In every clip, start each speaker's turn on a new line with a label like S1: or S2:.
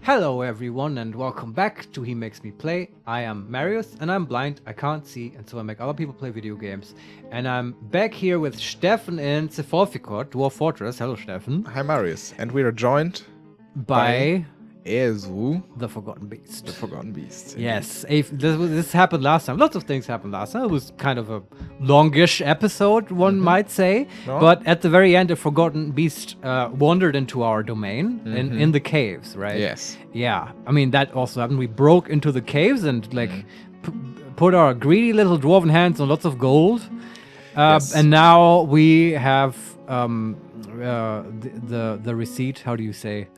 S1: Hello everyone and welcome back to HeMakesMePlay. I am Marius and I'm blind, I can't see, and so I make other people play video games. And I'm back here with Steffen and Sefolfikod, Dwarf Fortress. Hello Steffen.
S2: Hi Marius. And we are joined
S1: by
S2: Esru,
S1: the Forgotten Beast.
S2: the Forgotten Beast.
S1: Yes, this happened last time. Lots of things happened last time. It was kind of a longish episode, one might say.
S2: No?
S1: But at the very end, the Forgotten Beast wandered into our domain in the caves, right?
S2: Yes.
S1: Yeah. I mean, that also happened. We broke into the caves and put our greedy little dwarven hands on lots of gold.
S2: Yes.
S1: And now we have the receipt. How do you say?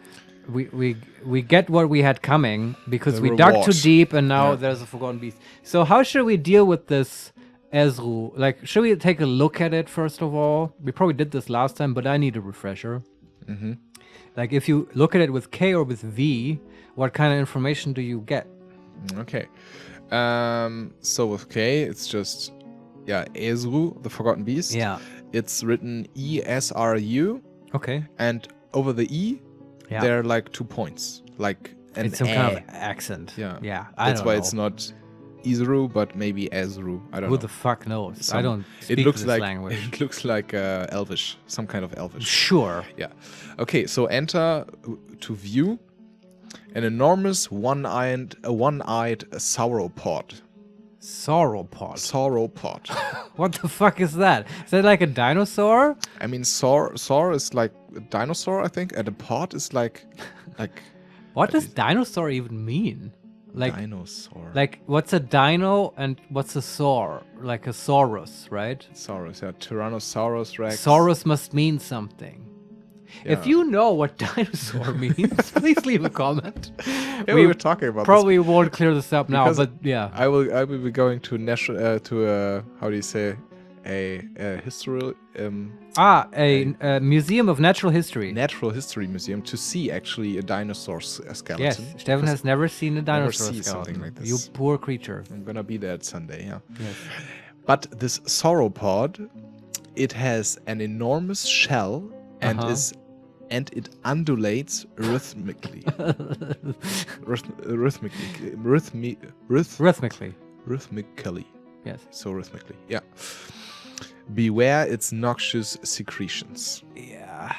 S1: We get what we had coming because
S2: The
S1: we dug too
S2: reward.
S1: deep and now
S2: Yeah.
S1: there's a Forgotten Beast. So how should we deal with this Esru? Like, should we take a look at it first of all? We probably did this last time, but I need a refresher. Like, if you look at it with K or with V, what kind of information do you get?
S2: Okay. So with K, it's just, Esru, the Forgotten Beast.
S1: Yeah.
S2: It's written ESRU,
S1: Okay.
S2: and over the E,
S1: Yeah.
S2: there are like 2 points. Like an
S1: It's some
S2: A.
S1: kind of accent.
S2: Yeah.
S1: Yeah.
S2: That's
S1: don't
S2: why
S1: know.
S2: it's not Esru, but maybe Esru. I don't
S1: Who
S2: know.
S1: the fuck knows? I
S2: Some-
S1: don't speak
S2: It looks
S1: this
S2: like
S1: language.
S2: It looks like Elvish, some kind of Elvish.
S1: Sure.
S2: Yeah. Okay, so enter to view an enormous one-eyed sauropod.
S1: Sauropod.
S2: Sauropod.
S1: What the fuck is that? Is that like a dinosaur?
S2: I mean, saur is like a dinosaur, I think, and a pod is like
S1: What does dinosaur even mean? Like,
S2: dinosaur.
S1: what's a dino and what's a saur? Like a saurus, right?
S2: Saurus, yeah. Tyrannosaurus Rex.
S1: Saurus must mean something. If
S2: Yeah.
S1: you know what dinosaur means, please leave a comment.
S2: Yeah, we were talking about
S1: Probably won't clear this up now,
S2: Because
S1: but yeah.
S2: this. I will be going to how do you say, a history
S1: A museum of natural history.
S2: natural history museum to see actually a dinosaur skeleton.
S1: Yes, Steffen has never seen a dinosaur
S2: seen
S1: skeleton.
S2: something like this.
S1: You poor creature.
S2: I'm gonna be there Sunday, yeah.
S1: Yes.
S2: But this sauropod, it has an enormous shell and it undulates rhythmically. Rhythmically.
S1: Yes.
S2: So rhythmically, yeah. Beware its noxious secretions.
S1: Yeah.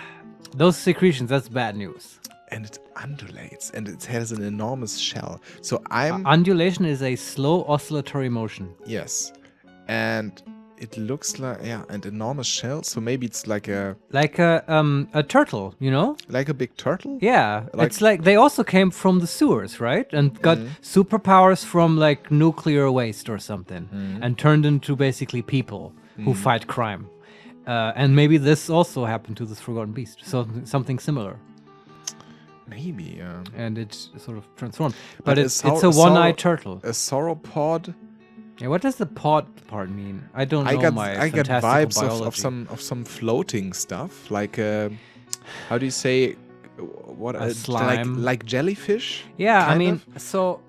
S1: Those secretions, that's bad news.
S2: And it undulates, and it has an enormous shell. So I'm
S1: Undulation is a slow oscillatory motion.
S2: yes, and it looks like an enormous shell. So maybe it's like a
S1: A turtle, you know?
S2: a big turtle.
S1: Yeah.
S2: Like-
S1: It's like they also came from the sewers, right? And got superpowers from like nuclear waste or something and turned into basically people who fight crime. And maybe this also happened to this Forgotten Beast. So something similar.
S2: Maybe, yeah.
S1: And it sort of transformed.
S2: But
S1: But
S2: a
S1: it's
S2: sau-
S1: a
S2: a sau-
S1: one-eyed turtle.
S2: A sauropod.
S1: Yeah, what does the pod part mean? I don't know
S2: I got
S1: my
S2: I got
S1: fantastical
S2: vibes
S1: biology.
S2: of some floating stuff, like how do you say what
S1: slime.
S2: like jellyfish?
S1: Yeah, I
S2: kind
S1: mean,
S2: of?
S1: so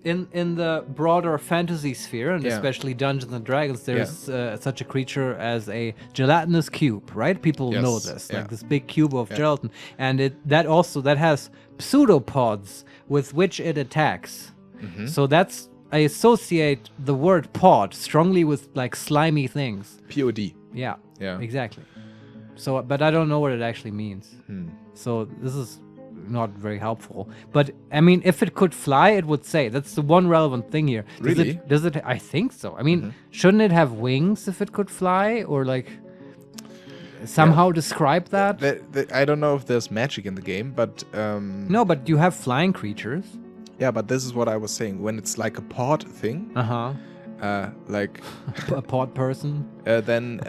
S1: in the broader fantasy sphere, and
S2: Yeah.
S1: especially Dungeons and Dragons, there's such a creature as a gelatinous cube, right? People know
S2: Yes,
S1: this,
S2: yeah.
S1: like this big cube of gelatin, and that has pseudopods with which it attacks.
S2: Mm-hmm.
S1: So I associate the word pod strongly with like slimy things.
S2: POD.
S1: Yeah,
S2: Yeah.
S1: exactly. So, but I don't know what it actually means.
S2: Hmm.
S1: So this is not very helpful. But I mean, if it could fly, it would say. That's the one relevant thing here.
S2: Really?
S1: Does it? I think so. I mean, shouldn't it have wings if it could fly, or like somehow describe that?
S2: I don't know if there's magic in the game, but
S1: No, but you have flying creatures.
S2: yeah, but this is what I was saying. When it's like a pod thing, like
S1: A pod person.
S2: then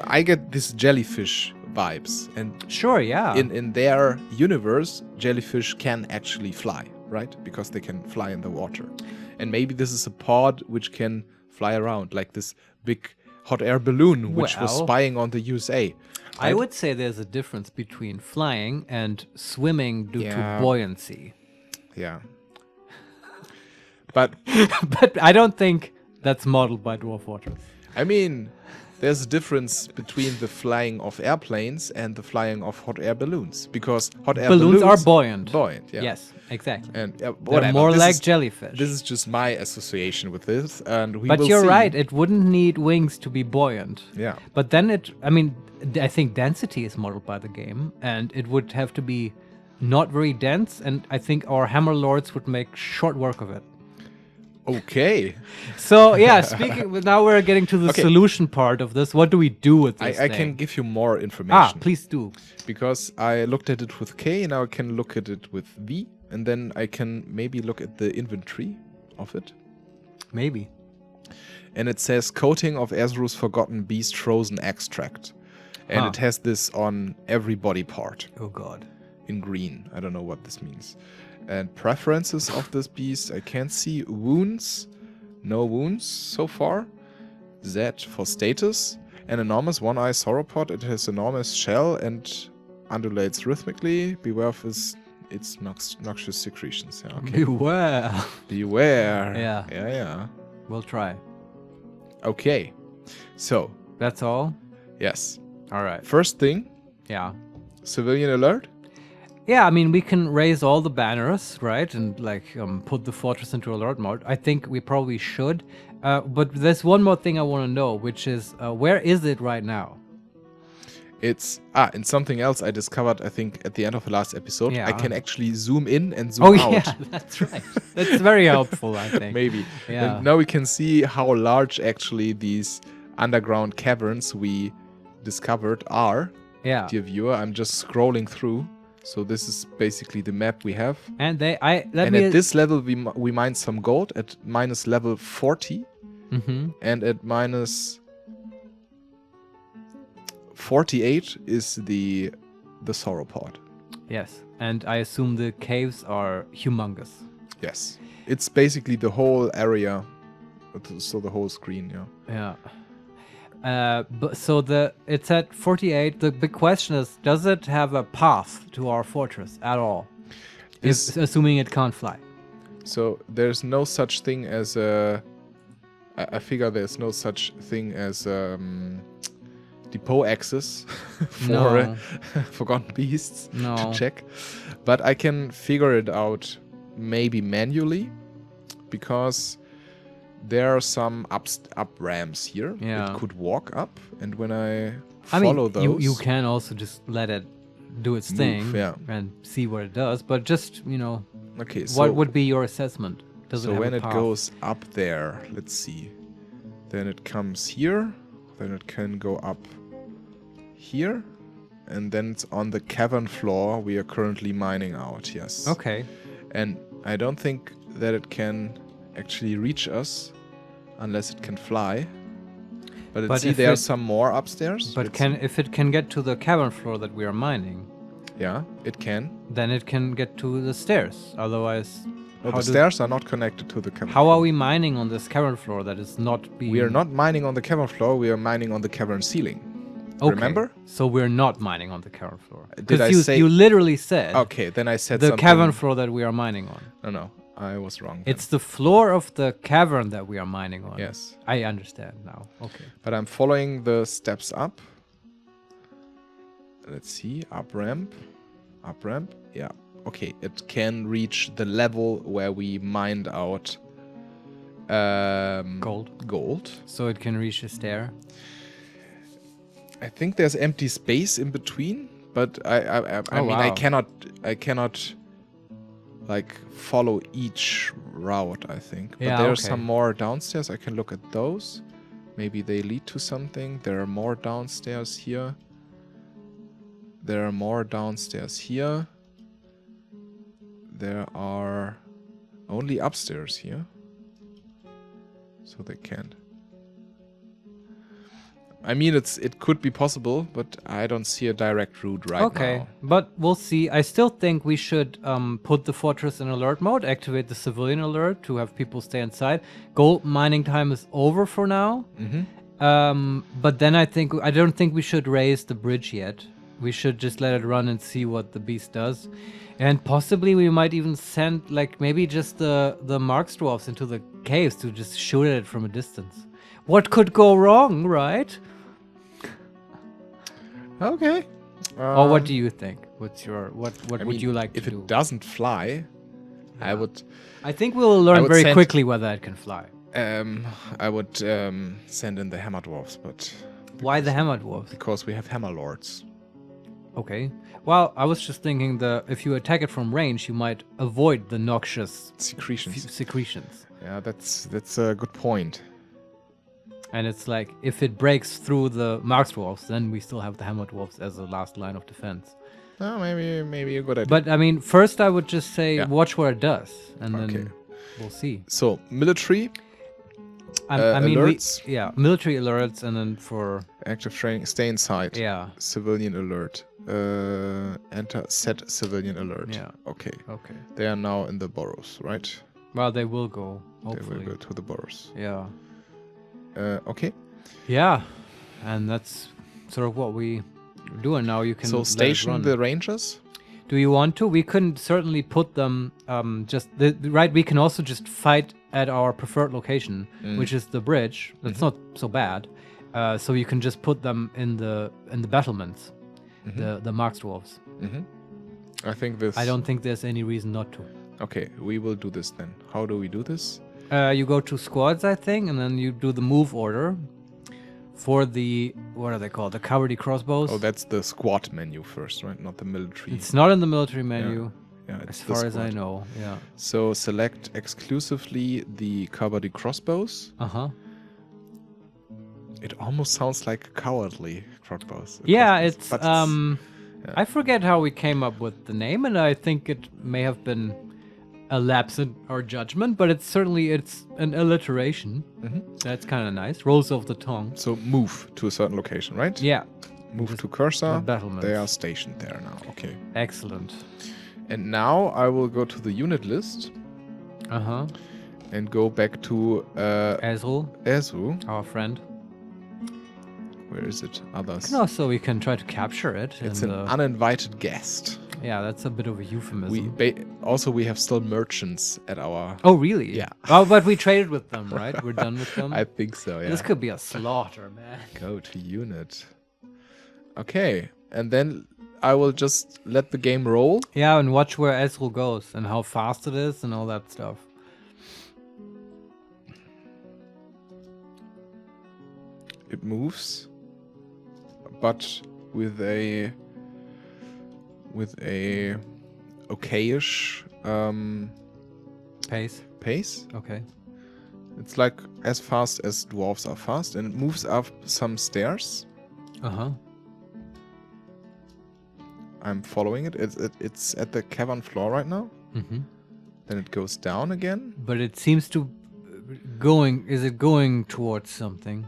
S2: I get this jellyfish vibes, and
S1: Sure. Yeah.
S2: in their universe, jellyfish can actually fly, right? Because they can fly in the water. And maybe this is a pod which can fly around, like this big hot air balloon which was
S1: Well,
S2: spying on the USA.
S1: I would say there's a difference between flying and swimming due to
S2: Yeah.
S1: buoyancy.
S2: Yeah. But
S1: But I don't think that's modeled by Dwarf Fortress.
S2: I mean, there's a difference between the flying of airplanes and the flying of hot air balloons, because hot air
S1: Balloons are buoyant.
S2: Buoyant, yeah.
S1: Yes, exactly.
S2: And
S1: They're
S2: whatever.
S1: more
S2: This
S1: like
S2: is-
S1: jellyfish.
S2: This is just my association with this, and we
S1: But
S2: will
S1: you're
S2: see.
S1: right, it wouldn't need wings to be buoyant.
S2: Yeah.
S1: But then I think density is modeled by the game, and it would have to be not very dense, and I think our Hammer Lords would make short work of it.
S2: Okay.
S1: So, yeah, now we're getting to the
S2: Okay.
S1: solution part of this. What do we do with this
S2: I
S1: thing?
S2: can give you more information.
S1: please do.
S2: Because I looked at it with K, now I can look at it with V, and then I can maybe look at the inventory of it.
S1: Maybe.
S2: And it says coating of Esru's Forgotten Beast Frozen Extract. And
S1: Huh.
S2: it has this on every body part
S1: Oh, God.
S2: in green. I don't know what this means. And preferences of this beast, I can't see. Wounds, no wounds so far. Z for status. An enormous one-eye sauropod. It has enormous shell and undulates rhythmically. Beware of its noxious secretions. Yeah, okay.
S1: Beware.
S2: Beware.
S1: Yeah.
S2: Yeah.
S1: We'll try.
S2: Okay. So,
S1: That's all?
S2: yes.
S1: All right.
S2: First thing,
S1: Yeah.
S2: civilian alert.
S1: Yeah, I mean, we can raise all the banners, right? And, put the fortress into alert mode. I think we probably should. But there's one more thing I want to know, which is, where is it right now?
S2: It's and something else I discovered, I think, at the end of the last episode.
S1: Yeah.
S2: I can actually zoom in and zoom out.
S1: Yeah, that's right. That's very helpful, I think.
S2: Maybe.
S1: Yeah.
S2: And now we can see how large actually these underground caverns we discovered are.
S1: Yeah.
S2: Dear viewer, I'm just scrolling through. So this is basically the map we have.
S1: And
S2: At this level, we mined some gold at minus level 40.
S1: Mm-hmm.
S2: And at minus 48 is the sauropod.
S1: Yes. And I assume the caves are humongous.
S2: Yes. It's basically the whole area. So the whole screen, yeah.
S1: Yeah. It's at 48. The big question is, does it have a path to our fortress at all? Assuming it can't fly.
S2: So there's no such thing as a... I figure there's no such thing as depot access for
S1: No.
S2: Forgotten Beasts
S1: No.
S2: to check. But I can figure it out maybe manually, because there are some up ramps here.
S1: Yeah.
S2: It could walk up, and when I follow those...
S1: you can also just let it do its thing
S2: yeah.
S1: and see what it does. But just,
S2: Okay, so
S1: what would be your assessment? Does it have
S2: when
S1: a
S2: it
S1: path?
S2: goes up there, let's see. Then it comes here. Then it can go up here. And then it's on the cavern floor we are currently mining out, yes.
S1: Okay.
S2: And I don't think that it can actually reach us unless it can fly. But
S1: But
S2: see,
S1: if
S2: there are
S1: it-
S2: some more upstairs.
S1: But if it can get to the cavern floor that we are mining,
S2: Yeah, it can.
S1: then it can get to the stairs. Otherwise,
S2: No,
S1: how
S2: the
S1: do-
S2: stairs are not connected to the cavern.
S1: how are we mining on this cavern floor that is not being...
S2: We are not mining on the cavern floor, we are mining on the cavern ceiling.
S1: Okay.
S2: Remember?
S1: So we're not mining on the cavern floor.
S2: Did I
S1: you,
S2: say-
S1: you literally said
S2: Okay, then I said
S1: the
S2: something.
S1: cavern floor that we are mining on.
S2: No, I was wrong. then.
S1: It's the floor of the cavern that we are mining on.
S2: Yes.
S1: I understand now. Okay.
S2: But I'm following the steps up. Let's see. Up ramp. Yeah. Okay. It can reach the level where we mined out gold.
S1: So it can reach a stair.
S2: I think there's empty space in between, but I mean
S1: wow.
S2: I cannot like follow each route, I think. But
S1: Yeah,
S2: there are
S1: okay.
S2: some more downstairs. I can look at those. Maybe they lead to something. There are more downstairs here. There are more downstairs here. There are only upstairs here. So they can't. I mean, it could be possible, but I don't see a direct route right now.
S1: Okay, but we'll see. I still think we should put the fortress in alert mode, activate the civilian alert to have people stay inside. Gold mining time is over for now.
S2: Mm-hmm.
S1: But then I don't think we should raise the bridge yet. We should just let it run and see what the beast does. And possibly we might even send, like, maybe just the Marks dwarfs into the caves to just shoot at it from a distance. What could go wrong, right?
S2: Okay.
S1: Or what do you think? What's your what
S2: I
S1: would
S2: mean,
S1: you like
S2: if
S1: to do?
S2: it doesn't fly, I would
S1: I think we'll learn
S2: would
S1: very
S2: send-
S1: quickly whether it can fly.
S2: send in the hammer dwarfs, but
S1: Why the hammer dwarves?
S2: because we have hammer lords.
S1: Okay. Well, I was just thinking if you attack it from range, you might avoid the noxious
S2: Secretions.
S1: secretions.
S2: Yeah, that's a good point.
S1: And it's like, if it breaks through the Marks dwarves, then we still have the hammer dwarves as a last line of defense.
S2: Oh, maybe a good idea.
S1: But I mean, first I would just say
S2: Yeah.
S1: watch what it does, and
S2: Okay.
S1: then we'll see.
S2: So military
S1: I mean,
S2: alerts.
S1: military alerts, and then for
S2: Active training, stay inside.
S1: yeah,
S2: Civilian alert. Enter set civilian alert.
S1: Yeah.
S2: Okay.
S1: okay.
S2: They are now in the burrows, right?
S1: Well, they will go. Hopefully,
S2: They will go to the burrows.
S1: yeah,
S2: Okay.
S1: yeah, and that's sort of what we do. And now you can
S2: So
S1: let it
S2: station
S1: run.
S2: the rangers.
S1: Do you want to? We couldn't certainly put them right. We can also just fight at our preferred location, which is the bridge. That's not so bad. So you can just put them in the battlements, the Marks dwarves.
S2: I think this.
S1: I don't think there's any reason not to.
S2: Okay, we will do this then. How do we do this?
S1: You go to squads, I think, and then you do the move order for the what are they called? The cavalry crossbows.
S2: Oh, that's the squad menu first, right? Not the military.
S1: It's not in the military menu,
S2: Yeah, it's
S1: as
S2: the
S1: far as I
S2: squad.
S1: know. Yeah.
S2: So select exclusively the cavalry crossbows.
S1: Uh huh.
S2: It almost sounds like cowardly crossbows.
S1: Yeah, it's
S2: but
S1: I forget how we came up with the name, and I think it may have been a lapse in our judgment, but it's an alliteration. That's kind of nice. Rolls off the tongue.
S2: So move to a certain location, right?
S1: Yeah.
S2: Move to cursor.
S1: the battlements.
S2: They are stationed there now. Okay.
S1: Excellent.
S2: And now I will go to the unit list
S1: Uh huh.
S2: and go back to
S1: Esru,
S2: Esru.
S1: our friend.
S2: Where is it? Others.
S1: No, so we can try to capture it.
S2: It's
S1: and,
S2: an uninvited guest.
S1: yeah, that's a bit of a euphemism.
S2: We have still merchants at our.
S1: Oh, really?
S2: Yeah.
S1: Oh, but we traded with them, right? We're done with them.
S2: I think so. Yeah.
S1: This could be a slaughter, man.
S2: Go to unit. Okay, and then I will just let the game roll.
S1: Yeah, and watch where Esru goes and how fast it is and all that stuff.
S2: It moves, but with a okayish
S1: Pace?
S2: pace.
S1: Okay.
S2: It's like as fast as dwarves are fast, and it moves up some stairs.
S1: Uh-huh.
S2: I'm following it. It's at the cavern floor right now.
S1: Mm-hmm.
S2: Then it goes down again.
S1: But it seems to is it going towards something?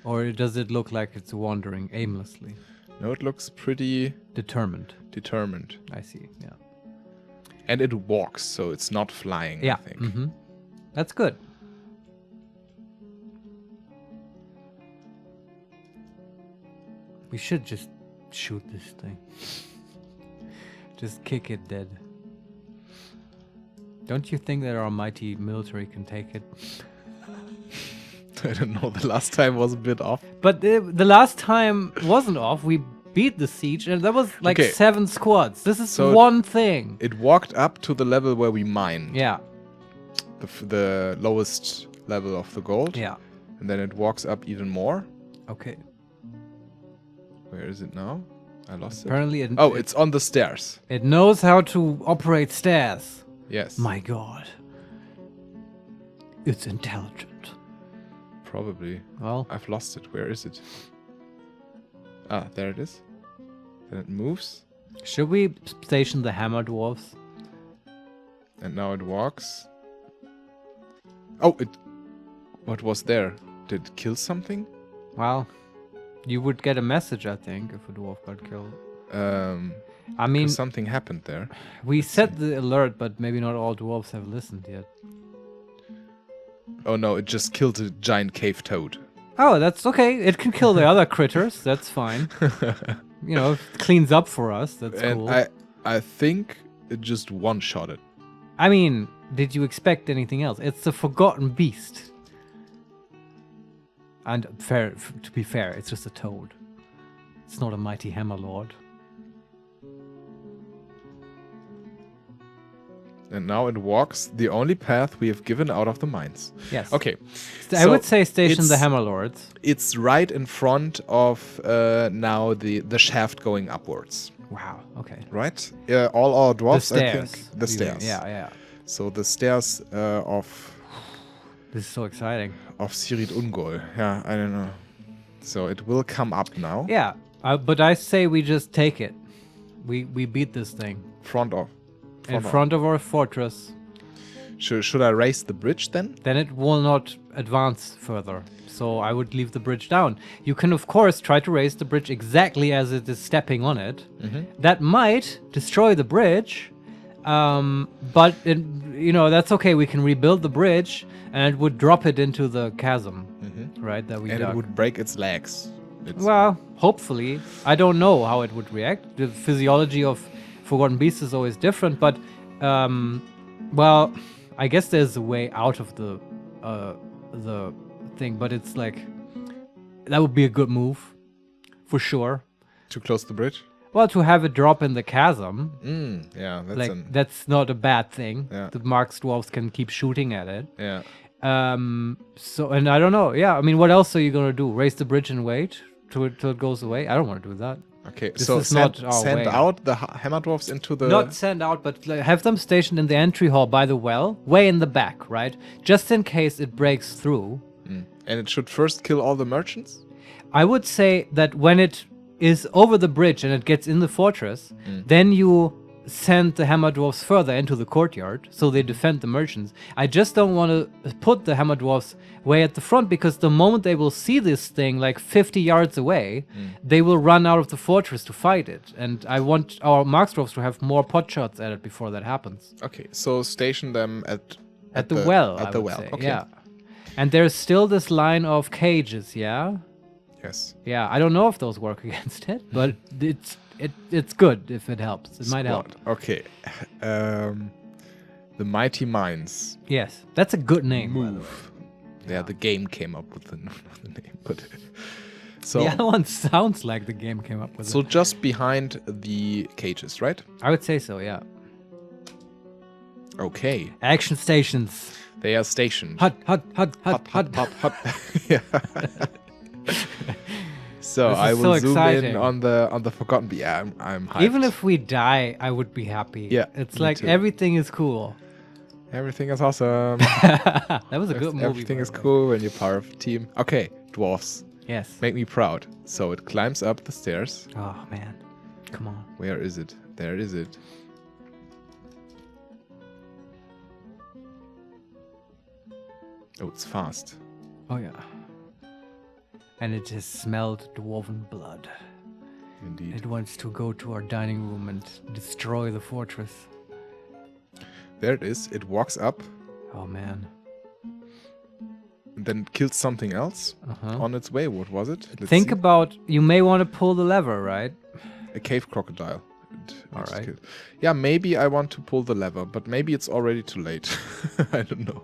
S1: Or does it look like it's wandering aimlessly?
S2: No, it looks pretty
S1: Determined.
S2: determined.
S1: I see, yeah.
S2: And it walks, so it's not flying,
S1: Yeah.
S2: I think.
S1: Mm-hmm. That's good. We should just shoot this thing. Just kick it dead. Don't you think that our mighty military can take it?
S2: I don't know, the last time was a bit off.
S1: But the last time wasn't off. We beat the siege, and that was like
S2: Okay.
S1: 7 squads. This is
S2: So
S1: one thing.
S2: It walked up to the level where we mined.
S1: Yeah,
S2: The lowest level of the gold.
S1: yeah.
S2: And then it walks up even more.
S1: Okay.
S2: Where is it now? I lost it.
S1: Apparently,
S2: Oh, it's on the stairs.
S1: it knows how to operate stairs.
S2: Yes.
S1: My God, it's intelligent.
S2: Probably.
S1: Well,
S2: I've lost it. Where is it? Ah, there it is. Then it moves.
S1: should we station the hammer dwarfs?
S2: And now it walks. Oh, what was there? Did it kill something?
S1: Well, you would get a message, I think, if a dwarf got killed. I mean,
S2: 'Cause something happened there.
S1: we set the alert, but maybe not all dwarves have listened yet.
S2: Oh no, it just killed a giant cave toad.
S1: Oh, that's okay. It can kill the other critters. That's fine. You know, it cleans up for us. That's
S2: And
S1: cool.
S2: I think it just one-shot it.
S1: I mean, did you expect anything else? It's the forgotten beast. And to be fair, it's just a toad. It's not a mighty hammer lord.
S2: And now it walks the only path we have given out of the mines.
S1: Yes.
S2: Okay.
S1: I
S2: So
S1: would say station the
S2: it's-
S1: hammer lords.
S2: It's right in front of now the shaft going upwards.
S1: Wow. Okay.
S2: Right? All our
S1: The
S2: dwarfs, I
S1: stairs.
S2: think. The stairs.
S1: Yeah.
S2: So the stairs of
S1: This is so exciting.
S2: Sirid Ungol. Yeah, I don't know. So it will come up now.
S1: Yeah. But I say we just take it. We beat this thing. In front of our fortress.
S2: Should I raise the bridge then?
S1: Then it will not advance further. So I would leave the bridge down. You can, of course, try to raise the bridge exactly as it is stepping on it. That might destroy the bridge, but that's okay. We can rebuild the bridge, and it would drop it into the chasm, right? That we
S2: And
S1: dug.
S2: it would break its legs.
S1: Well, hopefully. I don't know how it would react. The physiology of Forgotten Beasts is always different, but well, I guess there's a way out of the thing, but it's like that would be a good move for sure.
S2: To close the bridge?
S1: Well, to have it drop in the chasm,
S2: Yeah, that's
S1: like that's not a bad thing.
S2: Yeah.
S1: The Marks dwarves can keep shooting at it.
S2: yeah.
S1: So, and I don't know. Yeah, I mean, what else are you gonna do? Raise the bridge and wait till it goes away? I don't want to do that.
S2: Okay,
S1: This
S2: so
S1: is not our
S2: send
S1: way.
S2: out the hammer dwarfs into the
S1: Not send out, but like, have them stationed in the entry hall by the well, way in the back, right? Just in case it breaks through.
S2: and it should first kill all the merchants?
S1: I would say that when it is over the bridge and it gets in the fortress, then you send the hammer dwarfs further into the courtyard so they defend the merchants. I just don't want to put the hammer dwarfs way at the front, because the moment they will see this thing like 50 yards away, they will run out of the fortress to fight it. And I want our Marks dwarfs to have more pot shots at it before that happens.
S2: Okay, so station them
S1: At the well,
S2: At
S1: I
S2: the
S1: would
S2: well,
S1: say,
S2: okay.
S1: yeah. And there's still this line of cages, yeah?
S2: Yes.
S1: Yeah, I don't know if those work against it, but it's good if it helps. It might help.
S2: Squad. Okay. The Mighty Mines.
S1: Yes, that's a good name. by the way.
S2: Move. Yeah, the game came up with the name, but so
S1: The other one sounds like the game came up with
S2: so
S1: it.
S2: just behind the cages, right?
S1: I would say so, yeah.
S2: Okay.
S1: Action stations.
S2: They are stationed.
S1: Hut.
S2: Hut. Yeah. So
S1: This
S2: I
S1: is
S2: will
S1: so
S2: zoom
S1: exciting.
S2: in on the Forgotten Beast. Yeah, I'm hyped.
S1: Even if we die, I would be happy.
S2: Yeah,
S1: It's
S2: me
S1: like
S2: too.
S1: everything is cool.
S2: Everything is awesome.
S1: That was a good movie.
S2: Everything
S1: by
S2: is
S1: the way.
S2: cool when you're part of a team. Okay, dwarfs.
S1: Yes.
S2: Make me proud. So it climbs up the stairs.
S1: Oh, man. Come on.
S2: Where is it? There is it. Oh, it's fast.
S1: Oh, yeah. And it has smelled dwarven blood.
S2: Indeed.
S1: It wants to go to our dining room and destroy the fortress.
S2: There it is. It walks up
S1: Oh, man.
S2: and then kills something else
S1: Uh-huh.
S2: on its way. What was it? Let's
S1: Think
S2: see.
S1: about, you may want to pull the lever, right?
S2: A cave crocodile.
S1: All
S2: Needs to
S1: right.
S2: kill. Yeah, maybe I want to pull the lever, but maybe it's already too late. I don't know.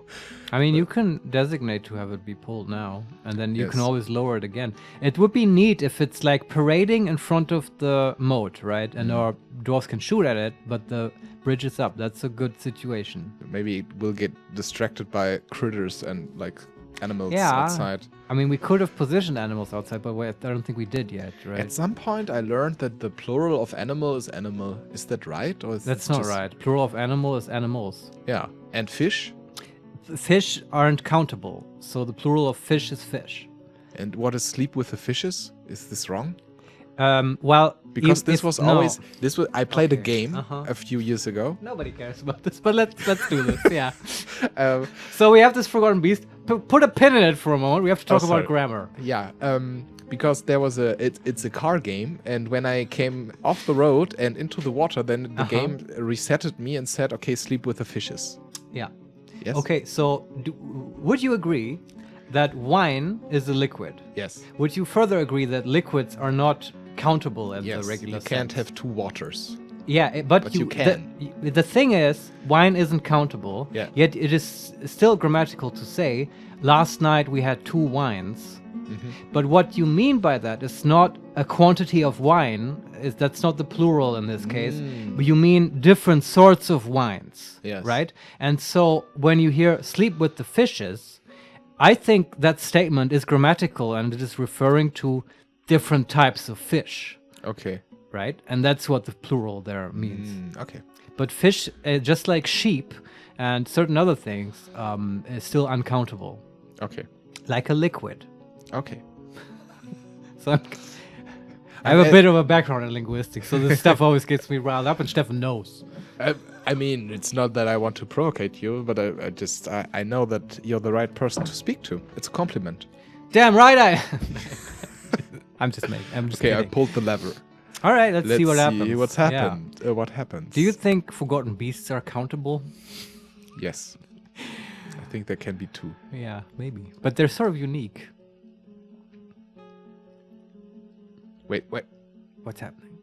S1: I mean, you can designate to have it be pulled now, and then you can
S2: Yes.
S1: always lower it again. It would be neat if it's like parading in front of the moat, right? And our dwarves can shoot at it, but the bridge is up. That's a good situation.
S2: Maybe it will get distracted by critters and like animals
S1: Yeah.
S2: outside.
S1: I mean, we could have positioned animals outside, but I don't think we did yet, right?
S2: At some point, I learned that the plural of animal is animal. Is that right? Or is
S1: That's
S2: it
S1: not
S2: just-
S1: right. Plural of animal is animals.
S2: Yeah. And fish?
S1: Fish aren't countable, so the plural of fish is fish.
S2: And what is sleep with the fishes? Is this wrong?
S1: Well,
S2: Because
S1: if-
S2: this
S1: if-
S2: was
S1: no.
S2: always this was I played a
S1: Okay,
S2: game
S1: uh-huh.
S2: a few years ago.
S1: Nobody cares about this, but let's do this. Yeah.
S2: Um,
S1: So we have this Forgotten Beast. Put a pin in it for a moment. We have to talk
S2: sorry.
S1: about grammar.
S2: yeah, because there was it's a car game, and when I came off the road and into the water, then the
S1: Uh-huh.
S2: game resetted me and said, "Okay, sleep with the fishes."
S1: Yeah.
S2: Yes.
S1: Okay, so would you agree that wine is a liquid?
S2: Yes.
S1: Would you further agree that liquids are not countable in
S2: Yes.
S1: the regular
S2: You can't
S1: sense?
S2: have two waters.
S1: Yeah,
S2: But you can.
S1: The thing is, wine isn't countable.
S2: Yeah.
S1: Yet it is still grammatical to say, last night we had 2 wines. But what you mean by that is not a quantity of wine. That's not the plural in this case. But you mean different sorts of wines.
S2: Yes.
S1: Right? And so when you hear sleep with the fishes, I think that statement is grammatical and it is referring to different types of fish.
S2: Okay.
S1: Right? And that's what the plural there means.
S2: Okay.
S1: But fish, just like sheep and certain other things, is still uncountable.
S2: Okay.
S1: Like a liquid.
S2: Okay.
S1: So I have a bit of a background in linguistics, so this stuff always gets me riled up, and Steffen knows.
S2: I mean, it's not that I want to provocate you, but I know that you're the right person to speak to. It's a compliment.
S1: Damn right I. I'm just
S2: Okay,
S1: kidding.
S2: I pulled the lever.
S1: All right, let's see what happens.
S2: See what's happened. What happens?
S1: Do you think forgotten beasts are countable?
S2: Yes. I think there can be 2.
S1: Yeah, maybe. But they're sort of unique.
S2: Wait.
S1: What's happening?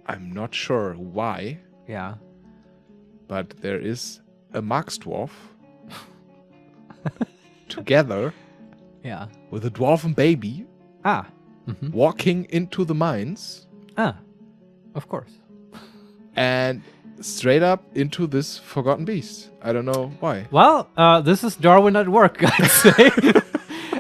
S2: I'm not sure why,
S1: Yeah.
S2: but there is a Marksdwarf together
S1: Yeah.
S2: with a dwarven baby
S1: Ah.
S2: walking into the mines
S1: Ah. Of course.
S2: and straight up into this forgotten beast. I don't know why.
S1: Well, this is Darwin at work, I'd say.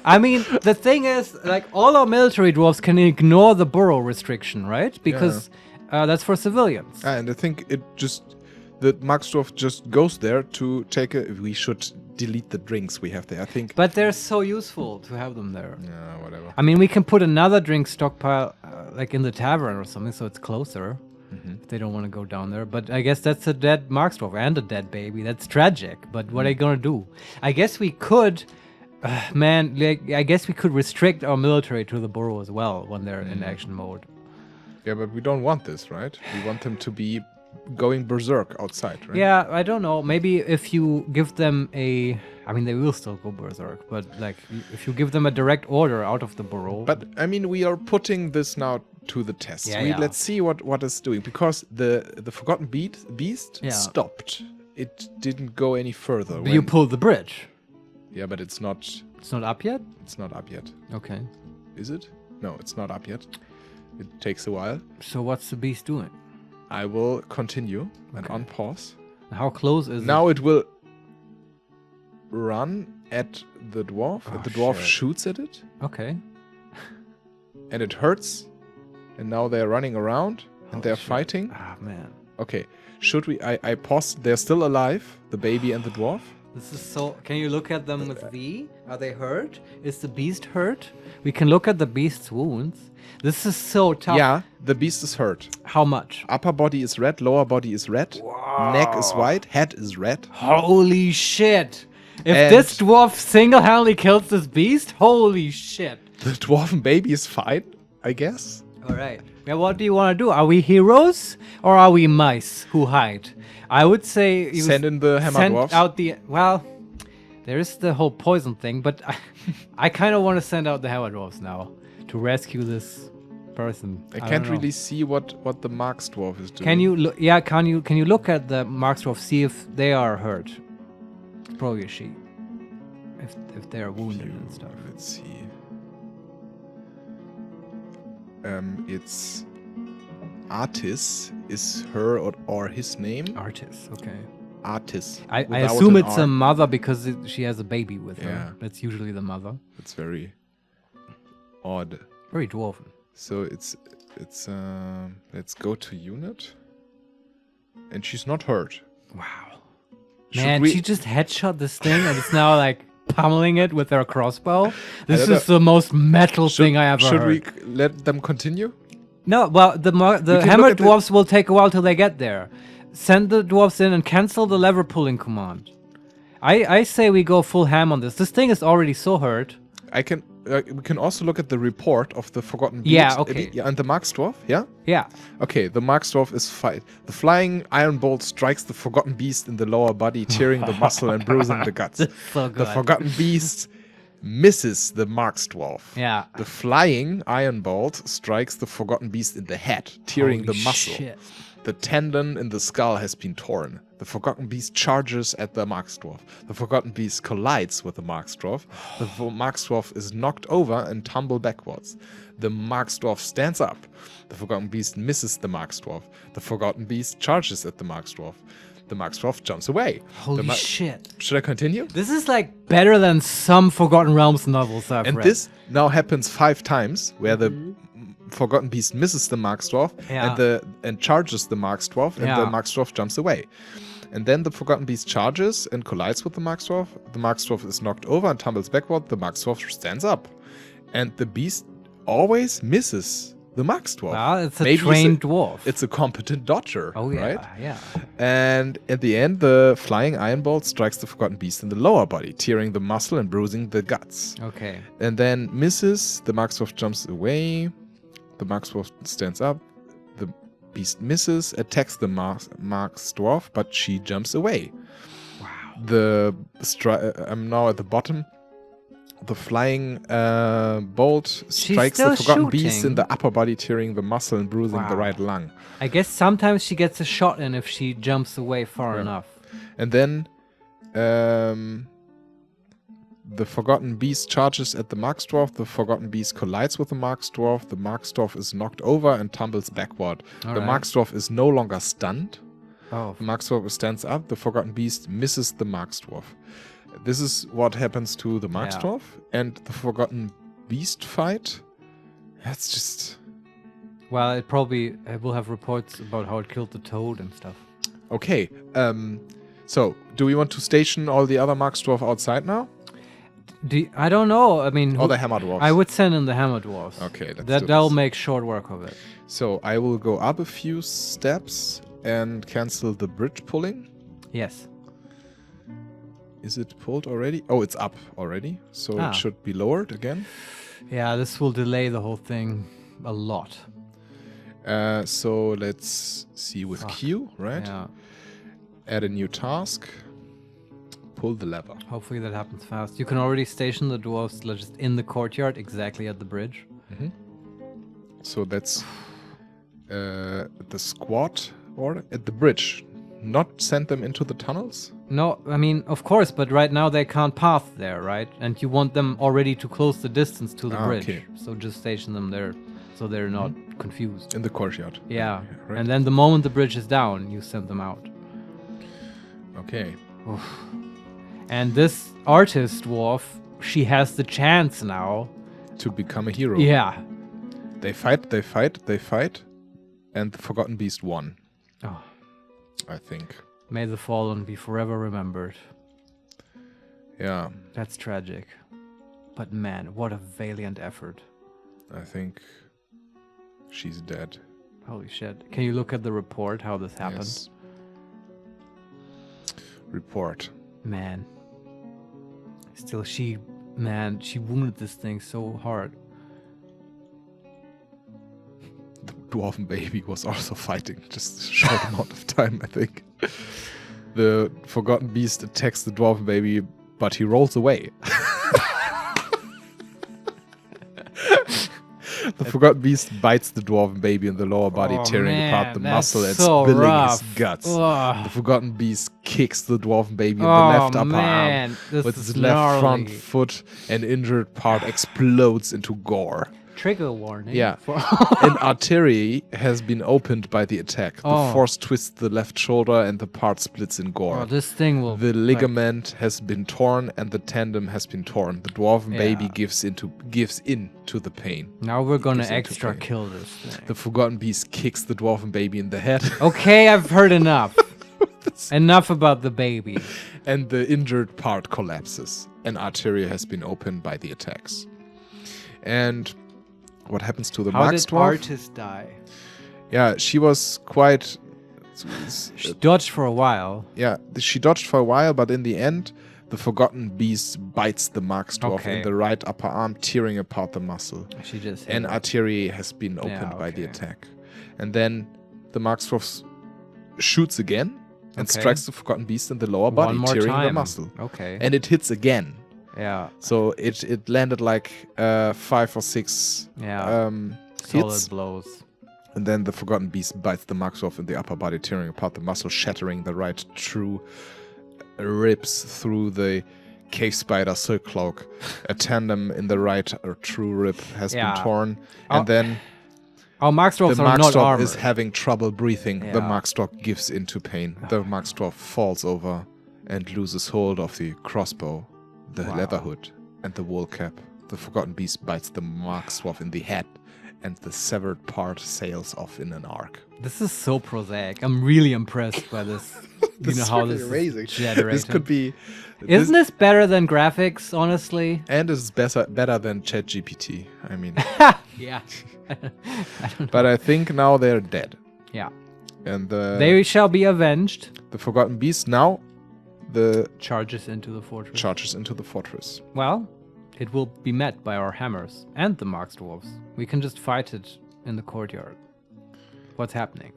S1: I mean, the thing is, like, all our military dwarves can ignore the burrow restriction, right? Because that's for civilians.
S2: And I think the Marksdwarf just goes there to take we should delete the drinks we have there, I think.
S1: But they're so useful to have them there.
S2: Yeah, whatever.
S1: I mean, we can put another drink stockpile, like in the tavern or something, so it's closer. If they don't want to go down there. But I guess that's a dead Marksdwarf and a dead baby. That's tragic. But what are you going to do? I guess we could... I guess we could restrict our military to the burrow as well when they're in action mode.
S2: Yeah, but we don't want this, right? We want them to be going berserk outside, right?
S1: Yeah, I don't know. Maybe if you give them I mean, they will still go berserk, but like if you give them a direct order out of the burrow.
S2: But I mean, we are putting this now to the test. Let's see what it's doing, because the forgotten beast stopped. It didn't go any further.
S1: You pulled the bridge.
S2: Yeah, but it's not...
S1: It's not up yet?
S2: It's not up yet.
S1: Okay.
S2: Is it? No, it's not up yet. It takes a while.
S1: So what's the beast doing?
S2: I will continue and unpause.
S1: How close is it?
S2: Now it will run at the dwarf.
S1: Oh,
S2: and the dwarf
S1: shit.
S2: shoots at it.
S1: Okay.
S2: And it hurts. And now they're running around and they're
S1: shit.
S2: fighting.
S1: Ah, man.
S2: Okay. Should we... I paused. They're still alive, the baby and the dwarf.
S1: This is so... Can you look at them with V? Are they hurt? Is the beast hurt? We can look at the beast's wounds. This is so tough.
S2: Yeah, the beast is hurt.
S1: How much?
S2: Upper body is red, lower body is red.
S1: Wow.
S2: Neck is white, head is red.
S1: Holy shit. If
S2: And-
S1: this dwarf single-handedly kills this beast, holy shit.
S2: The dwarven baby is fine, I guess.
S1: All right. Yeah, what do you want to do? Are we heroes or are we mice who hide? I would say you
S2: Send in the hammer
S1: send
S2: dwarfs.
S1: out the... Well, there is the whole poison thing, but I kind of want to send out the hammer dwarfs now to rescue this person.
S2: I
S1: don't
S2: can't
S1: know.
S2: really see what the Marksdwarf is doing.
S1: Can you look? Yeah, can you look at the Marksdwarf, see if they are hurt? It's probably a she. If they are wounded and stuff.
S2: Let's see. It's Artis is her or his name.
S1: Artist, okay.
S2: Artis.
S1: I
S2: without
S1: assume
S2: an
S1: it's
S2: R.
S1: a mother because she has a baby with
S2: Yeah.
S1: her. That's usually the mother.
S2: It's very odd.
S1: Very dwarven.
S2: So it's let's go to unit. And she's not hurt.
S1: Wow.
S2: Should
S1: Man,
S2: we-
S1: she just headshot this thing and it's now like pummeling it with her crossbow. This
S2: don't
S1: is the most metal thing I ever
S2: Should
S1: heard.
S2: we let them continue?
S1: No, well, the
S2: can
S1: hammer
S2: look at the-
S1: dwarfs will take a while till they get there. Send the dwarfs in and cancel the lever pulling command. I say we go full ham on this. This thing is already so hurt.
S2: I can. We can also look at the report of the forgotten beast.
S1: Yeah, okay.
S2: And the Marksdwarf. Yeah.
S1: Yeah.
S2: Okay. The Marksdwarf is fight. The flying iron bolt strikes the forgotten beast in the lower body, tearing the muscle and bruising the guts.
S1: So
S2: The
S1: good.
S2: forgotten beast misses the Marksdwarf.
S1: Yeah.
S2: The flying iron bolt strikes the forgotten beast in the head, tearing
S1: Holy
S2: the muscle.
S1: shit.
S2: The tendon in the skull has been torn. The Forgotten Beast charges at the Marksdwarf. The Forgotten Beast collides with the Marksdwarf. The Marksdwarf is knocked over and tumble backwards. The Marksdwarf stands up. The Forgotten Beast misses the Marksdwarf. The Forgotten Beast charges at the Marksdwarf. The Marksdwarf jumps away.
S1: Holy shit.
S2: Should I continue?
S1: This is like better than some Forgotten Realms novels I've
S2: And
S1: read.
S2: this now happens 5 times, where the Forgotten Beast misses the Marksdwarf and charges the Marksdwarf, and the Marksdwarf jumps away. And then the Forgotten Beast charges and collides with the Marksdwarf. The Marksdwarf is knocked over and tumbles backward. The Marksdwarf stands up. And the beast always misses the Marksdwarf.
S1: Well, it's a trained dwarf.
S2: It's a competent dodger, right?
S1: Yeah.
S2: And at the end, the flying iron bolt strikes the Forgotten Beast in the lower body, tearing the muscle and bruising the guts.
S1: Okay.
S2: And then misses. The Marksdwarf jumps away. The Marksdwarf stands up. The beast misses, attacks the Marksdwarf, but she jumps away.
S1: Wow.
S2: I'm now at the bottom. The flying bolt strikes the Forgotten Beast in the upper body, tearing the muscle and bruising the right lung.
S1: I guess sometimes she gets a shot in if she jumps away far enough.
S2: And then the Forgotten Beast charges at the Marksdwarf. The Forgotten Beast collides with the Marksdwarf. The Marksdwarf is knocked over and tumbles backward. The Marksdwarf is no longer stunned.
S1: Oh.
S2: The Marksdwarf stands up. The Forgotten Beast misses the Marksdwarf. This is what happens to the Marksdwarf. And the Forgotten Beast fight. That's just...
S1: Well, it probably will have reports about how it killed the toad and stuff.
S2: Okay. So, do we want to station all the other Marksdwarf outside now?
S1: I don't know. I mean,
S2: or the Hammer Dwarfs?
S1: I would send in the Hammer Dwarfs.
S2: Okay,
S1: that'll make short work of it.
S2: So I will go up a few steps and cancel the bridge pulling.
S1: Yes.
S2: Is it pulled already? Oh, it's up already. So it should be lowered again.
S1: Yeah, this will delay the whole thing a lot.
S2: So let's see with Q, right?
S1: Yeah.
S2: Add a new task. Pull the lever.
S1: Hopefully that happens fast. You can already station the dwarves just in the courtyard, exactly at the bridge.
S2: Mm-hmm. So that's the squad or at the bridge. Not send them into the tunnels?
S1: No, I mean, of course, but right now they can't path there, right? And you want them already to close the distance to the bridge. Okay. So just station them there so they're not confused.
S2: In the courtyard.
S1: Yeah.
S2: Right.
S1: And then the moment the bridge is down, you send them out.
S2: Okay.
S1: Oof. And this artist dwarf, she has the chance now
S2: to become a hero.
S1: Yeah.
S2: They fight, and the Forgotten Beast won.
S1: Oh.
S2: I think.
S1: May the fallen be forever remembered.
S2: Yeah.
S1: That's tragic. But man, what a valiant effort.
S2: I think she's dead.
S1: Holy shit. Can you look at the report, how this happened?
S2: Yes. Report.
S1: Man. Still, she wounded this thing so hard.
S2: The dwarven baby was also fighting just a short amount of time, I think. The Forgotten Beast attacks the dwarven baby, but he rolls away. The Forgotten Beast bites the dwarven baby in the lower body, tearing apart the muscle and spilling his guts.
S1: Ugh.
S2: The Forgotten Beast kicks the dwarven baby in the left upper arm with his left front foot, and injured part explodes into gore.
S1: Trigger warning.
S2: Yeah. An artery has been opened by the attack. The force twists the left shoulder and the part splits in gore.
S1: Oh, this thing will...
S2: The ligament has been torn and the tendon has been torn. The dwarven baby gives in to the pain.
S1: Now we're gonna extra kill this thing.
S2: The Forgotten Beast kicks the dwarven baby in the head.
S1: Okay, I've heard enough. Enough about the baby.
S2: And the injured part collapses. An artery has been opened by the attacks. And... what happens to the Marksdwarf? How did
S1: artist die?
S2: Yeah, she was quite...
S1: She dodged for a while.
S2: Yeah, she dodged for a while, but in the end, the Forgotten Beast bites the Marksdwarf in the right upper arm, tearing apart the muscle.
S1: She just
S2: An artery has been opened by the attack. And then the Marksdwarf shoots again and strikes the Forgotten Beast in the lower body, tearing the muscle.
S1: Okay.
S2: And it hits again.
S1: Yeah.
S2: So it landed like 5 or 6
S1: solid
S2: hits.
S1: blows.
S2: And then the Forgotten Beast bites the Maxdwarf in the upper body, tearing apart the muscle, shattering the right true ribs through the cave spider silk cloak. A tandem in the right true rib has been torn. And then
S1: our Maxdwarfs
S2: the
S1: are not
S2: Maxdwarf
S1: armored.
S2: is having trouble breathing.
S1: Yeah.
S2: The Maxdwarf gives into pain. The Maxdwarf falls over and loses hold of the crossbow, the leather hood, and the wool cap. The Forgotten Beast bites the Maxdwarf in the head, and the severed part sails off in an arc.
S1: This is so prosaic. I'm really impressed by this.
S2: This is
S1: how
S2: really
S1: this
S2: amazing.
S1: is generated.
S2: This could be...
S1: Isn't this better than graphics, honestly?
S2: And it's better than ChatGPT. I mean...
S1: Yeah.
S2: But I think now they're dead.
S1: Yeah.
S2: And
S1: they shall be avenged.
S2: The Forgotten Beast now...
S1: Charges into the fortress. Well, it will be met by our hammers and the Maxdwarfs. We can just fight it in the courtyard. What's happening?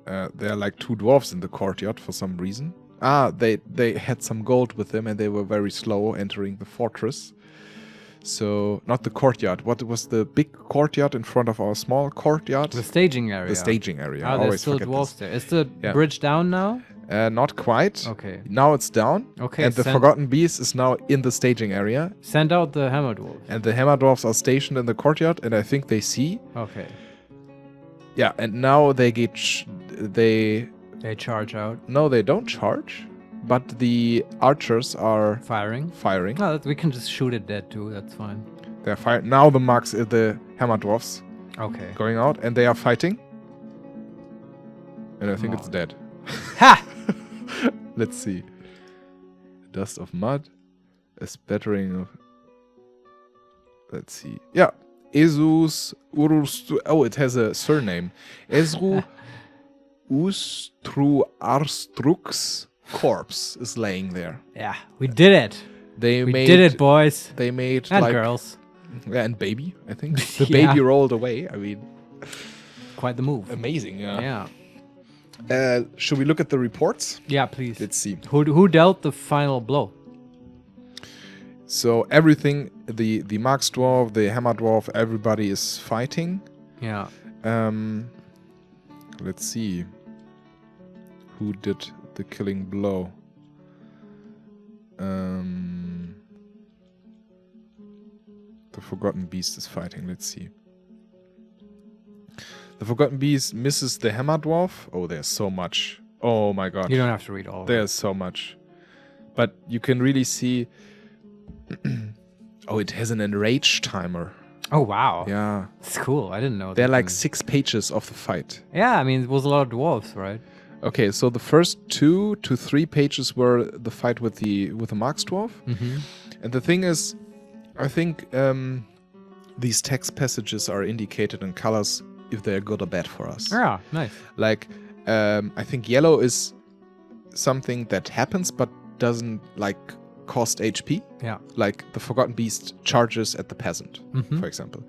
S2: There are like 2 dwarves in the courtyard for some reason. They had some gold with them and they were very slow entering the fortress. So, not the courtyard. What was the big courtyard in front of our small courtyard?
S1: The staging area.
S2: The staging area.
S1: Ah, there's still dwarves there. Is the bridge down now?
S2: Not quite.
S1: Okay.
S2: Now it's down.
S1: Okay.
S2: And the Forgotten Beast is now in the staging area.
S1: Send out the hammer dwarves.
S2: And the hammer dwarves are stationed in the courtyard, and I think they see.
S1: Okay.
S2: Yeah, and now they get... They
S1: charge out.
S2: No, they don't charge. But the archers are...
S1: Firing.
S2: No,
S1: we can just shoot it dead too. That's fine.
S2: They're firing. Now the hammer dwarfs.
S1: Okay.
S2: Going out, and they are fighting. And I think it's dead.
S1: Ha!
S2: Let's see. Dust of mud. A spattering of... Let's see. Yeah. Esru's Urustu... Oh, it has a surname. Esru Ustruarstruk's corpse is laying there.
S1: Yeah, we did it. We did it, boys.
S2: They made
S1: and girls.
S2: Yeah, and baby, I think. The baby rolled away. I mean...
S1: Quite the move.
S2: Amazing, yeah.
S1: Yeah.
S2: Should we look at the reports?
S1: Yeah, please.
S2: Let's see.
S1: Who dealt the final blow?
S2: So everything, the Maxdwarf, the Hammer Dwarf, everybody is fighting.
S1: Yeah.
S2: Let's see. Who did the killing blow? The Forgotten Beast is fighting. Let's see. The Forgotten Beast misses the Hammer Dwarf. Oh, there's so much. Oh my god.
S1: You don't have to read all of it.
S2: There's so much. But you can really see... Oh, it has an enrage timer.
S1: Oh, wow.
S2: Yeah.
S1: It's cool. I didn't know that.
S2: There are like 6 pages of the fight.
S1: Yeah, I mean, it was a lot of dwarves, right?
S2: Okay, so the first 2 to 3 pages were the fight with the Maxdwarf.
S1: Mm-hmm.
S2: And the thing is, I think these text passages are indicated in colors if they're good or bad for us.
S1: Yeah, nice.
S2: Like, I think yellow is something that happens but doesn't, like, cost HP.
S1: Yeah.
S2: Like, the Forgotten Beast charges at the peasant, for example.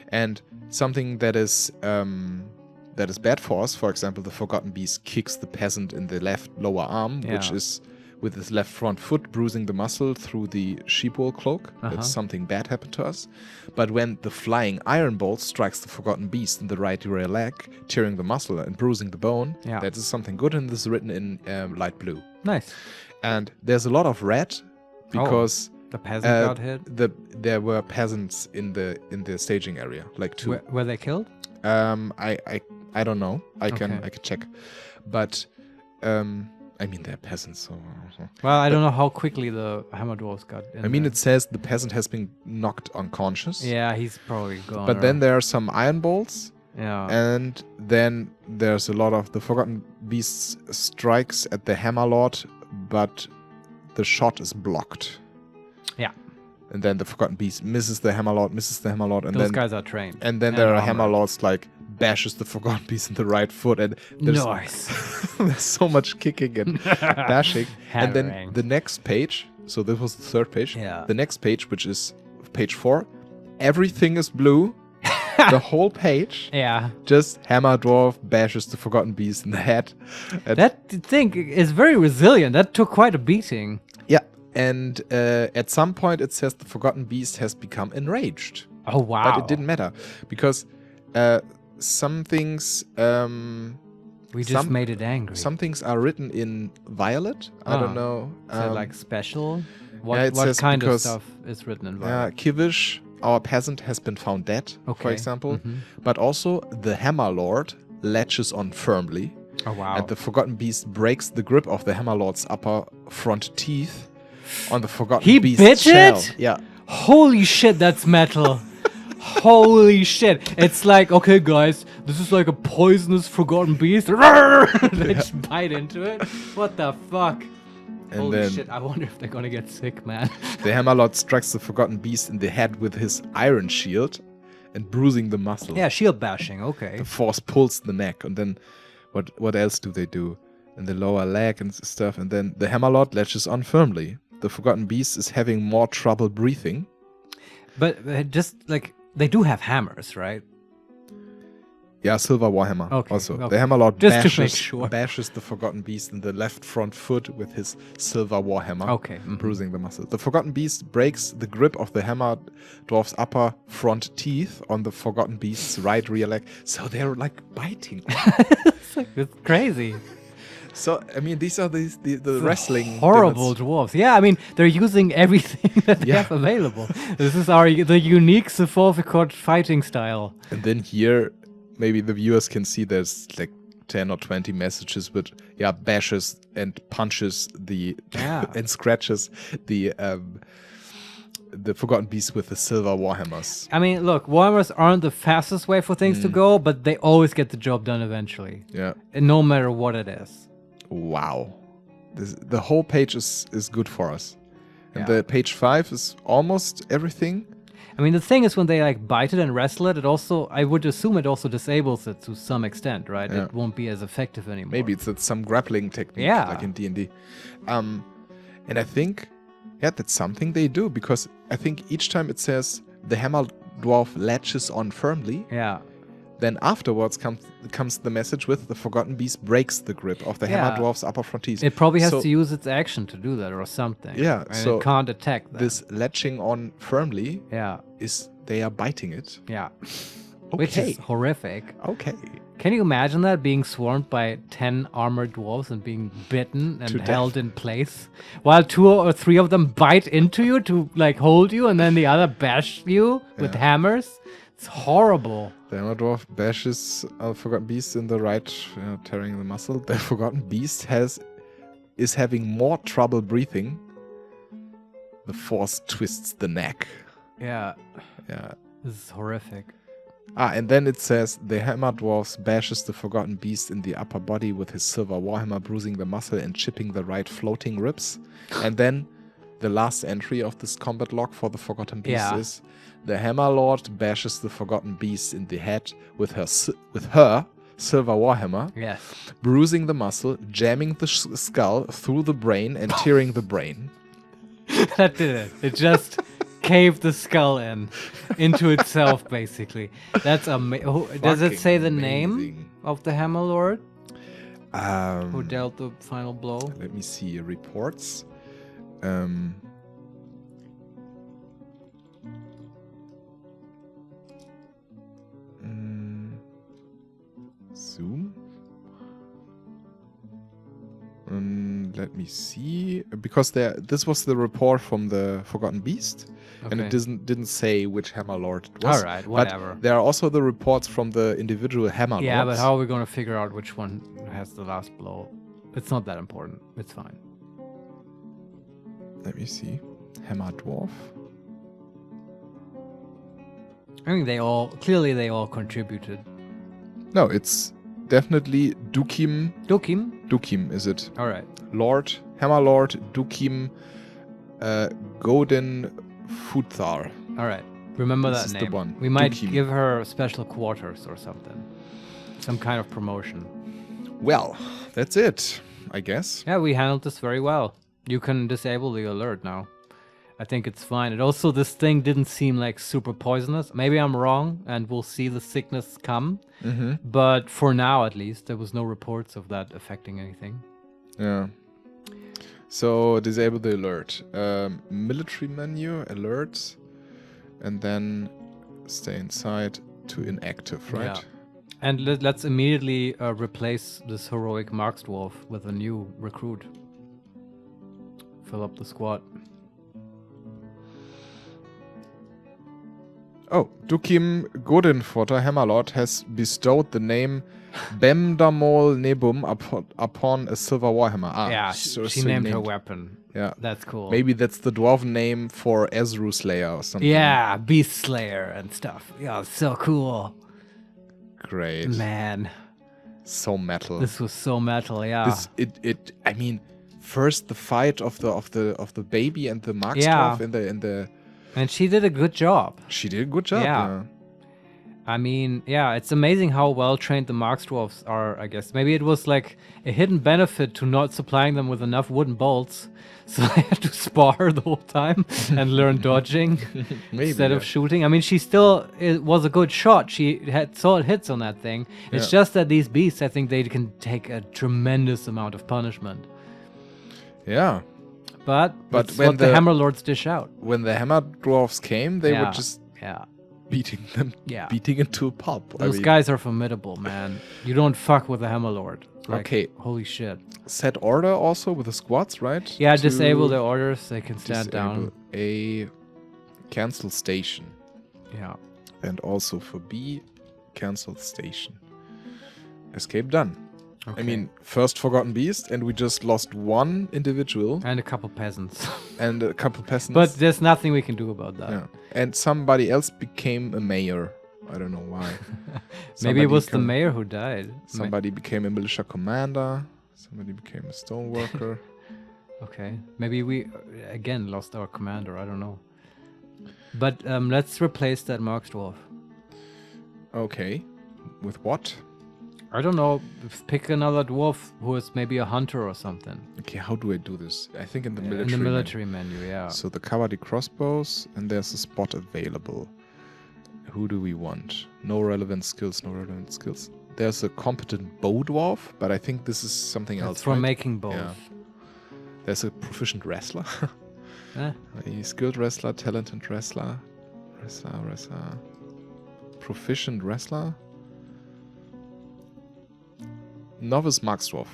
S2: And something that is bad for us, for example, the Forgotten Beast kicks the peasant in the left lower arm, which is with his left front foot, bruising the muscle through the sheepwool cloak. That's something bad happened to us. But when the flying iron bolt strikes the Forgotten Beast in the right rear leg, tearing the muscle and bruising the bone, that is something good, and this is written in light blue.
S1: Nice. And
S2: there's a lot of red because
S1: the peasant got hit.
S2: There were peasants in the staging area, like 2.
S1: Were they killed?
S2: I don't know. I can check, but I mean they're peasants. So.
S1: Well, I don't know how quickly the Hammer Dwarves got in.
S2: I mean, it says the peasant has been knocked unconscious.
S1: Yeah, he's probably gone.
S2: But then there are some iron bolts.
S1: Yeah.
S2: And then there's a lot of the Forgotten Beast strikes at the Hammer Lord, but the shot is blocked.
S1: Yeah.
S2: And then the Forgotten Beast misses the Hammer Lord, and
S1: those guys are trained.
S2: And then there are Hammer Lords like bashes the Forgotten Beast in the right foot, and there's, there's so much kicking and bashing. And then the next page, so this was the 3rd page.
S1: Yeah.
S2: The next page, which is page 4, everything is blue. The whole page.
S1: Yeah.
S2: Just Hammer Dwarf bashes the Forgotten Beast in the head. And
S1: that thing is very resilient. That took quite a beating.
S2: Yeah. And at some point it says the Forgotten Beast has become enraged.
S1: Oh, wow.
S2: But it didn't matter because some things.
S1: We just made it angry.
S2: Some things are written in violet. I don't know.
S1: Is that like special?
S2: Yeah,
S1: What kind of stuff is written in violet?
S2: Kivish, our peasant, has been found dead, for example. But also the Hammer Lord latches on firmly.
S1: Oh, wow.
S2: And the Forgotten Beast breaks the grip of the Hammer Lord's upper front teeth on the Forgotten Beast's
S1: bit
S2: shell.
S1: it?
S2: Yeah.
S1: Holy shit, that's metal. Holy shit. It's like, okay, guys, this is like a poisonous Forgotten Beast. They just bite into it. What the fuck?
S2: And
S1: holy
S2: then
S1: shit, I wonder if they're gonna get sick, man.
S2: The Hammer Lord strikes the Forgotten Beast in the head with his iron shield and bruising the muscle.
S1: Yeah, shield bashing, okay.
S2: The force pulls the neck, and then what else do they do? In the lower leg and stuff, and then the Hammer Lord latches on firmly. The Forgotten Beast is having more trouble breathing.
S1: But just like, they do have hammers, right?
S2: Yeah, Silver Warhammer.
S1: Okay,
S2: Also,
S1: okay.
S2: the Hammer Lord
S1: Just to make sure.
S2: bashes the Forgotten Beast in the left front foot with his Silver Warhammer,
S1: Okay.
S2: bruising the muscle. The Forgotten Beast breaks the grip of the Hammer Dwarf's upper front teeth on the Forgotten Beast's right rear leg. So they're like biting.
S1: It's crazy.
S2: So, I mean, these are the wrestling.
S1: Horrible dwarves. Yeah, I mean, they're using everything that they have available. This is the unique Sefolfikod fighting style.
S2: And then here, maybe the viewers can see there's like 10 or 20 messages with, bashes and punches and scratches the Forgotten Beast with the Silver Warhammers.
S1: I mean, look, Warhammers aren't the fastest way for things to go, but they always get the job done eventually.
S2: Yeah.
S1: And no matter what it is.
S2: Wow. The whole page is good for us. And the page 5 is almost everything.
S1: I mean, the thing is, when they like bite it and wrestle it, I would assume it also disables it to some extent, right?
S2: Yeah.
S1: It won't be as effective anymore.
S2: Maybe it's some grappling technique, like in D&D. And I think, that's something they do, because I think each time it says the Hammer Dwarf latches on firmly.
S1: Yeah.
S2: Then afterwards comes the message with the Forgotten Beast breaks the grip of the Hammer Dwarf's upper front teeth.
S1: It probably has to use its action to do that or something.
S2: Yeah,
S1: and
S2: so
S1: it can't attack that.
S2: This latching on firmly is they are biting it.
S1: Yeah.
S2: Okay.
S1: Which is horrific.
S2: Okay.
S1: Can you imagine that, being swarmed by 10 armored dwarves and being bitten and held in place while 2 or 3 of them bite into you to like hold you, and then the other bash you with hammers? It's horrible.
S2: The Hammer Dwarf bashes a Forgotten Beast in the right, tearing the muscle. The Forgotten Beast is having more trouble breathing. The force twists the neck.
S1: Yeah.
S2: Yeah.
S1: This is horrific.
S2: And then it says, the Hammer Dwarf bashes the Forgotten Beast in the upper body with his Silver Warhammer, bruising the muscle and chipping the right floating ribs. And then the last entry of this combat log for the Forgotten Beast is, the Hammer Lord bashes the Forgotten Beast in the head with her Silver Warhammer, bruising the muscle, jamming the skull through the brain and tearing the brain.
S1: That did it. It just caved the skull into itself, basically. That's amazing. Does it say the name of the Hammer Lord? Who dealt the final blow?
S2: Let me see. Reports. Zoom. Let me see, because this was the report from the Forgotten Beast, and it didn't say which Hammer Lord it was.
S1: All right, whatever.
S2: But there are also the reports from the individual Hammer Lords.
S1: Yeah, but how are we going to figure out which one has the last blow? It's not that important. It's fine.
S2: Let me see. Hammer Dwarf.
S1: I mean, they all contributed.
S2: No, it's definitely Dukim.
S1: Dukim,
S2: is it?
S1: All right.
S2: Lord, Hammer Lord, Dukim, Godin Futhar.
S1: All right. Remember
S2: this
S1: that
S2: is
S1: name.
S2: The one.
S1: We might
S2: Dukim.
S1: give her special quarters or something. Some kind of promotion.
S2: Well, that's it, I guess.
S1: Yeah, we handled this very well. You can disable the alert now. I think it's fine. And also, this thing didn't seem like super poisonous. Maybe I'm wrong, and we'll see the sickness come. But for now, at least, there was no reports of that affecting anything.
S2: Yeah. So, disable the alert. Military menu, alerts, and then stay inside to inactive, right?
S1: And let's immediately replace this heroic Marksdwarf with a new recruit. Fill up the squad.
S2: Oh, Dukim Godinforter Hammerlord has bestowed the name Bemdamol Nebum upon a silver warhammer.
S1: Yeah, she named her weapon.
S2: Yeah.
S1: That's cool.
S2: Maybe that's the dwarven name for Esru Slayer or something.
S1: Yeah, Beast Slayer and stuff. Yeah, so cool.
S2: Great.
S1: Man.
S2: So metal.
S1: This was so metal, yeah.
S2: I mean, first the fight of the baby and the Marksdwarf in the
S1: And she did a good job.
S2: She did a good job.
S1: Yeah. I mean, yeah, it's amazing how well trained the Marksdwarfs are, I guess. Maybe it was like a hidden benefit to not supplying them with enough wooden bolts. So they had to spar the whole time and learn dodging instead of shooting. I mean, it was a good shot. She had solid hits on that thing. It's just that these beasts, I think they can take a tremendous amount of punishment.
S2: Yeah.
S1: But that's what the Hammer Lords dish out.
S2: When the Hammer Dwarfs came, they were just beating them, beating into a pulp.
S1: Those guys are formidable, man. You don't fuck with the Hammer Lord. Like,
S2: okay.
S1: Holy shit.
S2: Set order also with the squads, right?
S1: Yeah, disable their orders. They can stand down.
S2: A cancel station.
S1: Yeah.
S2: And also for B, cancel station. Escape done. Okay. I mean, first Forgotten Beast, and we just lost one individual.
S1: And a couple peasants.
S2: But
S1: there's nothing we can do about that.
S2: Yeah. And somebody else became a mayor. I don't know why.
S1: Maybe it was the mayor who died.
S2: Somebody became a militia commander. Somebody became a stoneworker.
S1: Okay. Maybe we, again, lost our commander. I don't know. But let's replace that Marksdwarf.
S2: Okay. With what?
S1: I don't know. Pick another dwarf who is maybe a hunter or something.
S2: Okay, how do I do this? I think in the military
S1: menu. In the military menu, yeah.
S2: So the cavalry crossbows, and there's a spot available. Who do we want? No relevant skills, no relevant skills. There's a competent bow dwarf, but I think this is something else.
S1: For making bows. Yeah.
S2: There's a proficient wrestler.
S1: A
S2: skilled wrestler, talented wrestler. Wrestler. Proficient wrestler. Novice Marksdwarf.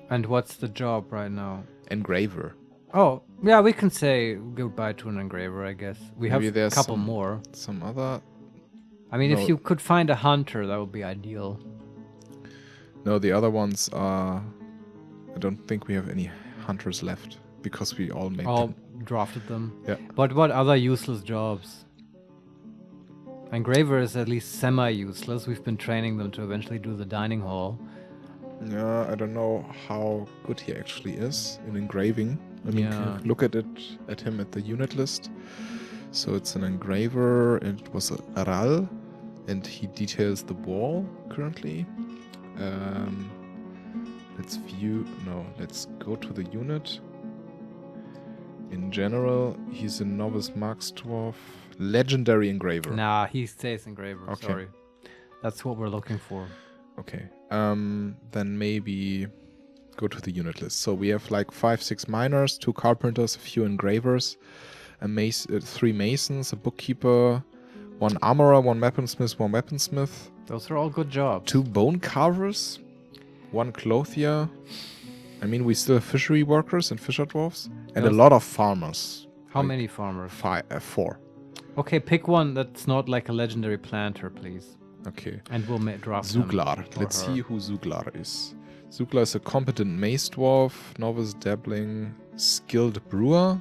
S1: And what's the job right now?
S2: Engraver.
S1: Oh, yeah, we can say goodbye to an engraver, I guess. We have a couple more.
S2: Some other...
S1: I mean, if you could find a hunter, that would be ideal.
S2: No, the other ones are... I don't think we have any hunters left, because we all made them.
S1: Drafted them.
S2: Yeah.
S1: But what other useless jobs? Engraver is at least semi-useless. We've been training them to eventually do the dining hall.
S2: Yeah, I don't know how good he actually is in engraving. I mean, look at him at the unit list. So it's an engraver, and it was a Ral, and he details the wall currently. Let's go to the unit. In general, he's a novice Marksdwarf, legendary engraver.
S1: Nah, he stays engraver,
S2: okay.
S1: Sorry. That's what we're looking for.
S2: Okay. Then maybe go to the unit list. So we have like 5-6 miners, 2 carpenters, a few engravers, 3 masons, a bookkeeper, 1 armorer, 1 weaponsmith, 1 weaponsmith.
S1: Those are all good jobs.
S2: 2 bone carvers, 1 clothier. I mean, we still have fishery workers and fisher dwarfs, and a lot of farmers.
S1: How many farmers?
S2: 4.
S1: Okay, pick one that's not like a legendary planter, please.
S2: Okay.
S1: And we'll drop
S2: Zuglar. Let's see who Zuglar is. Zuglar is a competent mace dwarf, novice dabbling, skilled brewer.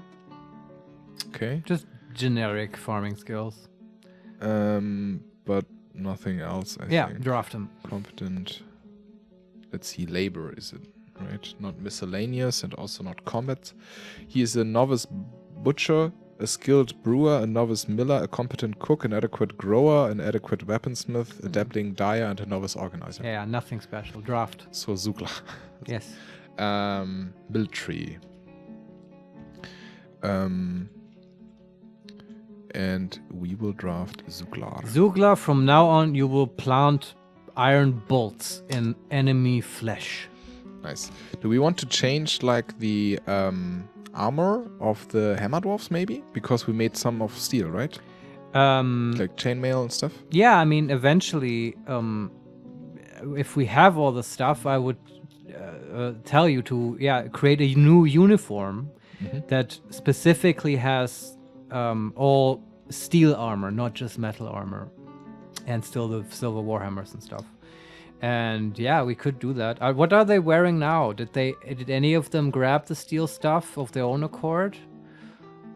S2: Okay.
S1: Just generic farming skills.
S2: But nothing else, I think.
S1: Yeah, draft him.
S2: Competent. Let's see, labor is it, right? Not miscellaneous and also not combat. He is a novice butcher, a skilled brewer, a novice miller, a competent cook, an adequate grower, an adequate weaponsmith, a dabbling dyer, and a novice organizer.
S1: Yeah, nothing special. Draft.
S2: So Zuglar.
S1: Yes.
S2: Build tree. And we will draft Zuglar.
S1: Zuglar, from now on, you will plant iron bolts in enemy flesh.
S2: Nice. Do we want to change like the armor of the hammer dwarfs maybe? Because we made some of steel, right? Like chainmail and stuff?
S1: Yeah, I mean, eventually if we have all the stuff, I would tell you to create a new uniform that specifically has all steel armor, not just metal armor, and still the silver warhammers and stuff. And yeah, we could do that. What are they wearing now? Did any of them grab the steel stuff of their own accord?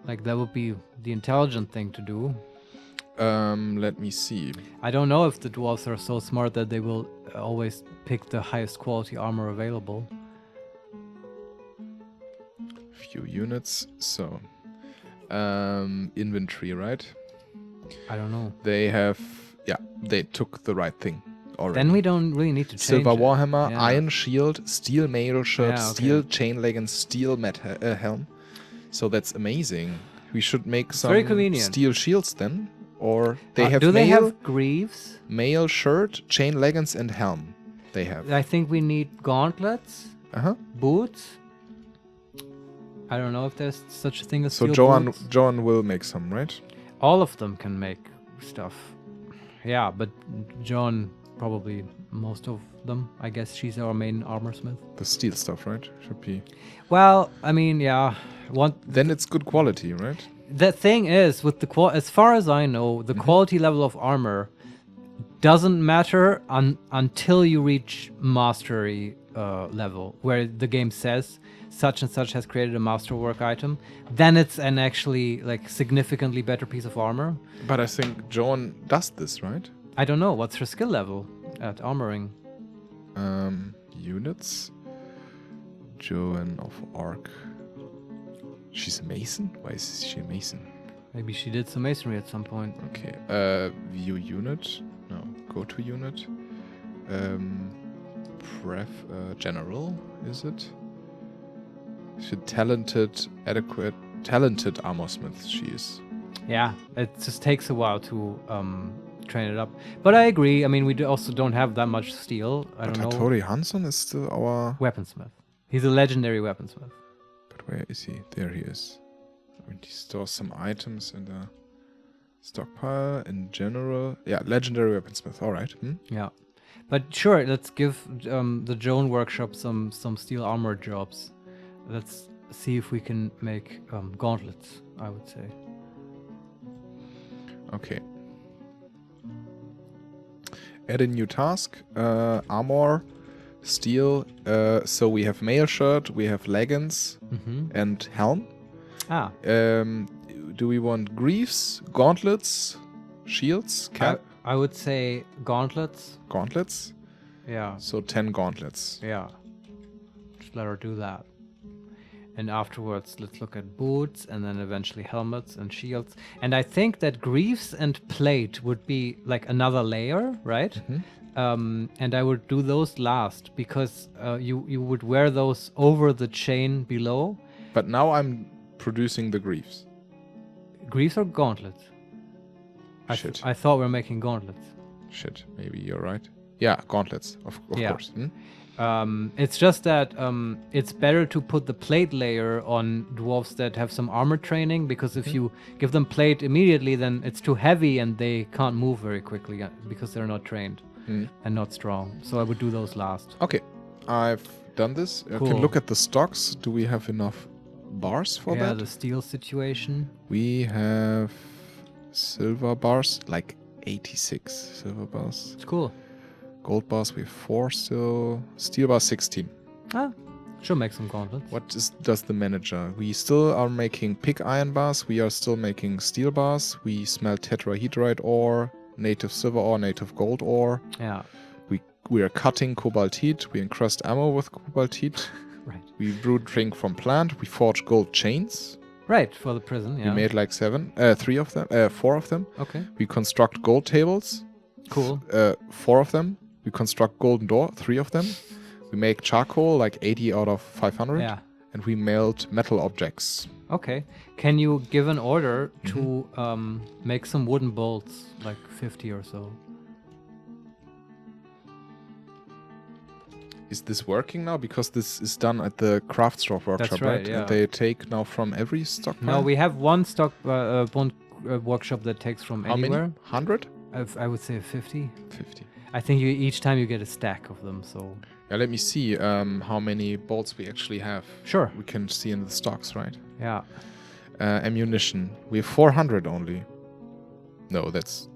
S1: Like, that would be the intelligent thing to do.
S2: Let me see.
S1: I don't know if the dwarves are so smart that they will always pick the highest quality armor available.
S2: Few units. So, inventory, right?
S1: I don't know.
S2: They took the right thing already.
S1: Then we don't really need to change
S2: Silver
S1: it.
S2: warhammer, iron shield, steel mail shirt,
S1: Yeah, okay.
S2: steel chain leggings, steel helm. So that's amazing. We should make some
S1: very convenient.
S2: steel shields then. Or they have
S1: do they
S2: mail,
S1: have greaves?
S2: mail shirt, chain leggings, and helm. They have.
S1: I think we need gauntlets, boots. I don't know if there's such a thing as
S2: So
S1: steel boots.
S2: Joan will make some, right?
S1: All of them can make stuff. Yeah, but John probably most of them. I guess she's our main armorsmith.
S2: The steel stuff, right? Should be.
S1: Well, I mean, yeah.
S2: Then it's good quality, right?
S1: The thing is, with the as far as I know, the quality level of armor doesn't matter until you reach mastery level, where the game says such and such has created a masterwork item. Then it's an actually like significantly better piece of armor.
S2: But I think Joan does this, right?
S1: I don't know. What's her skill level at armoring?
S2: Units. Joan of Arc. She's a mason? Why is she a mason?
S1: Maybe she did some masonry at some point.
S2: Okay. View unit. No. Go to unit. General, is it? She talented armorsmith she is.
S1: Yeah, it just takes a while to train it up. But I agree. I mean, we also don't have that much steel. I don't know.
S2: Hattori Hansson is still our...
S1: Weaponsmith. He's a legendary weaponsmith.
S2: But where is he? There he is. I mean, he stores some items in the stockpile. In general... Yeah, legendary weaponsmith. All right.
S1: Yeah. But sure, let's give the Joan workshop some steel armor jobs. Let's see if we can make gauntlets, I would say.
S2: Okay. Add a new task. Armor, steel. So we have mail shirt, we have leggings, and helm.
S1: Ah.
S2: Do we want greaves, gauntlets, shields, cap?
S1: I would say gauntlets.
S2: Gauntlets?
S1: Yeah.
S2: So 10 gauntlets.
S1: Yeah. Just let her do that. And afterwards, let's look at boots, and then eventually helmets and shields. And I think that greaves and plate would be like another layer, right? And I would do those last, because you would wear those over the chain below.
S2: But now I'm producing the greaves.
S1: Greaves or gauntlets?
S2: Shit.
S1: I thought we were making gauntlets.
S2: Shit, maybe you're right. Yeah, gauntlets, of course.
S1: It's just that it's better to put the plate layer on dwarves that have some armor training, because if you give them plate immediately, then it's too heavy and they can't move very quickly because they're not trained and not strong. So I would do those last.
S2: Okay, I've done this.
S1: Cool.
S2: I can look at the stocks. Do we have enough bars for that?
S1: Yeah, the steel situation.
S2: We have silver bars, like 86 silver bars.
S1: It's cool.
S2: Gold bars, we have 4 still. Steel bars, 16.
S1: Ah, should make some gauntlets.
S2: What does the manager? We still are making pig iron bars. We are still making steel bars. We smelt tetrahedrite ore, native silver ore, native gold ore.
S1: Yeah.
S2: We are cutting cobaltite. We encrust ammo with cobaltite.
S1: Right.
S2: We brew drink from plant. We forge gold chains.
S1: Right, for the prison, yeah.
S2: We made like 4 of them.
S1: Okay.
S2: We construct gold tables.
S1: Cool.
S2: 4 of them. We construct golden door, 3 of them. We make charcoal, like 80 out of 500.
S1: Yeah.
S2: And we melt metal objects.
S1: Okay. Can you give an order to make some wooden bolts, like 50 or so?
S2: Is this working now? Because this is done at the craftsdorf workshop,
S1: That's right? Yeah.
S2: And they take now from every stockpile?
S1: No, we have one stock bone workshop that takes from
S2: How
S1: anywhere.
S2: many? 100?
S1: I would say 50.
S2: 50.
S1: I think each time you get a stack of them. So
S2: Yeah, let me see how many bolts we actually have.
S1: sure.
S2: We can see in the stocks, right?
S1: Yeah.
S2: Ammunition. We have 400 only. No, that's...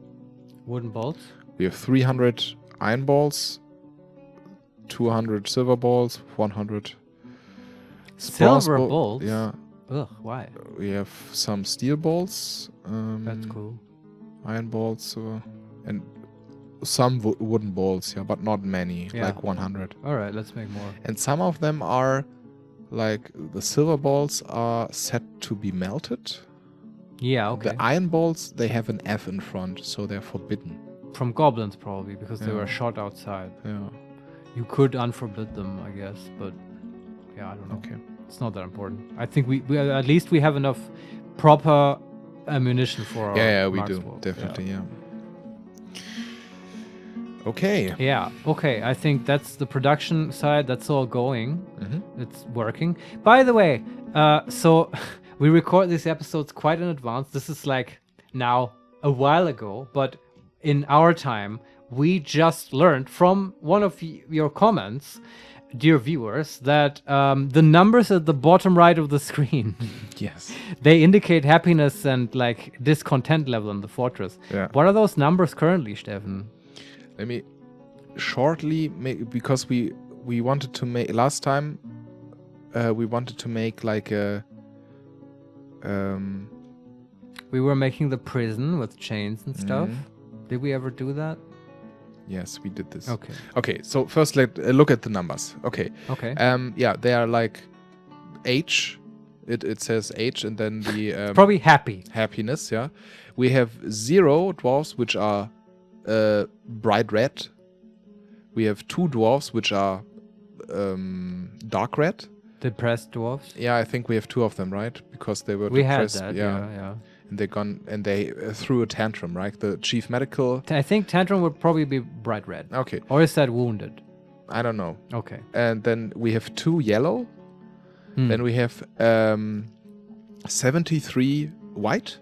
S1: Wooden bolts.
S2: We have 300 iron balls, 200 silver balls, 100
S1: Silver bolts?
S2: Yeah.
S1: Ugh, why?
S2: We have some steel balls.
S1: That's cool.
S2: Iron balls, and some wooden balls, yeah, but not many,
S1: Yeah.
S2: like 100.
S1: All right, let's make more.
S2: And some of them are, like, the silver balls are set to be melted.
S1: Yeah, okay.
S2: The iron balls, they have an F in front, so they're forbidden.
S1: From goblins probably, because they
S2: Yeah.
S1: were shot outside.
S2: Yeah.
S1: You could unforbid them, I guess, but yeah, I don't know.
S2: Okay.
S1: It's not that important. I think we at least we have enough proper ammunition for our
S2: Yeah, we do.
S1: marksword.
S2: Definitely, yeah. Okay.
S1: Yeah, okay. I think that's the production side. That's all going.
S2: Mm-hmm.
S1: It's working. By the way, so we record these episodes quite in advance. This is like now a while ago, but in our time, we just learned from one of your comments, dear viewers, that the numbers at the bottom right of the screen,
S2: Yes.
S1: they indicate happiness and like discontent level in the fortress.
S2: Yeah.
S1: What are those numbers currently, Steffen?
S2: Let me shortly make, because we wanted to make last time. We wanted to make like a.
S1: We were making the prison with chains and stuff.
S2: Mhm.
S1: Did we ever do that?
S2: Yes, we did this.
S1: Okay.
S2: Okay. So first, let look at the numbers. Okay.
S1: Okay.
S2: Yeah, they are like H. It says H, and then the
S1: Probably happy.
S2: happiness. Yeah, we have 0 dwarves which are bright red. We have 2 dwarves which are dark red.
S1: Depressed dwarfs.
S2: Yeah, I think we have 2 of them, right? Because they were
S1: We had
S2: depressed.
S1: that. Yeah.
S2: And they threw a tantrum, right? The chief medical.
S1: I think Tantrum would probably be bright red.
S2: Okay,
S1: Or is that wounded?
S2: I don't know.
S1: Okay.
S2: And then we have 2 yellow.
S1: Hmm.
S2: Then we have 73 white.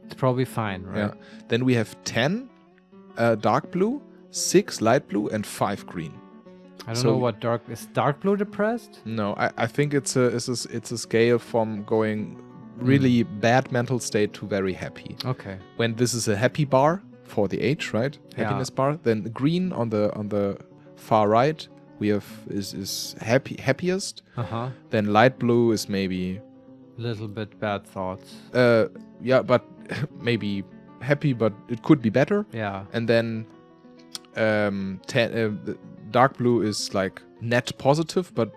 S1: It's probably fine, right?
S2: Yeah. Then we have 10 dark blue, 6 light blue, and 5 green.
S1: I don't
S2: So-
S1: know what dark blue depressed?
S2: No, I think it's a scale from going really bad mental state to very happy.
S1: Okay.
S2: When this is a happy bar for the H, right?
S1: Yeah.
S2: Happiness bar. Then green on the far right we have is happiest.
S1: Uh-huh.
S2: Then light blue is maybe
S1: Little bit bad thoughts.
S2: yeah, but maybe happy, but it could be better.
S1: Yeah.
S2: And then the dark blue is like net positive, but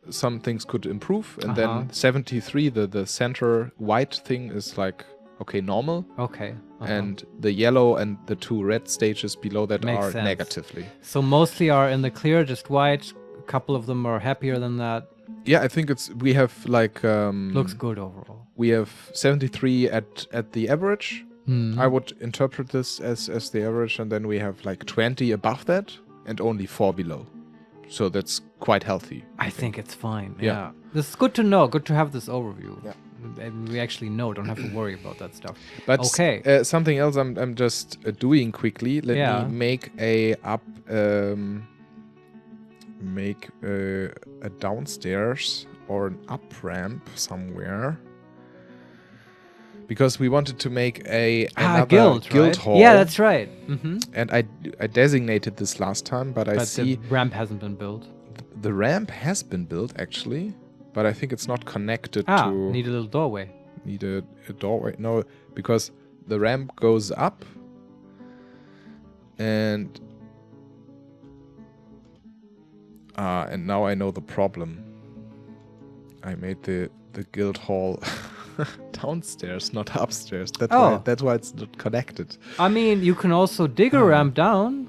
S2: some things could improve. And
S1: Uh-huh.
S2: then 73, the center white thing is like, okay, normal.
S1: Okay. Uh-huh.
S2: And the yellow and the 2 red stages below that
S1: Makes
S2: are
S1: sense.
S2: negatively.
S1: So mostly are in the clear, just white. A couple of them are happier than that.
S2: Yeah, I think we have like
S1: Looks good overall.
S2: we have 73 at the average.
S1: Hmm.
S2: I would interpret this as the average, and then we have like 20 above that and only 4 below. So that's quite healthy.
S1: I think it's fine.
S2: Yeah.
S1: Yeah. This is good to know. Good to have this overview.
S2: Yeah.
S1: And we actually know. Don't have to worry about that stuff.
S2: But
S1: Okay.
S2: something else I'm just doing quickly. Let
S1: Yeah.
S2: me make a downstairs or an up ramp somewhere. Because we wanted to make another
S1: guild right?
S2: hall.
S1: Yeah, that's right. Mm-hmm.
S2: And I designated this last time, but I
S1: But
S2: see
S1: the ramp hasn't been built.
S2: the ramp has been built actually, but I think it's not connected to
S1: Need a little doorway.
S2: need a doorway. No, because the ramp goes up and now I know the problem. I made the guild hall downstairs, not upstairs. That's why it's not connected.
S1: I mean, you can also dig a ramp down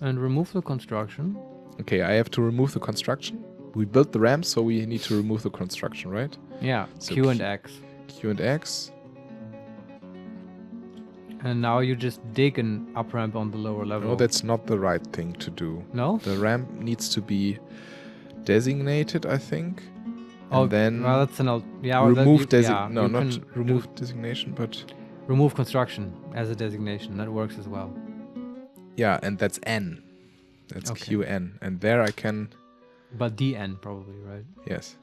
S1: and remove the construction.
S2: Okay, I have to remove the construction. We built the ramp, so we need to remove the construction, right?
S1: Yeah,
S2: So
S1: Q and X.
S2: Q and X.
S1: And now you just dig an up ramp on the lower level.
S2: No, that's not the right thing to do.
S1: No?
S2: The ramp needs to be designated, I think.
S1: Oh,
S2: And then
S1: well, that's an or that
S2: remove
S1: you- yeah,
S2: no,
S1: you
S2: not
S1: can
S2: remove designation, but
S1: remove construction as a designation. That works as well.
S2: yeah, and that's N. That's
S1: Okay.
S2: QN. And there I can...
S1: But DN probably, right?
S2: Yes.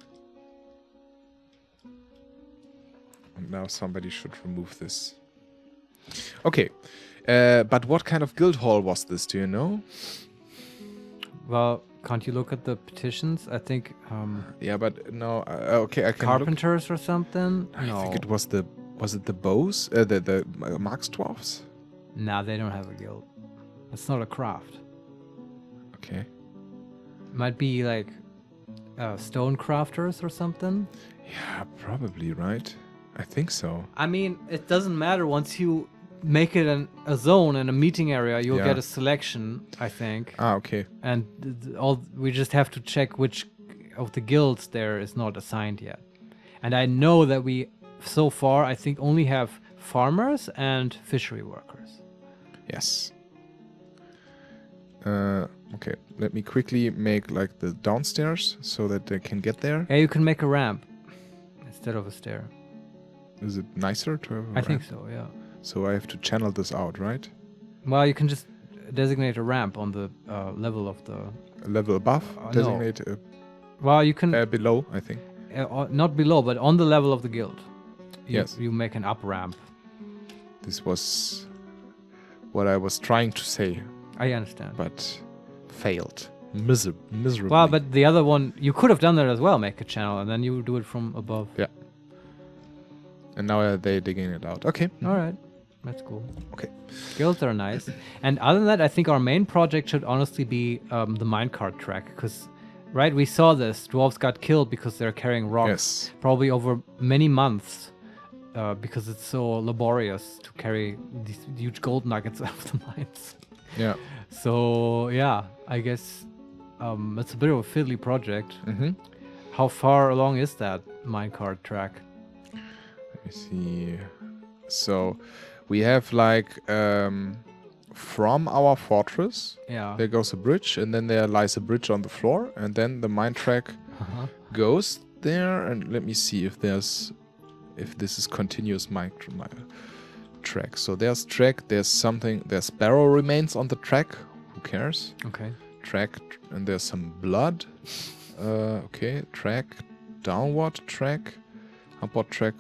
S2: And now somebody should remove this. Okay. But what kind of guild hall was this? Do you know?
S1: Well, can't you look at the petitions? I think
S2: Yeah, but no. Okay, I can look.
S1: carpenters or something.
S2: I
S1: No,
S2: think it was the... Was it the bows? The Marks Dwarfs?
S1: nah, they don't have a guild. It's not a craft.
S2: Okay.
S1: Might be like stone crafters or something.
S2: Yeah, probably, right? I think so.
S1: I mean, it doesn't matter once you make it a zone and a meeting area, you'll
S2: Yeah.
S1: get a selection, I think.
S2: Ah, okay.
S1: And all we just have to check which of the guilds there is not assigned yet. And I know that we so far I think only have farmers and fishery workers.
S2: Yes. Okay, let me quickly make like the downstairs so that they can get there.
S1: Yeah, you can make a ramp instead of a stair.
S2: Is it nicer to have a
S1: I think
S2: ramp?
S1: so, yeah.
S2: So I have to channel this out, right?
S1: Well, you can just designate a ramp on the level of the...
S2: A level above?
S1: No.
S2: Designate
S1: Well, you can...
S2: below, I think.
S1: not below, but on the level of the guild.
S2: Yes.
S1: You make an up ramp.
S2: This was what I was trying to say,
S1: I understand.
S2: but failed. Miserably.
S1: Well, but the other one, you could have done that as well, make a channel, and then you do it from above.
S2: Yeah. And now they're digging it out. Okay.
S1: All right. That's cool.
S2: Okay.
S1: Guilds are nice. And other than that, I think our main project should honestly be the minecart track. Because, right, we saw this. Dwarves got killed because they're carrying rocks.
S2: Yes.
S1: Probably over many months. Because it's so laborious to carry these huge gold nuggets out of the mines.
S2: Yeah.
S1: So, yeah, I guess it's a bit of a fiddly project.
S2: Mm-hmm.
S1: How far along is that minecart track?
S2: Let me see. So we have like from our fortress,
S1: Yeah.
S2: there goes a bridge, and then there lies a bridge on the floor, and then the mine track
S1: Uh-huh.
S2: goes there. And let me see if this is continuous mine track. So there's track, there's something, there's barrow remains on the track. Who cares?
S1: Okay.
S2: Track, and there's some blood. Okay, track, downward track, upward track,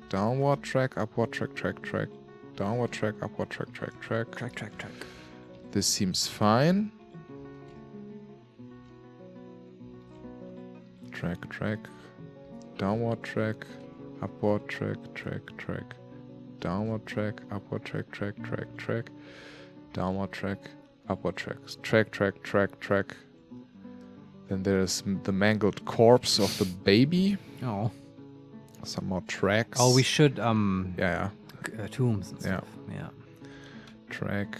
S2: downward track, upward track, downward track, upward track. This seems fine. Track, downward track, upward track, downward track, upward track, downward track, upward track. Then there's the mangled corpse of the baby.
S1: Oh.
S2: Some more tracks.
S1: Oh, we should
S2: Yeah.
S1: tombs and
S2: Yeah.
S1: stuff. Yeah.
S2: Track.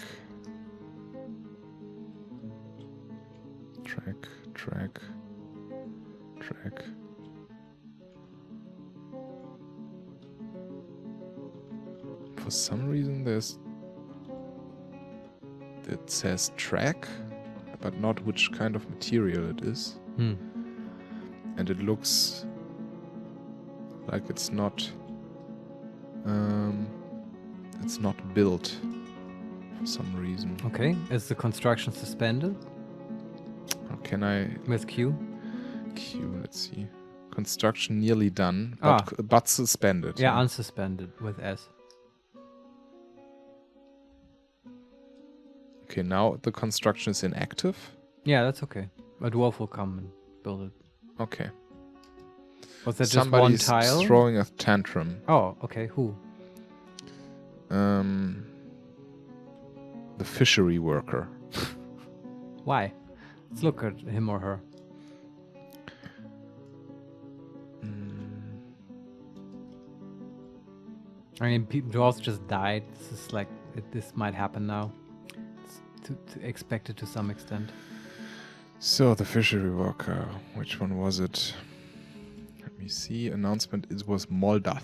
S2: For some reason it says track, but not which kind of material it is. And it looks like it's not built for some reason.
S1: Okay. Is the construction suspended
S2: How can I
S1: with Q?
S2: let's see. Construction nearly done,
S1: Ah.
S2: but suspended.
S1: Yeah, unsuspended with S.
S2: Okay, now the construction is inactive.
S1: Yeah, that's okay. A dwarf will come and build it.
S2: Okay.
S1: Was that just
S2: Somebody's
S1: one tile?
S2: throwing a tantrum.
S1: Oh, okay. Who?
S2: The fishery worker.
S1: Why? Let's look at him or her. I mean, dwarves just died. This is like this might happen now. It's to expected to some extent.
S2: So the fishery worker, which one was it? Let me see. Announcement. It was Moldath.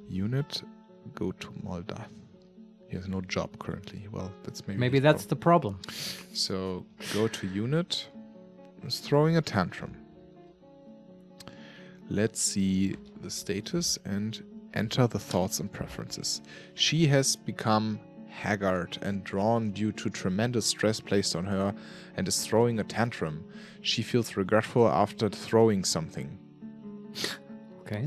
S2: Unit, go to Moldath. He has no job currently. Well, that's
S1: Maybe that's the problem.
S2: So go to unit. Is throwing a tantrum. Let's see the status and enter the thoughts and preferences. She has become haggard and drawn due to tremendous stress placed on her and is throwing a tantrum. She feels regretful after throwing something.
S1: Okay.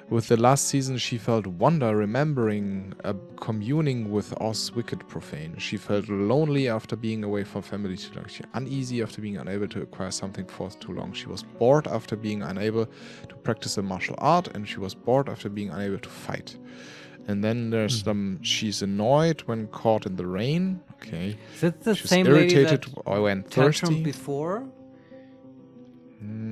S2: With the last season, she felt wonder, remembering communing with Oz Wicked Profane. She felt lonely after being away from family too long. She uneasy after being unable to acquire something for too long. She was bored after being unable to practice a martial art, and she was bored after being unable to fight. And then there's she's annoyed when caught in the rain. Okay.
S1: Is it the
S2: She's
S1: same
S2: irritated
S1: lady
S2: or when
S1: that
S2: thirsty.
S1: tantrum before?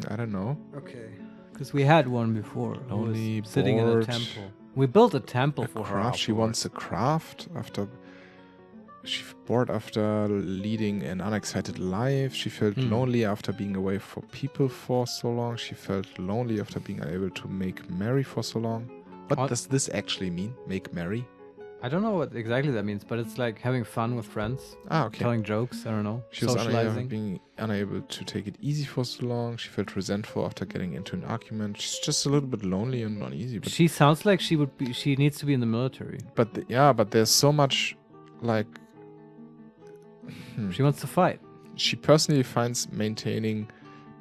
S2: I don't know.
S1: Okay. Because we had one before. who was
S2: Lonely,
S1: sitting in a
S2: bored.
S1: temple. We built a temple for her.
S2: Craft. She wants a craft after she's bored after leading an unexcited life. She felt lonely after being away from people for so long. She felt lonely after being unable to make merry for so long. What does this actually mean? Make merry?
S1: I don't know what exactly that means, but it's like having fun with friends.
S2: Ah, okay.
S1: Telling jokes, I don't know.
S2: She was
S1: socializing.
S2: being unable to take it easy for so long. She felt resentful after getting into an argument. She's just a little bit lonely and uneasy. But
S1: She sounds like she would be. She needs to be in the military.
S2: but there's so much like
S1: She wants to fight.
S2: she personally finds maintaining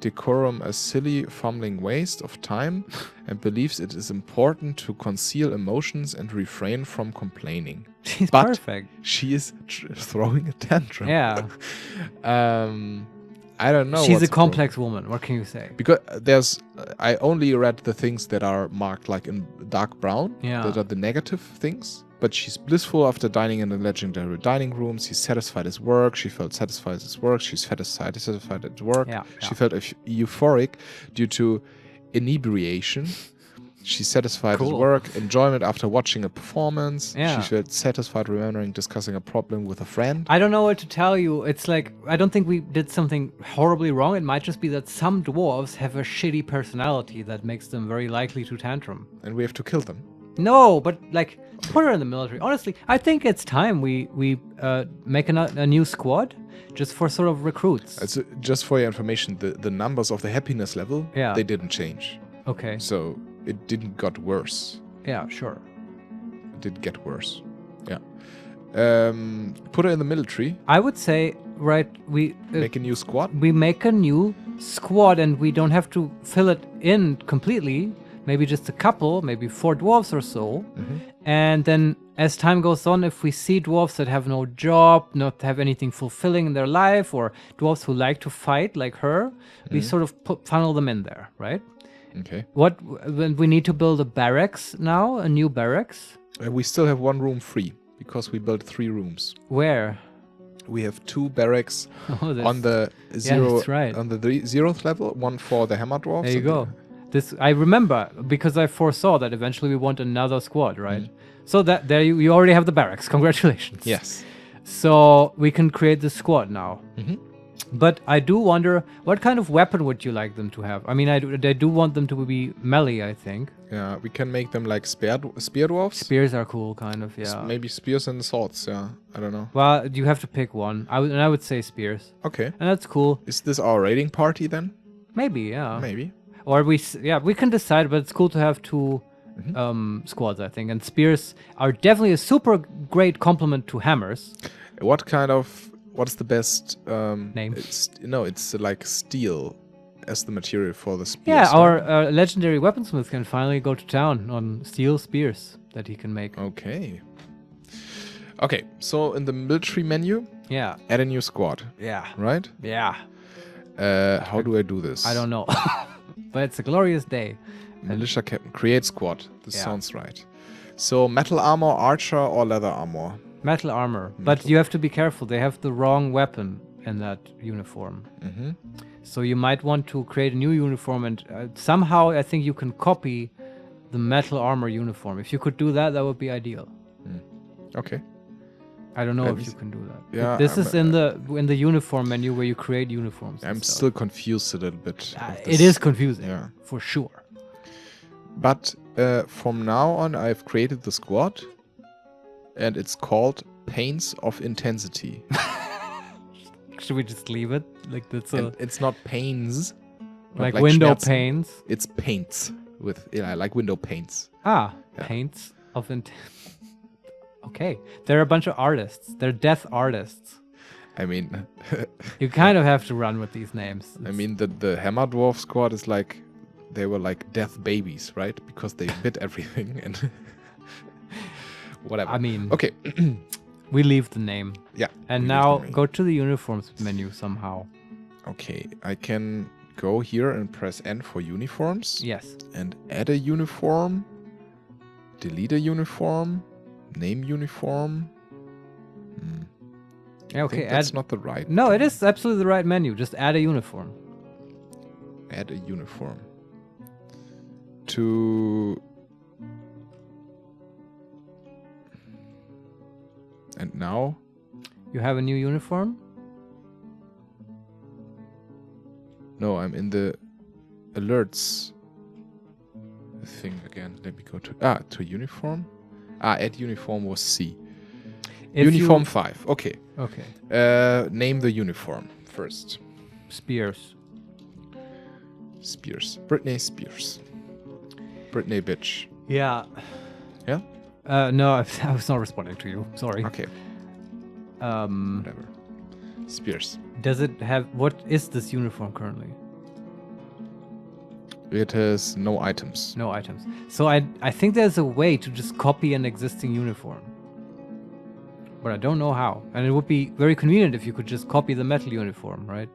S2: decorum a silly, fumbling waste of time and believes it is important to conceal emotions and refrain from complaining.
S1: She's
S2: But-
S1: perfect.
S2: She is throwing a tantrum.
S1: Yeah.
S2: I don't know.
S1: She's
S2: what's
S1: a
S2: the problem.
S1: complex woman. What can you say?
S2: Because there's, I only read the things that are marked like in dark brown.
S1: Yeah.
S2: That are the negative things. But she's blissful after dining in the legendary dining room. She's satisfied at work. She felt satisfied at work. She's satisfied at work.
S1: Yeah,
S2: She
S1: yeah.
S2: felt euphoric due to inebriation. She's satisfied at
S1: Cool.
S2: work. Enjoyment after watching a performance.
S1: Yeah.
S2: She felt satisfied remembering discussing a problem with a friend.
S1: I don't know what to tell you. It's like, I don't think we did something horribly wrong. It might just be that some dwarves have a shitty personality that makes them very likely to tantrum.
S2: And we have to kill them.
S1: No, but like, put her in the military. Honestly, I think it's time we make a new squad just for sort of recruits.
S2: So just for your information, the numbers of the happiness level,
S1: Yeah.
S2: they didn't change.
S1: Okay.
S2: So it didn't got worse.
S1: Yeah, sure.
S2: It did get worse. Yeah. Put her in the military.
S1: I would say, right, we
S2: Make a new squad.
S1: make a new squad and we don't have to fill it in completely. Maybe just a couple, maybe 4 dwarves or so. And then as time goes on, if we see dwarves that have no job, not have anything fulfilling in their life, or dwarves who like to fight like her, we sort of funnel them in there, right?
S2: Okay.
S1: When we need to build a barracks now, a new barracks?
S2: We still have 1 room free because we built 3 rooms.
S1: Where?
S2: We have 2 barracks
S1: Oh,
S2: on the zero
S1: that's right.
S2: on the 0th level, 1 for the hammer dwarves.
S1: There you
S2: and
S1: go. This I remember because I foresaw that eventually we want another squad, right? So that there you already have the barracks. Congratulations.
S2: Yes.
S1: So we can create the squad now. But I do wonder, what kind of weapon would you like them to have? I mean, I do want them to be melee, I think.
S2: Yeah, we can make them like spear dwarves.
S1: Spears are cool, kind of, yeah.
S2: Maybe spears and swords, yeah. I don't know.
S1: Well, you have to pick one. I would say spears.
S2: Okay.
S1: And that's cool.
S2: Is this our raiding party then?
S1: Maybe, yeah.
S2: Maybe.
S1: Or we can decide, but it's cool to have 2 squads, I think. And spears are definitely a super great complement to hammers.
S2: What's the best
S1: Name?
S2: It's like steel as the material for the spears.
S1: Yeah,
S2: right?
S1: our legendary weaponsmith can finally go to town on steel spears that he can make.
S2: Okay. Okay, so in the military menu,
S1: Yeah,
S2: add a new squad,
S1: yeah,
S2: right?
S1: yeah.
S2: How do I do this?
S1: I don't know. But it's a glorious day.
S2: Militia captain, create squad. This
S1: Yeah.
S2: sounds right. So metal armor, archer, or leather armor?
S1: Metal armor. But you have to be careful. They have the wrong weapon in that uniform. So you might want to create a new uniform and somehow I think you can copy the metal armor uniform. If you could do that, that would be ideal.
S2: Okay.
S1: I don't know
S2: Let
S1: if
S2: me
S1: you can do that.
S2: Yeah,
S1: This is in the uniform menu where you create uniforms. and
S2: I'm
S1: stuff.
S2: still confused a little bit. of
S1: It
S2: this.
S1: is confusing,
S2: Yeah.
S1: for sure.
S2: But from now on, I've created the squad, and it's called Pains of Intensity.
S1: Should we just leave it like that's
S2: And it's not pains, not
S1: like window
S2: Schmerzen.
S1: panes?
S2: It's paints like window paints.
S1: Ah,
S2: Yeah.
S1: paints of intent. Okay. They're a bunch of artists. They're death artists.
S2: I mean,
S1: You kind of have to run with these names.
S2: I mean the Hammer Dwarf squad is like they were like death babies, right? Because they bit everything and whatever.
S1: I mean,
S2: okay.
S1: we leave the name.
S2: Yeah.
S1: And
S2: we
S1: now
S2: leave the name.
S1: go to the uniforms menu somehow.
S2: Okay, I can go here and press N for uniforms.
S1: Yes.
S2: And add a uniform, delete a uniform, name uniform.
S1: Yeah, okay.
S2: That's not the right.
S1: No, it is absolutely the right menu. Just add a uniform.
S2: Add a uniform. To. And now.
S1: You have a new uniform?
S2: No, I'm in the alerts thing again. Let me go to uniform. Add uniform was C. Uniform 5. Okay.
S1: Okay.
S2: Name the uniform first.
S1: Spears.
S2: Spears. Britney Spears. Britney bitch.
S1: Yeah.
S2: Yeah?
S1: No, I was not responding to you. Sorry.
S2: Okay.
S1: Whatever.
S2: Spears.
S1: Does it have... What is this uniform currently?
S2: It has no items.
S1: No items. So I think there's a way to just copy an existing uniform. But I don't know how. And it would be very convenient if you could just copy the metal uniform, right?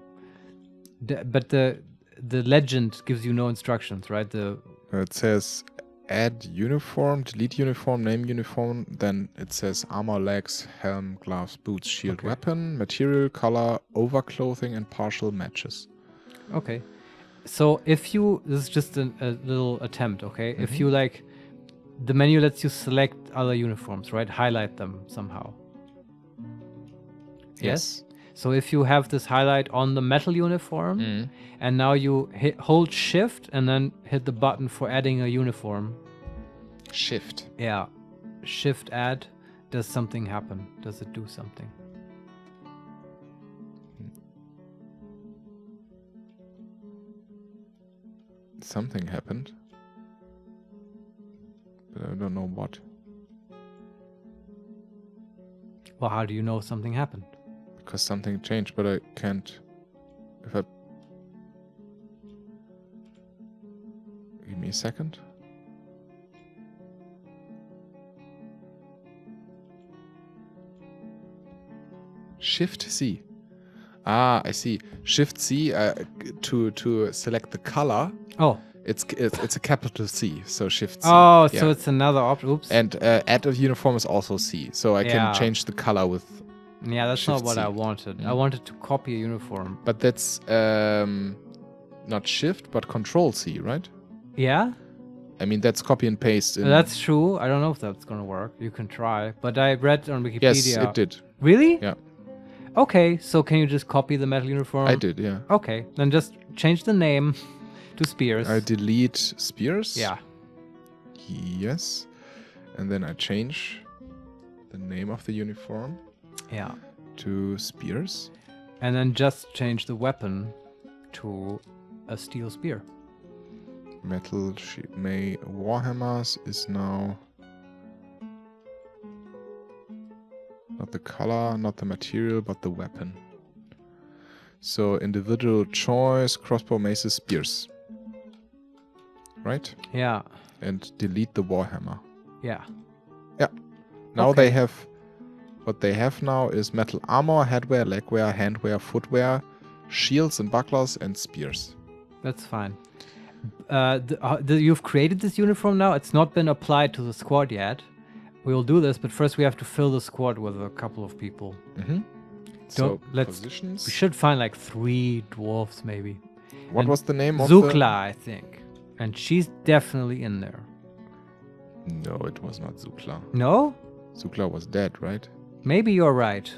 S1: But the legend gives you no instructions, right?
S2: It says add uniform, delete uniform, name uniform. Then it says armor, legs, helm, gloves, boots, shield, weapon, material, color, overclothing, and partial matches.
S1: Okay. So if you... This is just a little attempt, okay? If you like... The menu lets you select other uniforms, right? Highlight them somehow. Yes. So if you have this highlight on the metal uniform, and now you hold shift and then hit the button for adding a uniform.
S2: Shift.
S1: Yeah. Shift add. Does something happen? Does it do something?
S2: Something happened. But I don't know what.
S1: Well, how do you know something happened?
S2: Because something changed, but I can't. If I. Give me a second. Shift C. I see. Shift C to select the color.
S1: Oh.
S2: It's a capital C, so Shift C.
S1: Oh, so it's another option. Oops.
S2: And add a uniform is also C, so I can change the color with.
S1: Yeah, that's
S2: Shift
S1: not what
S2: C.
S1: I wanted. I wanted to copy a uniform.
S2: But that's not Shift, but Control C, right?
S1: Yeah?
S2: I mean, that's copy and paste.
S1: That's true. I don't know if that's going to work. You can try. But I read on Wikipedia.
S2: Yes, it did.
S1: Really?
S2: Yeah.
S1: Okay, so can you just copy the metal uniform?
S2: I did, yeah.
S1: Okay, then just change the name to Spears.
S2: I delete Spears.
S1: Yeah.
S2: Yes. And then I change the name of the uniform.
S1: Yeah.
S2: To Spears.
S1: And then just change the weapon to a steel spear.
S2: Metal May Warhammers is now not the color, not the material, but the weapon. So individual choice, crossbow, maces, spears. Right?
S1: Yeah.
S2: And delete the Warhammer.
S1: Yeah.
S2: Yeah. Now they have... What they have now is metal armor, headwear, legwear, handwear, footwear, shields and bucklers, and spears.
S1: That's fine. You've created this uniform now. It's not been applied to the squad yet. We'll do this, but first we have to fill the squad with a couple of people.
S2: So positions.
S1: We should find like 3 dwarves maybe.
S2: What was the name of
S1: Zukla, I think. And she's definitely in there.
S2: No, it was not Zukla.
S1: No?
S2: Zukla was dead, right?
S1: Maybe you're right.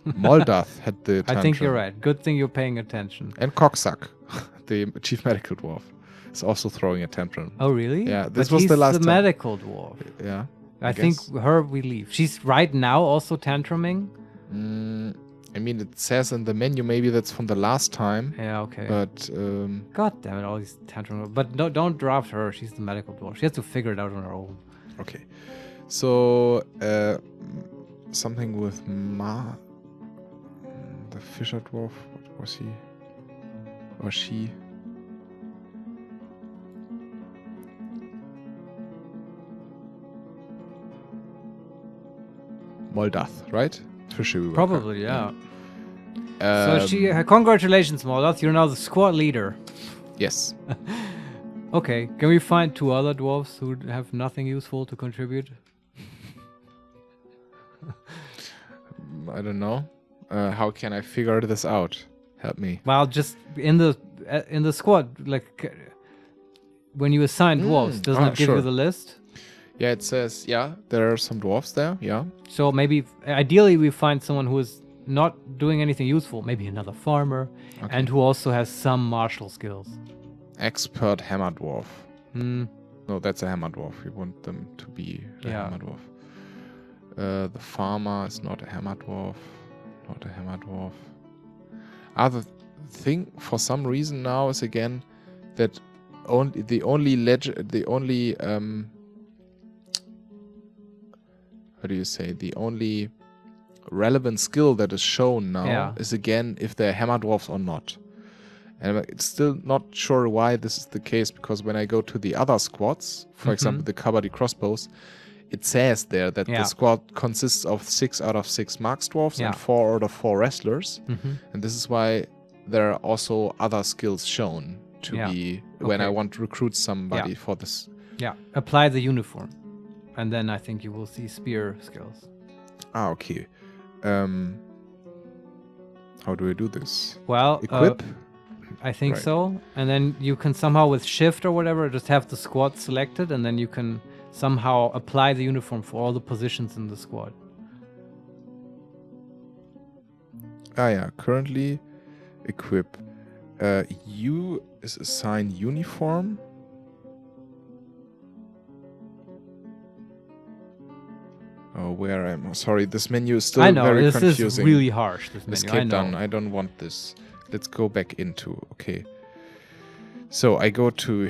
S2: Moldath had the tantrum.
S1: I think you're right. Good thing you're paying attention.
S2: And Coxsack, the chief medical dwarf, is also throwing a tantrum.
S1: Oh, really?
S2: Yeah, this
S1: but
S2: was the last
S1: the
S2: time.
S1: medical dwarf.
S2: Yeah.
S1: I think her we leave. She's right now also tantruming.
S2: I mean, it says in the menu, maybe that's from the last time.
S1: Yeah, okay.
S2: But,
S1: God damn it, all these tantrum. But no, don't draft her. She's the medical dwarf. She has to figure it out on her own.
S2: Okay. So, something with the Fisher Dwarf. What was he? Or she? Moldath, right? Fishery worker.
S1: Probably, yeah. So congratulations, Moldath. You're now the squad leader.
S2: Yes.
S1: Okay, can we find 2 other dwarves who have nothing useful to contribute?
S2: I don't know. How can I figure this out? Help me.
S1: Well, just in the squad, like when you assign dwarves, doesn't it give you the list?
S2: Yeah, it says, there are some dwarves there, yeah.
S1: So maybe, ideally, we find someone who is not doing anything useful, maybe another farmer, and who also has some martial skills.
S2: Expert hammer dwarf. No, that's a hammer dwarf. We want them to be a hammer dwarf. The farmer is not a hammer dwarf. Not a hammer dwarf. Other thing, for some reason now, is again that the only relevant skill that is shown now is again if they're hammer dwarfs or not. And it's still not sure why this is the case, because when I go to the other squads, for example the Kabaddi crossbows, it says there that the squad consists of 6 out of 6 marks dwarfs and 4 out of 4 wrestlers. And this is why there are also other skills shown to be when I want to recruit somebody for this.
S1: Yeah, apply the uniform. And then I think you will see spear skills.
S2: Okay. How do I do this?
S1: Well,
S2: equip?
S1: I think so. And then you can somehow with shift or whatever just have the squad selected, and then you can somehow apply the uniform for all the positions in the squad.
S2: Currently equip. You is assign uniform. Oh, where am I? Sorry, this menu is still very confusing.
S1: This is really harsh, this menu.
S2: Escape done. I don't want this. Let's go back into... Okay. So, I go to...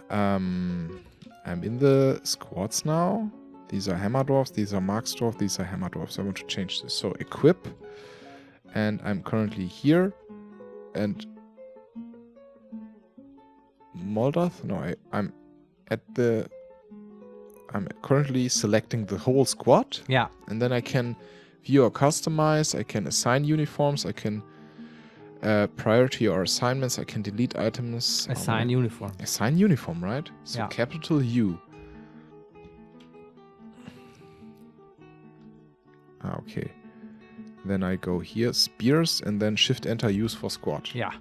S2: I'm in the squads now. These are hammer dwarfs. These are marks dwarfs. These are hammer dwarfs. I want to change this. So, equip. And I'm currently here. And... Moldath? No, I'm at the... I'm currently selecting the whole squad.
S1: Yeah.
S2: And then I can view or customize. I can assign uniforms. I can priority or assignments. I can delete items.
S1: Assign uniform.
S2: Assign uniform, right? So capital U. Okay. Then I go here, spears, and then shift enter use for squad.
S1: Yeah.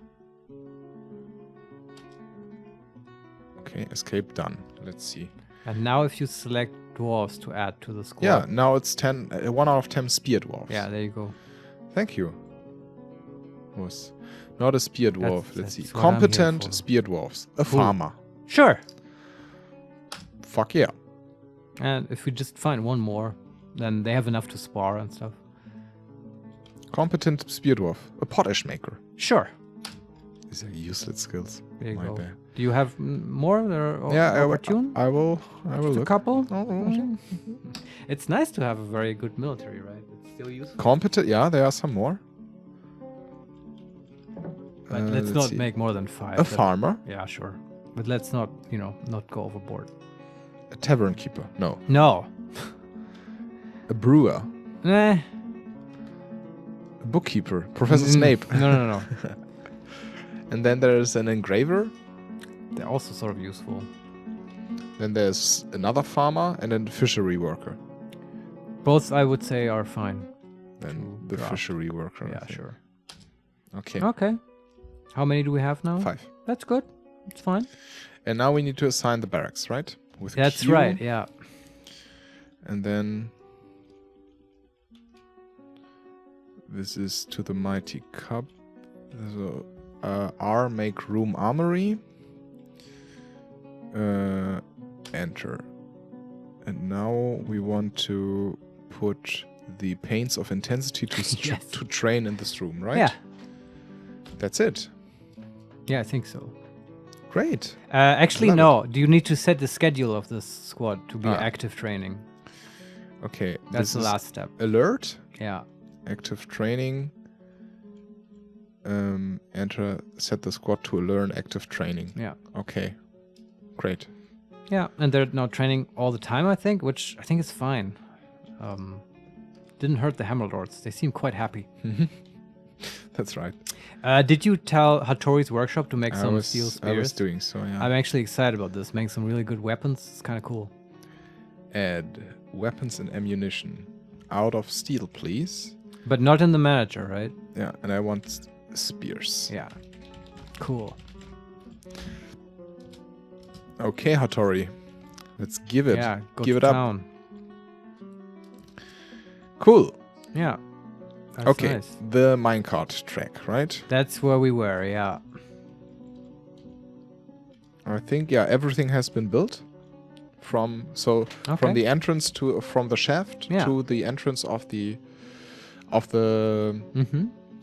S2: Okay, escape done. Let's see.
S1: And now if you select dwarves to add to the squad.
S2: Yeah, now it's 10, 1 out of 10 spear dwarves.
S1: Yeah, there you go.
S2: Thank you. Was not a spear dwarf. Let's see. Competent spear dwarves. A farmer.
S1: Sure.
S2: Fuck yeah.
S1: And if we just find one more, then they have enough to spar and stuff.
S2: Competent spear dwarf. A potash maker.
S1: Sure.
S2: These are useless skills.
S1: There you go. Bad. Do you have more?
S2: I will look.
S1: A couple? It's nice to have a very good military, right? It's still useful.
S2: Competent, yeah, there are some more.
S1: But let's not make more than 5.
S2: A farmer?
S1: Yeah, sure. But let's not, not go overboard.
S2: A tavern keeper? No.
S1: No.
S2: A brewer?
S1: Eh.
S2: A bookkeeper? Professor Snape?
S1: No.
S2: And then there's an engraver.
S1: They're also sort of useful.
S2: Then there's another farmer and then a fishery worker.
S1: Both, I would say, are fine.
S2: Then the fishery worker.
S1: Yeah, sure.
S2: Okay.
S1: Okay. How many do we have now?
S2: 5.
S1: That's good. It's fine.
S2: And now we need to assign the barracks, right? With
S1: That's
S2: Q.
S1: right, yeah.
S2: And then... This is to the mighty cup. So, R, make room armory. Enter. And now we want to put the paints of intensity to to train in this room, right?
S1: Yeah.
S2: That's it.
S1: Yeah, I think so.
S2: Great.
S1: Actually, no. Do you need to set the schedule of this squad to be active training?
S2: Okay.
S1: That's
S2: this
S1: the
S2: is
S1: last step.
S2: Alert.
S1: Yeah.
S2: Active training. Set the squad to learn active training.
S1: Yeah.
S2: Okay. Great.
S1: Yeah, and they're now training all the time, I think, which I think is fine. Didn't hurt the Hammerlords. They seem quite happy.
S2: That's right.
S1: Did you tell Hattori's workshop to make some steel spears?
S2: I was doing so, yeah.
S1: I'm actually excited about this. Making some really good weapons. It's kind of cool.
S2: Add weapons and ammunition. Out of steel, please.
S1: But not in the manager, right?
S2: Yeah, and I want spears.
S1: Yeah. Cool.
S2: Okay, Hattori. Let's give it.
S1: Yeah,
S2: give
S1: to
S2: it
S1: town.
S2: up. Cool.
S1: Yeah. That's
S2: okay,
S1: nice.
S2: the minecart track, right?
S1: That's where we were, yeah.
S2: I think, yeah, everything has been built. From the entrance from the shaft to the entrance of the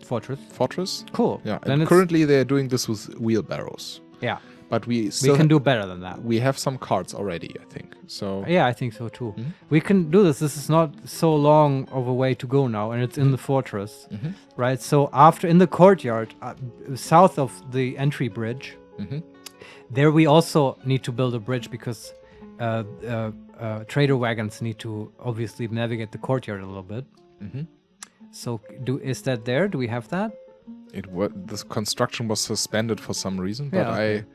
S2: fortress.
S1: Cool.
S2: Yeah,
S1: Then
S2: and currently they're doing this with wheelbarrows.
S1: Yeah.
S2: But we
S1: can do better than that.
S2: We have some carts already, I think. So
S1: yeah, I think so too. We can do this. This is not so long of a way to go now, and it's in the fortress, right? So after in the courtyard, south of the entry bridge, there we also need to build a bridge because trader wagons need to obviously navigate the courtyard a little bit. So is that there? Do we have that?
S2: This construction was suspended for some reason, but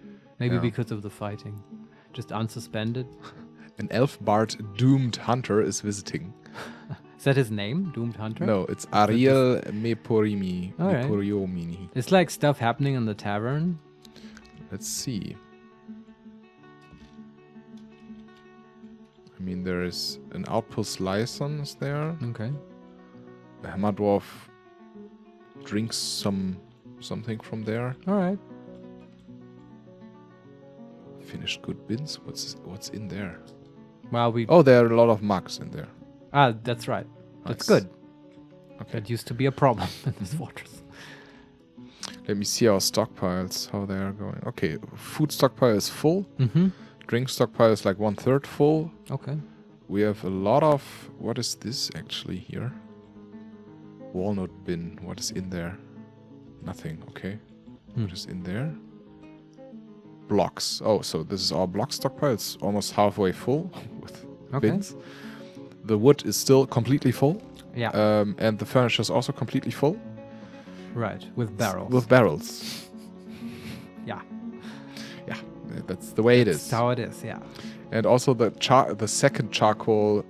S1: maybe because of the fighting, just unsuspended.
S2: An elf bard doomed hunter is visiting.
S1: Is that his name, Doomed Hunter?
S2: No, it's Ariel Meporimi.
S1: Right.
S2: Meporiomini.
S1: It's like stuff happening in the tavern.
S2: Let's see. I mean, there is an outpost license there.
S1: Okay.
S2: The Hammer Dwarf drinks something from there.
S1: All right.
S2: Finished good bins. What's in there?
S1: Well,
S2: there are a lot of mugs in there.
S1: Ah, that's right. That's
S2: Nice.
S1: good.
S2: Okay.
S1: That used to be a problem in this fortress.
S2: Let me see our stockpiles, how they are going. Okay, food stockpile is full. Drink stockpile is like 1/3 full.
S1: Okay.
S2: We have a lot of... What is this actually here? Walnut bin. What is in there? Nothing. Okay. What is in there? Blocks. Oh, so this is our block stockpile. It's almost halfway full with bins. The wood is still completely full.
S1: Yeah.
S2: And the furniture is also completely full.
S1: Right. With barrels.
S2: With barrels.
S1: Yeah.
S2: Yeah. That's the way it is.
S1: That's how it is. Yeah.
S2: And also the second charcoal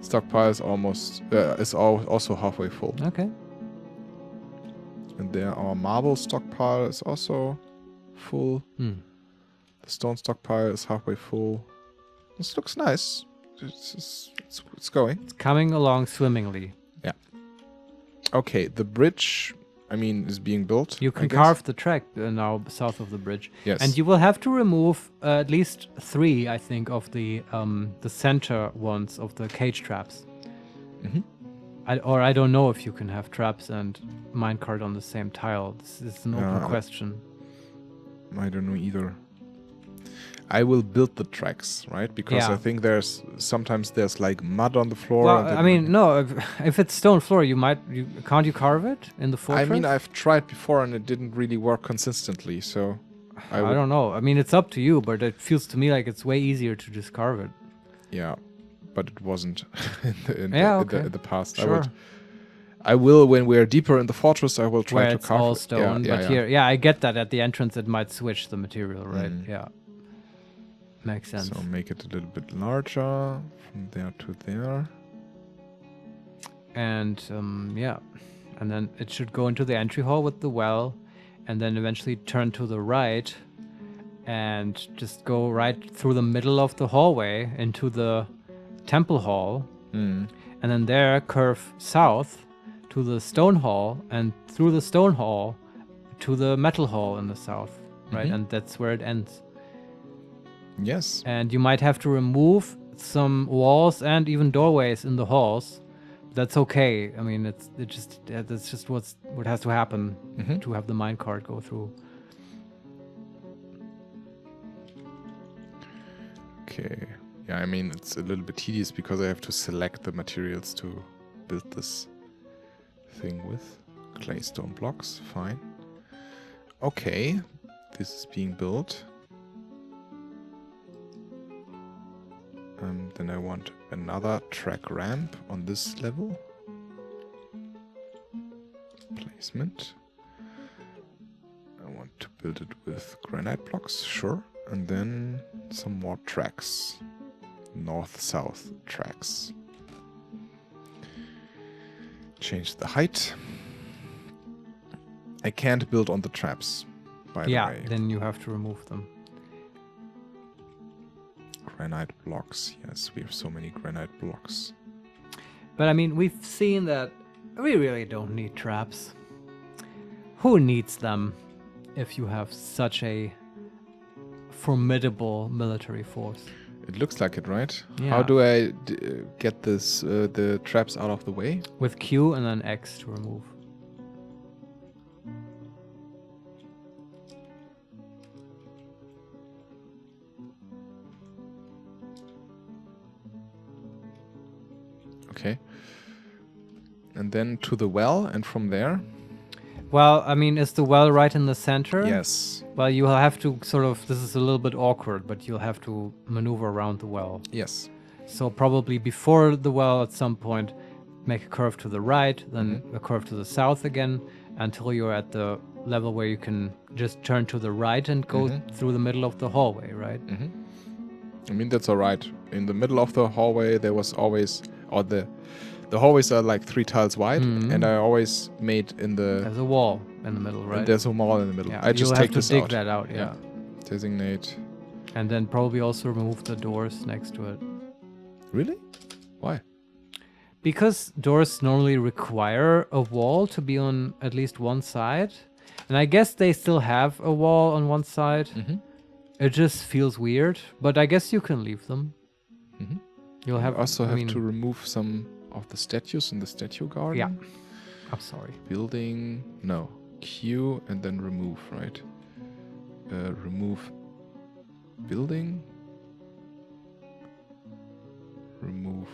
S2: stockpile is almost also halfway full.
S1: Okay.
S2: And there our marble stockpile is also full. The stone stockpile is halfway full. This looks nice. It's going.
S1: It's coming along swimmingly.
S2: Yeah. Okay, the bridge, I mean, is being built.
S1: You can carve the track now south of the bridge.
S2: Yes.
S1: And you will have to remove at least 3, I think, of the center ones of the cage traps. I don't know if you can have traps and minecart on the same tile. This is an open question.
S2: I don't know either. I will build the tracks, right? Because I think sometimes there's like mud on the floor.
S1: Well, I mean, no. If it's stone floor, can't you carve it in the fortress?
S2: I mean, I've tried before and it didn't really work consistently. So
S1: I don't know. I mean, it's up to you, but it feels to me like it's way easier to just carve it.
S2: Yeah, but it wasn't in the past.
S1: Sure.
S2: I will when we're deeper in the fortress. I will try
S1: Where
S2: to
S1: it's
S2: carve
S1: all
S2: it.
S1: stone, but here, I get that at the entrance it might switch the material, right? Yeah, makes sense.
S2: So make it a little bit larger from there to there.
S1: And and then it should go into the entry hall with the well, and then eventually turn to the right, and just go right through the middle of the hallway into the temple hall, and then there curve south to the stone hall, and through the stone hall to the metal hall in the south, right? And that's where it ends.
S2: Yes.
S1: And you might have to remove some walls and even doorways in the halls. That's okay. I mean, that's just what has to happen to have the minecart go through.
S2: Okay. Yeah, I mean, it's a little bit tedious because I have to select the materials to build this thing with. Claystone blocks, fine. Okay, this is being built. Then I want another track ramp on this level. Placement. I want to build it with granite blocks, sure. And then some more tracks. North-south tracks. Change the height. I can't build on the traps, by the way.
S1: Yeah, then you have to remove them.
S2: Granite blocks. Yes, we have so many granite blocks.
S1: But I mean, we've seen that we really don't need traps. Who needs them if you have such a formidable military force?
S2: It looks like it, right?
S1: Yeah.
S2: How do I get this the traps out of the way?
S1: With Q and then X to remove.
S2: Okay. And then to the well, and from there?
S1: Well, I mean, is the well right in the center?
S2: Yes.
S1: Well, you will have to sort of, this is a little bit awkward, but you'll have to maneuver around the well.
S2: Yes.
S1: So probably before the well at some point, make a curve to the right, then a curve to the south again, until you're at the level where you can just turn to the right and go through the middle of the hallway, right?
S2: I mean, that's all right. In the middle of the hallway, there was always, or the hallways are like 3 tiles wide, and I always made in the...
S1: There's a wall in the middle, right?
S2: And there's a wall in the middle.
S1: Yeah,
S2: I just
S1: you'll
S2: take
S1: have to
S2: this
S1: dig
S2: out.
S1: that out, yeah.
S2: Designate.
S1: And then probably also remove the doors next to it.
S2: Really? Why?
S1: Because doors normally require a wall to be on at least one side. And I guess they still have a wall on one side. It just feels weird, but I guess you can leave them. You'll have
S2: also have to remove some of the statues in the statue garden.
S1: Yeah. I'm sorry.
S2: Building. No. Q and then remove, right? Remove building. Remove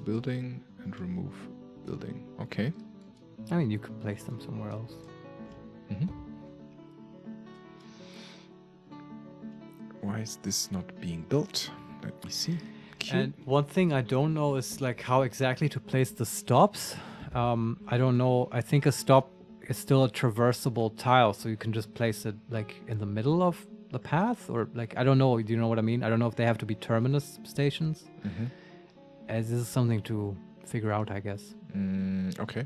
S2: building and remove building. Okay.
S1: I mean, you could place them somewhere else.
S2: Why is this not being built? Let me see. Q.
S1: And one thing I don't know is like how exactly to place the stops. I don't know. I think a stop is still a traversable tile, so you can just place it like in the middle of the path, or like, I don't know. Do you know what I mean? I don't know if they have to be terminus stations. As this is something to figure out, I guess.
S2: Okay.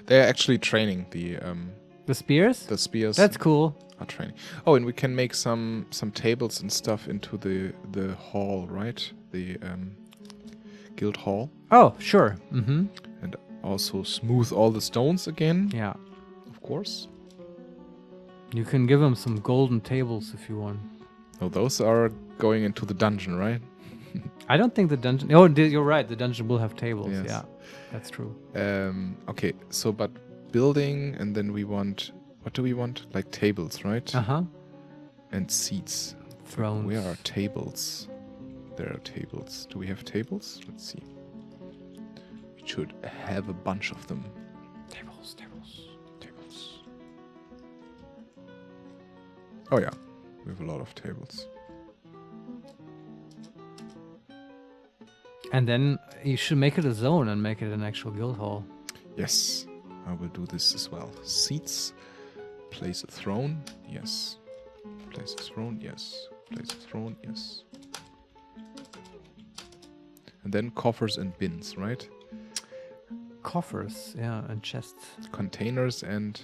S2: They're actually training the
S1: spears.
S2: The spears.
S1: That's cool.
S2: Are training. Oh, and we can make some tables and stuff into the hall, right? The guild hall.
S1: Oh, sure.
S2: And also smooth all the stones again.
S1: Yeah.
S2: Of course.
S1: You can give them some golden tables if you want.
S2: Oh, those are going into the dungeon, right?
S1: I don't think the dungeon... Oh, you're right. The dungeon will have tables.
S2: Yes.
S1: Yeah, that's true.
S2: Okay, so but building, and then we want... What do we want? Like tables, right? And seats.
S1: Thrones.
S2: Where are tables? There are tables. Do we have tables? Let's see. We should have a bunch of them. Tables. Oh yeah, we have a lot of tables.
S1: And then you should make it a zone and make it an actual guild hall.
S2: Yes, I will do this as well. Seats. Place a throne. Yes. Place a throne. Yes. Place a throne. Yes. And then coffers and bins, right?
S1: Coffers, yeah, and chests.
S2: Containers and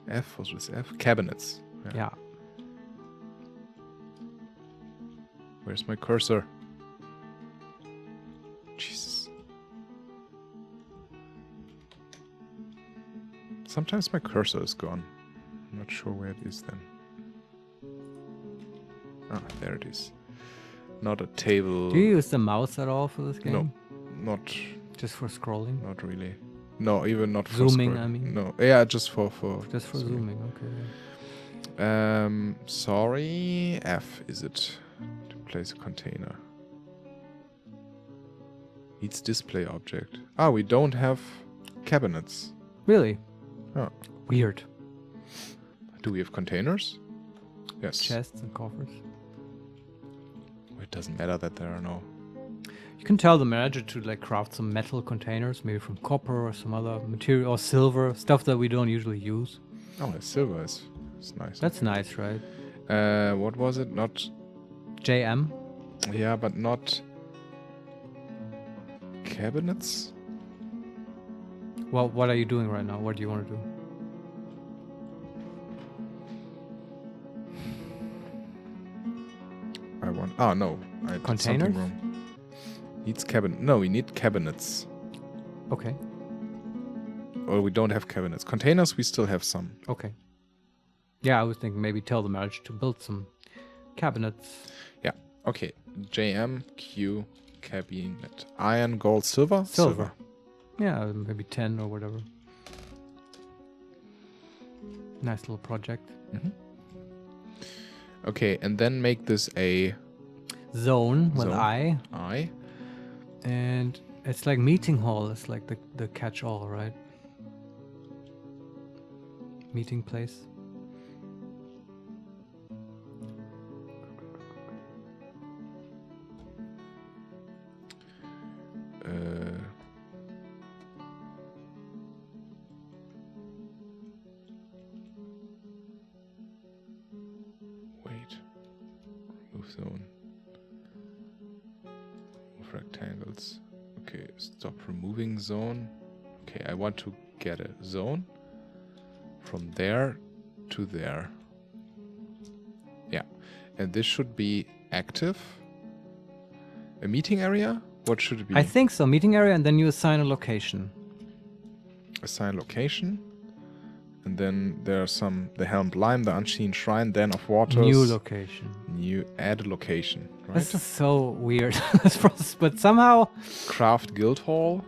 S2: F was with F. Cabinets.
S1: Yeah.
S2: Where's my cursor? Jesus. Sometimes my cursor is gone. I'm not sure where it is then. Ah, there it is. Not a table.
S1: Do you use the mouse at all for this game?
S2: No, not.
S1: Just for scrolling?
S2: Not really. No, even not for
S1: zooming.
S2: scrolling.
S1: I mean.
S2: No, yeah, just for.
S1: Just for zooming. Okay.
S2: Sorry. F is it? place a container. Needs display object. Ah, we don't have cabinets.
S1: Really?
S2: Oh.
S1: Weird.
S2: Do we have containers? Yes.
S1: Chests and coffers.
S2: It doesn't matter that there are no.
S1: You can tell the manager to like craft some metal containers, maybe from copper or some other material, or silver, stuff that we don't usually use.
S2: Oh, silver is nice.
S1: That's nice, right?
S2: What was it? Not.
S1: JM?
S2: Yeah, but not. Cabinets?
S1: Well, what are you doing right now? What do you want to do?
S2: I want. Oh, no. I did something
S1: Containers?
S2: wrong. Needs cabinet. No, we need cabinets.
S1: Okay.
S2: Or we don't have cabinets. Containers, we still have some.
S1: Okay. Yeah, I was thinking maybe tell the manager to build some cabinets.
S2: Yeah. Okay. JMQ cabinet. Iron, gold, silver?
S1: Silver. Yeah, maybe 10 or whatever. Nice little project.
S2: Mm-hmm. Okay, and then make this a
S1: Zone with
S2: Zone.
S1: I. And it's like meeting hall. It's like the catch-all, right? Meeting place.
S2: Wait. Remove zone. Remove rectangles. Okay, stop removing zone. Okay, I want to get a zone from there to there. Yeah, and this should be active. A meeting area? What should it be?
S1: I think so. Meeting area, and then you assign a location.
S2: Assign location. And then there's the Helmed Lime, the Unseen Shrine, Den of Waters.
S1: New location.
S2: New add a location, right?
S1: This is so weird, this process, but somehow,
S2: Craft Guild Hall.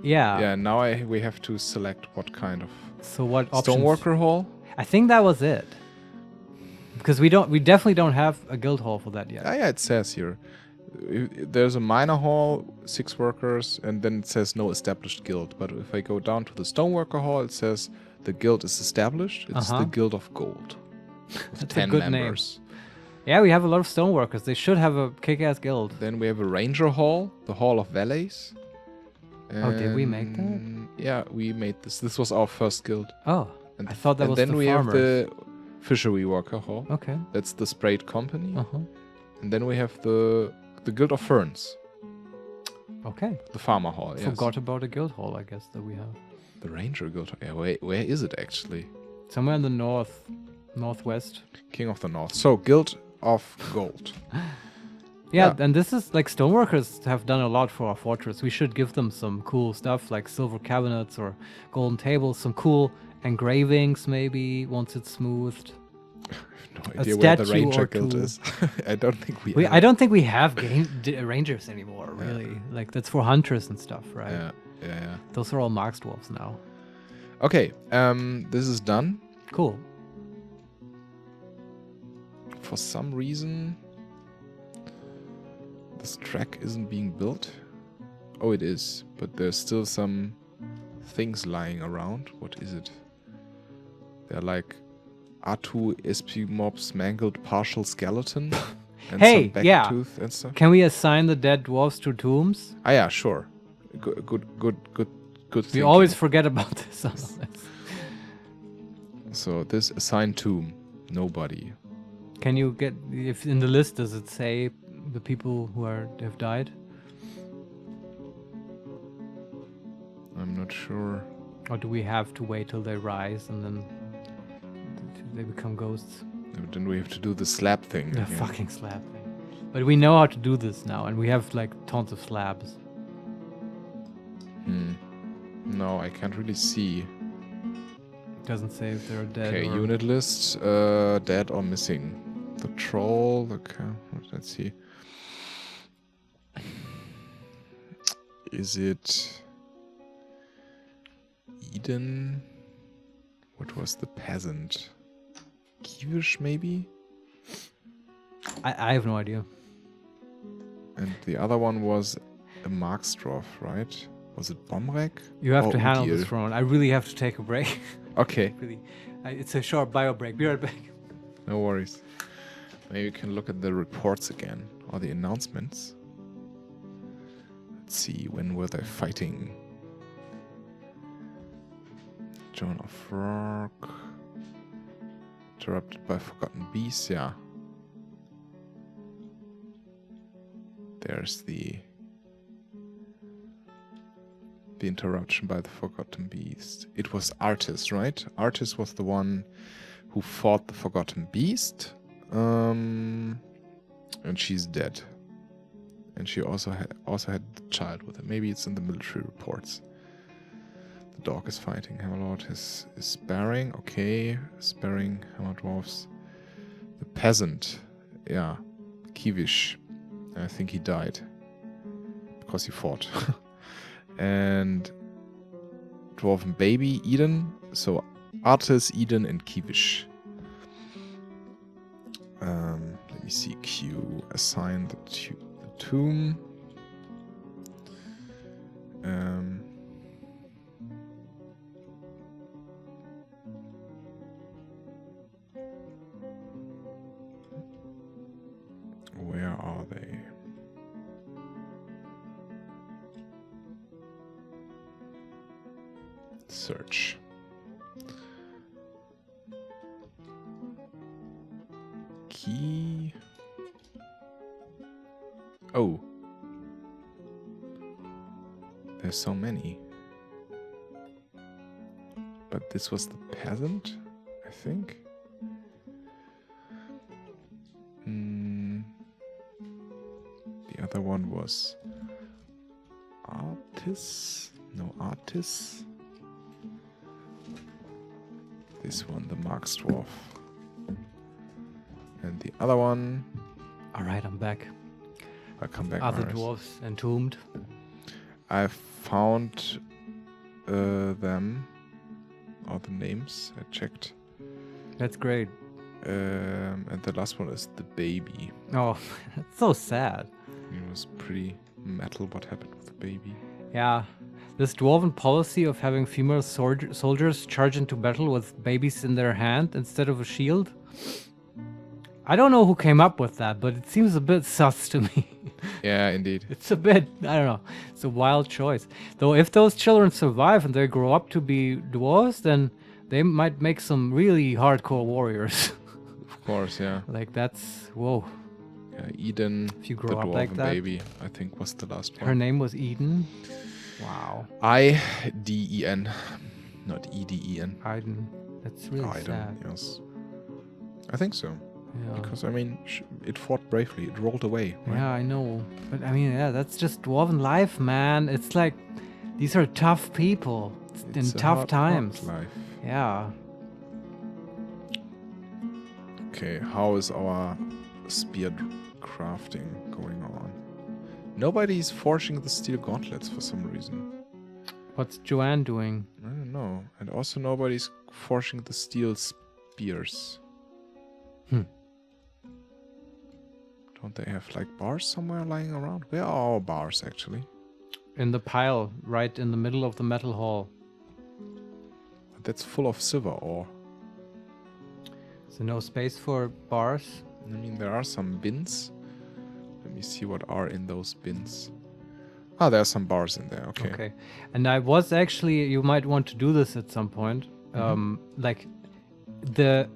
S1: yeah.
S2: Yeah, now we have to select what kind of
S1: So what options?
S2: Stoneworker Hall.
S1: I think that was it. Because we definitely don't have a guild hall for that yet.
S2: Ah, yeah, it says here. There's a minor hall, 6 workers, and then it says no established guild. But if I go down to the Stoneworker Hall, it says the guild is established. It's the Guild of Gold. With
S1: That's
S2: 10
S1: a good
S2: members.
S1: name. Yeah, we have a lot of stoneworkers. They should have a kick-ass guild.
S2: Then we have a Ranger Hall, the Hall of Valleys.
S1: Oh, did we make that?
S2: And yeah, we made this. This was our first guild.
S1: Oh,
S2: And
S1: I thought that was
S2: then
S1: the
S2: we
S1: farmers.
S2: have the Fishery Worker Hall.
S1: Okay.
S2: That's the Sprayed Company.
S1: Uh-huh.
S2: And then we have the Guild of Ferns.
S1: Okay.
S2: The Farmer Hall, yes.
S1: Forgot about the guild hall, I guess, that we have.
S2: The Ranger Guild. Yeah, where is it actually?
S1: Somewhere in the northwest.
S2: King of the North. So, Guild of Gold.
S1: Yeah, and this is like stoneworkers have done a lot for our fortress. We should give them some cool stuff like silver cabinets or golden tables, some cool engravings maybe once it's smoothed.
S2: No idea where the
S1: statue
S2: Ranger
S1: or
S2: Guild
S1: two.
S2: is. I don't think
S1: I don't think we have rangers anymore, really. Like that's for hunters and stuff, right?
S2: Yeah.
S1: Those are all Marks dwarves now.
S2: Okay, this is done.
S1: Cool.
S2: For some reason, this track isn't being built. Oh, it is, but there's still some things lying around. What is it? They're like R2 SP mobs mangled partial skeleton and
S1: Hey,
S2: some back
S1: yeah.
S2: tooth and stuff.
S1: Can we assign the dead dwarves to tombs?
S2: Ah, yeah, sure. Good.
S1: We
S2: thinking.
S1: always forget about this.
S2: So this assigned tomb, nobody.
S1: Can you get if in the list does it say the people who have died?
S2: I'm not sure.
S1: Or do we have to wait till they rise and then they become ghosts?
S2: Then we have to do the slab thing.
S1: The
S2: again.
S1: fucking slab thing. But we know how to do this now, and we have like tons of slabs.
S2: No, I can't really see.
S1: It doesn't say if they're dead.
S2: Okay,
S1: or...
S2: unit list, dead or missing. The troll, let's see. Is it Eden? What was the peasant? Kievish, maybe?
S1: I have no idea.
S2: And the other one was a Marksdorf, right? Was it Bomrek?
S1: You have
S2: or
S1: to handle
S2: Udil?
S1: this for one. I really have to take a break.
S2: Okay,
S1: Really, it's a short bio break. Be right back.
S2: no worries. Maybe we can look at the reports again, or the announcements. Let's see, when were they fighting? Joan of Rock. Interrupted by Forgotten Beasts, yeah. There's the interruption by the Forgotten Beast. It was Artis, right? Artis was the one who fought the Forgotten Beast. And she's dead. And she also had the child with her. Maybe it's in the military reports. The dog is fighting. Hammerlord is sparing. Okay. Sparing Hammer Dwarfs. The peasant. Yeah. Kivish. I think he died. Because he fought. And Dwarven Baby, Eden. So Artis, Eden, and Kivish. Let me see. Q. Assign the tomb. Where are they? Search. Key. Oh. There's so many. But this was the peasant, I think. The other one was Artis. No, Artis. This one, the Marksdorf. And the other one.
S1: All right, I'm back.
S2: Welcome back,
S1: Other
S2: Marius.
S1: dwarves entombed.
S2: I found them, or the names. I checked.
S1: That's great.
S2: And the last one is the baby.
S1: Oh, that's so sad.
S2: It was pretty metal what happened with the baby.
S1: Yeah. This dwarven policy of having female soldiers charge into battle with babies in their hand instead of a shield. I don't know who came up with that, but it seems a bit sus to me.
S2: Yeah, indeed.
S1: It's a bit, I don't know, it's a wild choice. Though if those children survive and they grow up to be dwarves, then they might make some really hardcore warriors.
S2: Of course, yeah.
S1: Like that's, whoa.
S2: Yeah, Eden,
S1: If you
S2: the
S1: grow up
S2: dwarven
S1: like that.
S2: baby, I think was the last one.
S1: Her name was Eden. Wow.
S2: I-D-E-N, not E-D-E-N.
S1: Iden. That's really sad.
S2: Iden, yes. I think so.
S1: Yeah.
S2: Because, I mean, it fought bravely. It rolled away. Right?
S1: Yeah, I know. But I mean, yeah, that's just dwarven life, man. It's like, these are tough people
S2: It's
S1: in
S2: a
S1: tough
S2: hard
S1: times.
S2: life.
S1: Yeah.
S2: Okay, how is our spear crafting going on? Nobody's forging the steel gauntlets for some reason.
S1: What's Joanne doing?
S2: I don't know. And also nobody's forging the steel spears. Don't they have like bars somewhere lying around? Where are our bars actually?
S1: In the pile, right in the middle of the metal hall.
S2: That's full of silver ore.
S1: So no space for bars.
S2: I mean, there are some bins. Let me see what are in those bins. Ah, there are some bars in there. Okay.
S1: Okay. And I was actually, you might want to do this at some point. Like the,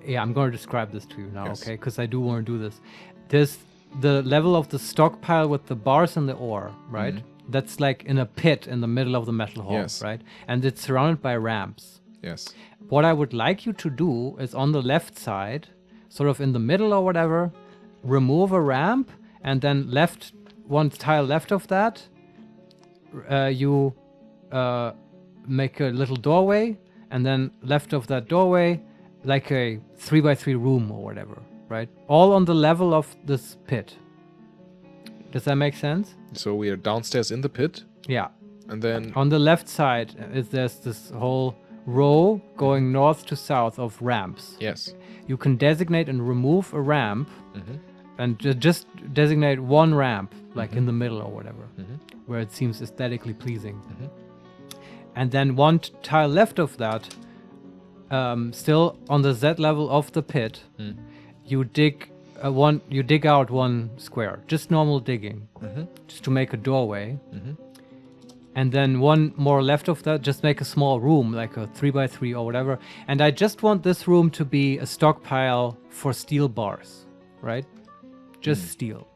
S1: yeah, I'm going to describe this to you now,
S2: Yes.
S1: okay? Because I do want to do this. There's the level of the stockpile with the bars and the ore, right? That's like in a pit in the middle of the metal hall,
S2: Yes.
S1: right? And it's surrounded by ramps.
S2: Yes.
S1: What I would like you to do is on the left side, sort of in the middle or whatever, remove a ramp, and then left one tile left of that, you make a little doorway, and then left of that doorway, like a 3x3 room or whatever, right? All on the level of this pit. Does that make sense?
S2: So we are downstairs in the pit,
S1: Yeah.
S2: and then
S1: On the left side, there's this whole row going north to south of ramps.
S2: yes.
S1: You can designate and remove a ramp and just designate one ramp, like in the middle or whatever, where it seems aesthetically pleasing. And then one tile left of that, still on the Z level of the pit, you dig out one square, just normal digging, just to make a doorway. And then one more left of that, just make a small room, like a 3x3 or whatever. And I just want this room to be a stockpile for steel bars, right? Just steel.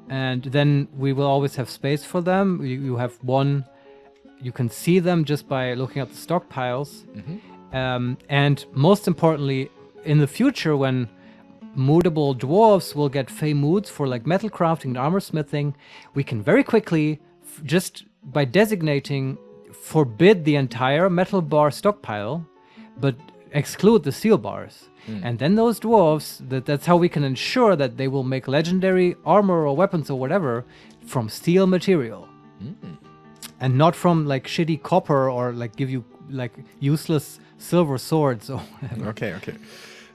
S1: And then we will always have space for them. You have one, you can see them just by looking at the stockpiles. And most importantly, in the future, when moodable dwarves will get fey moods for like metal crafting and armor smithing, we can very quickly, just by designating, forbid the entire metal bar stockpile, but exclude the steel bars. And then those dwarves, that's how we can ensure that they will make legendary armor or weapons or whatever from steel material. And not from like shitty copper or like give you like useless silver swords or whatever.
S2: Okay.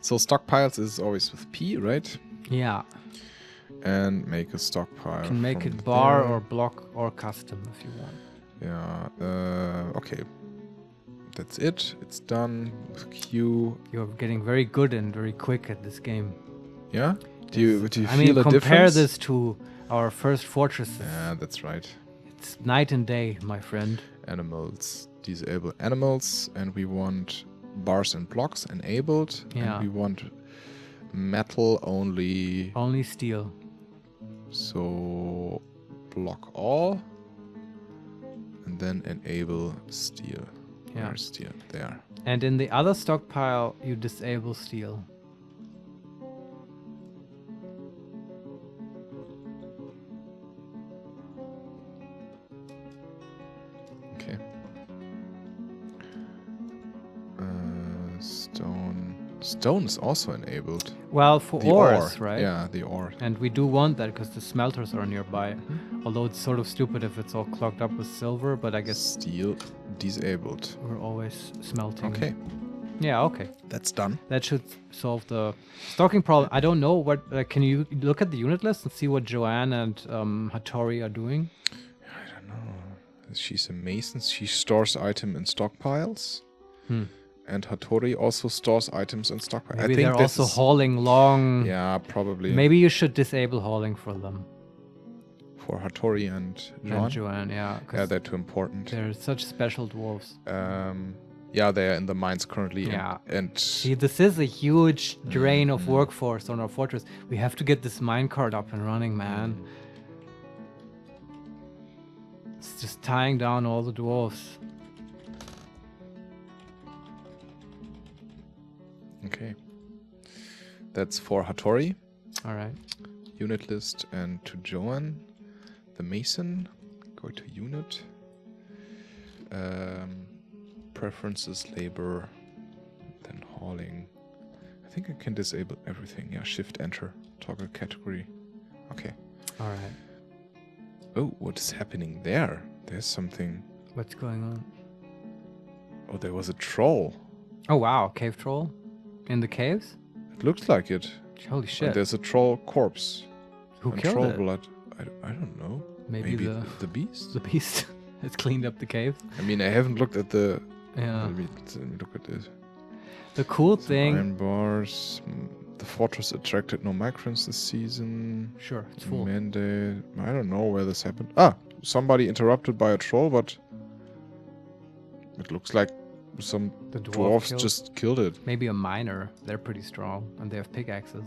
S2: So stockpiles is always with P, right?
S1: Yeah.
S2: And make a stockpile.
S1: You can make
S2: from
S1: it bar
S2: there.
S1: or block or custom if you want.
S2: Yeah. Okay. That's it. It's done with Q.
S1: You're getting very good and very quick at this game.
S2: Yeah. Do you feel
S1: I mean,
S2: a
S1: compare
S2: difference?
S1: this to our first fortresses.
S2: Yeah, that's right.
S1: It's night and day, my friend.
S2: Animals. Disable animals, and we want bars and blocks enabled.
S1: Yeah.
S2: And we want metal only.
S1: Only steel.
S2: So block all, and then enable steel.
S1: Yeah.
S2: Where's steel? There.
S1: And in the other stockpile, you disable steel.
S2: Okay. Stone. Stone is also enabled.
S1: Well, for
S2: The
S1: ores,
S2: ore.
S1: right?
S2: Yeah, the ore.
S1: And we do want that because the smelters are nearby. Although it's sort of stupid if it's all clogged up with silver, but I guess
S2: Steel disabled.
S1: we're always smelting.
S2: Okay,
S1: Yeah, okay.
S2: that's done.
S1: That should solve the stocking problem. I don't know what. Can you look at the unit list and see what Joanne and Hattori are doing?
S2: I don't know. She's a mason. She stores items in stockpiles. And Hattori also stores items in stockpiles.
S1: Maybe
S2: I think
S1: they're
S2: this
S1: also
S2: is,
S1: hauling long.
S2: Yeah, probably.
S1: Maybe you should disable hauling for them.
S2: For Hattori and
S1: And
S2: Joan.
S1: Joanne, yeah. 'cause
S2: Yeah, they're too important.
S1: they're such special dwarves.
S2: Yeah, they're in the mines currently.
S1: Yeah.
S2: And
S1: See, this is a huge drain of workforce on our fortress. We have to get this minecart up and running, man. It's just tying down all the dwarves.
S2: okay. That's for Hattori.
S1: All right.
S2: Unit list, and to Joan, the mason. Go to unit. Preferences, labor, then hauling. I think I can disable everything. Yeah, shift enter, toggle category. Okay.
S1: All right.
S2: Oh, what is happening there? There's something.
S1: What's going on?
S2: Oh, there was a troll.
S1: Oh, wow. Cave troll? In the caves?
S2: It looks like it.
S1: Holy
S2: And
S1: shit.
S2: there's a troll corpse.
S1: Who
S2: and
S1: killed
S2: troll
S1: it?
S2: blood. I don't know.
S1: Maybe
S2: the beast?
S1: the beast has cleaned up the cave.
S2: I mean, I haven't looked at the...
S1: Yeah.
S2: Let me look at this.
S1: The cool
S2: Some
S1: thing...
S2: iron bars. The fortress attracted no migrants this season.
S1: Sure, it's full.
S2: Mandate. I don't know where this happened. Ah, somebody interrupted by a troll, but it looks like some
S1: The dwarf
S2: dwarves
S1: killed-
S2: just killed it.
S1: Maybe a miner. They're pretty strong, and they have pickaxes.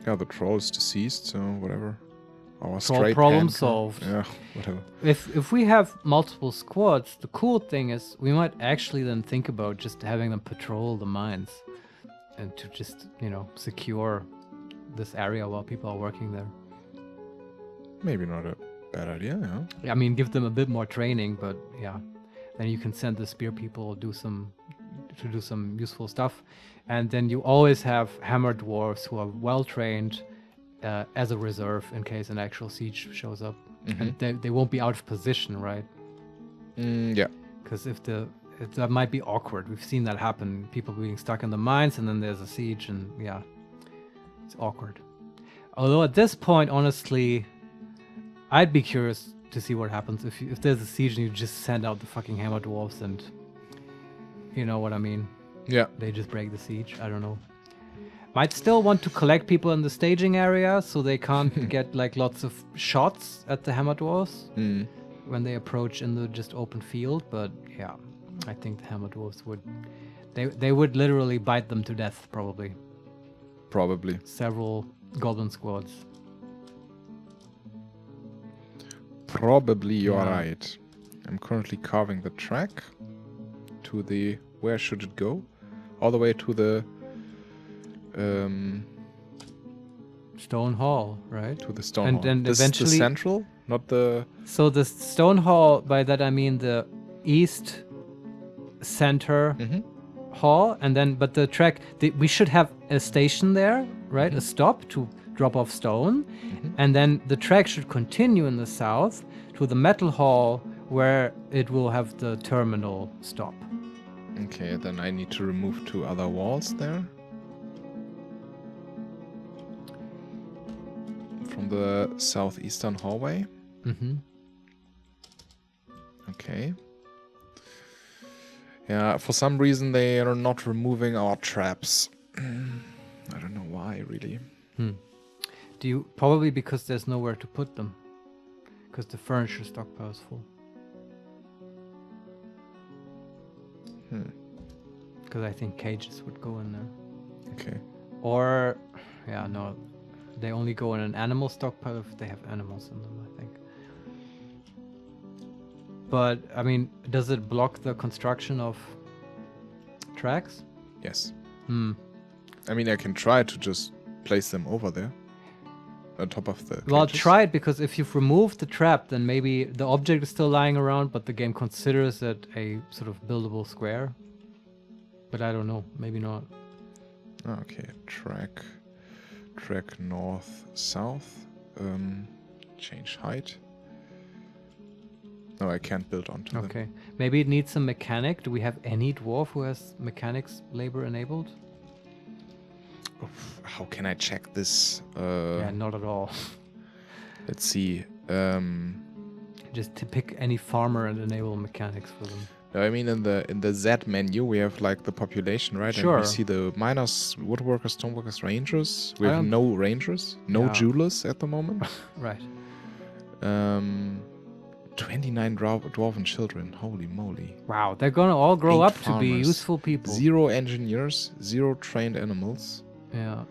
S2: Yeah, the troll is deceased, so whatever. Our
S1: Troll
S2: straight
S1: problem
S2: hand-
S1: solved.
S2: Yeah, whatever.
S1: If we have multiple squads, the cool thing is we might actually then think about just having them patrol the mines, and to just secure this area while people are working there.
S2: Maybe not a bad idea, yeah.
S1: I mean, give them a bit more training, but yeah, then you can send the spear people to do some useful stuff, and then you always have hammer dwarves who are well trained as a reserve in case an actual siege shows up, and they won't be out of position, right?
S2: Yeah.
S1: Because that might be awkward. We've seen that happen. People being stuck in the mines, and then there's a siege, and yeah, it's awkward. Although at this point, honestly, I'd be curious to see what happens if there's a siege and you just send out the fucking hammer dwarfs and you know what I mean.
S2: Yeah.
S1: They just break the siege. I don't know. Might still want to collect people in the staging area so they can't get like lots of shots at the hammer dwarfs when they approach in the just open field. But yeah, I think the hammer dwarfs would they would literally bite them to death probably.
S2: Probably.
S1: Several goblin squads.
S2: Probably you're right. I'm currently carving the track to the where should it go? All the way to the
S1: Stone Hall, right?
S2: to the stone
S1: And
S2: hall.
S1: then
S2: This
S1: eventually-
S2: is the central, not the
S1: So the Stone Hall, by that I mean the east center hall, and then but the track we should have a station there, right? A stop to drop off stone, and then the track should continue in the south to the metal hall where it will have the terminal stop.
S2: Okay, then I need to remove 2 other walls there. From the southeastern hallway. Okay. Yeah, for some reason they are not removing our traps. I don't know why, really.
S1: Do you probably because there's nowhere to put them, because the furniture stockpile is full. Because I think cages would go in there.
S2: Okay.
S1: Or, yeah, no, they only go in an animal stockpile if they have animals in them, I think. But, I mean, does it block the construction of tracks?
S2: Yes. I mean, I can try to just place them over there. On top of the
S1: Well,
S2: cages.
S1: try it, because if you've removed the trap, then maybe the object is still lying around, but the game considers it a sort of buildable square. But I don't know, maybe not.
S2: Okay, track north, south. Change height. No, I can't build onto them.
S1: Okay, maybe it needs some mechanic. Do we have any dwarf who has mechanics labor enabled?
S2: How can I check this?
S1: Yeah, not at all.
S2: Let's see.
S1: Just to pick any farmer and enable mechanics for them.
S2: I mean, in the Z menu, we have like the population, right?
S1: Sure.
S2: And we see the miners, woodworkers, stoneworkers, rangers. We
S1: I
S2: have
S1: don't-
S2: no rangers, no
S1: Yeah.
S2: jewelers at the moment.
S1: Right.
S2: 29 dwarven children. Holy moly.
S1: Wow, they're gonna all grow
S2: 8
S1: up to be
S2: farmers,
S1: useful people.
S2: 0 engineers, 0 trained animals.
S1: Yeah.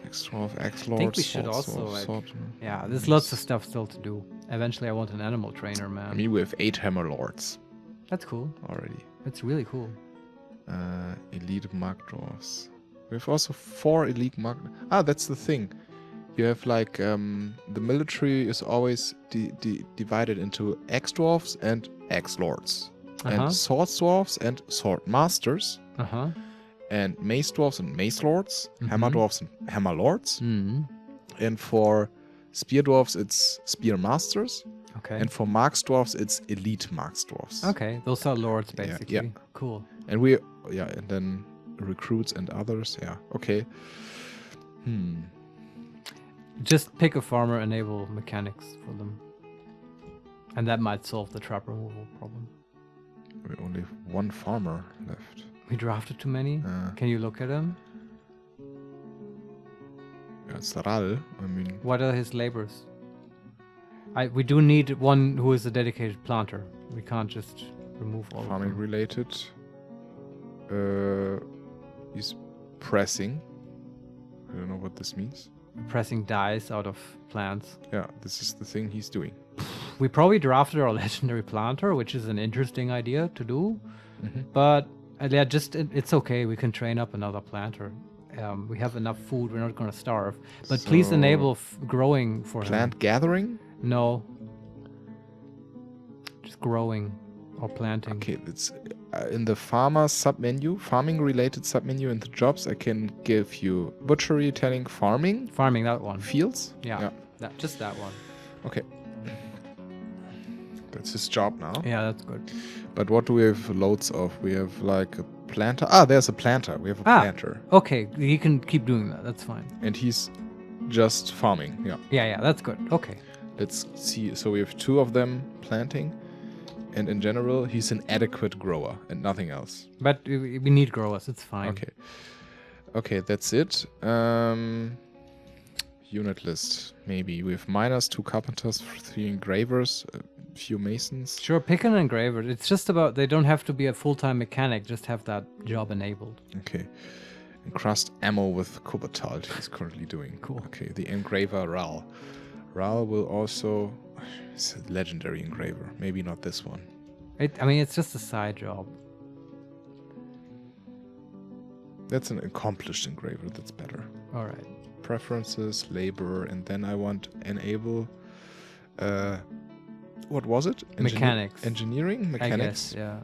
S2: X-Dwarf,
S1: I
S2: X-Lord,
S1: think we should
S2: sword,
S1: also,
S2: sword,
S1: like-
S2: sword.
S1: Yeah, there's lots of stuff still to do. Eventually, I want an animal trainer, man.
S2: I mean, we have 8 hammer lords
S1: That's cool.
S2: already.
S1: That's really cool.
S2: Elite Mark Dwarfs. We have also 4 elite Mark... that's the thing. You have like, the military is always divided into X-Dwarfs and X-Lords. And Sword Dwarfs and Sword Masters.
S1: Uh-huh.
S2: And Mace Dwarfs and Mace Lords. Hammer Dwarfs and Hammer Lords. And for Spear Dwarfs, it's Spear Masters.
S1: Okay.
S2: And for Marks Dwarfs, it's Elite Marks Dwarfs.
S1: Okay, those are lords,
S2: Yeah,
S1: basically.
S2: yeah.
S1: Cool.
S2: And and then recruits and others. Yeah, okay.
S1: Just pick a farmer, enable mechanics for them. And that might solve the trap removal problem.
S2: We only have 1 farmer left.
S1: We drafted too many? Can you look at him?
S2: It's Ral. I mean,
S1: What are his labors? We do need one who is a dedicated planter. We can't just remove all
S2: farming
S1: of them.
S2: related. He's pressing. I don't know what this means.
S1: Pressing dies out of plants.
S2: Yeah, this is the thing he's doing.
S1: We probably drafted our legendary planter, which is an interesting idea to do. But yeah, it's okay. We can train up another planter. We have enough food. We're not going to starve. But please
S2: So,
S1: enable growing for him.
S2: Plant gathering?
S1: No. Just growing or planting.
S2: Okay, it's in the farmer submenu, farming related submenu in the jobs. I can give you butchery, tanning, farming,
S1: Farming, that one.
S2: fields.
S1: Yeah. Just that one.
S2: Okay. That's his job now.
S1: Yeah, that's good.
S2: But what do we have loads of? We have like a planter. There's a planter. We have a planter.
S1: Okay, he can keep doing that. That's fine.
S2: And he's just farming. Yeah.
S1: Yeah, that's good. Okay.
S2: Let's see. So we have 2 of them planting. And in general, he's an adequate grower and nothing else.
S1: But we need growers. It's fine.
S2: Okay. Okay, that's it. Unit list. Maybe we have miners, 2 carpenters, 3 engravers, a few masons.
S1: Sure, pick an engraver. It's just about, they don't have to be a full-time mechanic, just have that job enabled.
S2: Okay. Encrust ammo with cobalt he's currently doing.
S1: Cool.
S2: Okay, the engraver Ral. Ral will also... It's a legendary engraver. Maybe not this one.
S1: I mean, it's just a side job.
S2: That's an accomplished engraver. That's better.
S1: All right.
S2: Preferences, labor, and then I want enable... what was it?
S1: Mechanics.
S2: Engineering? Mechanics?
S1: I guess,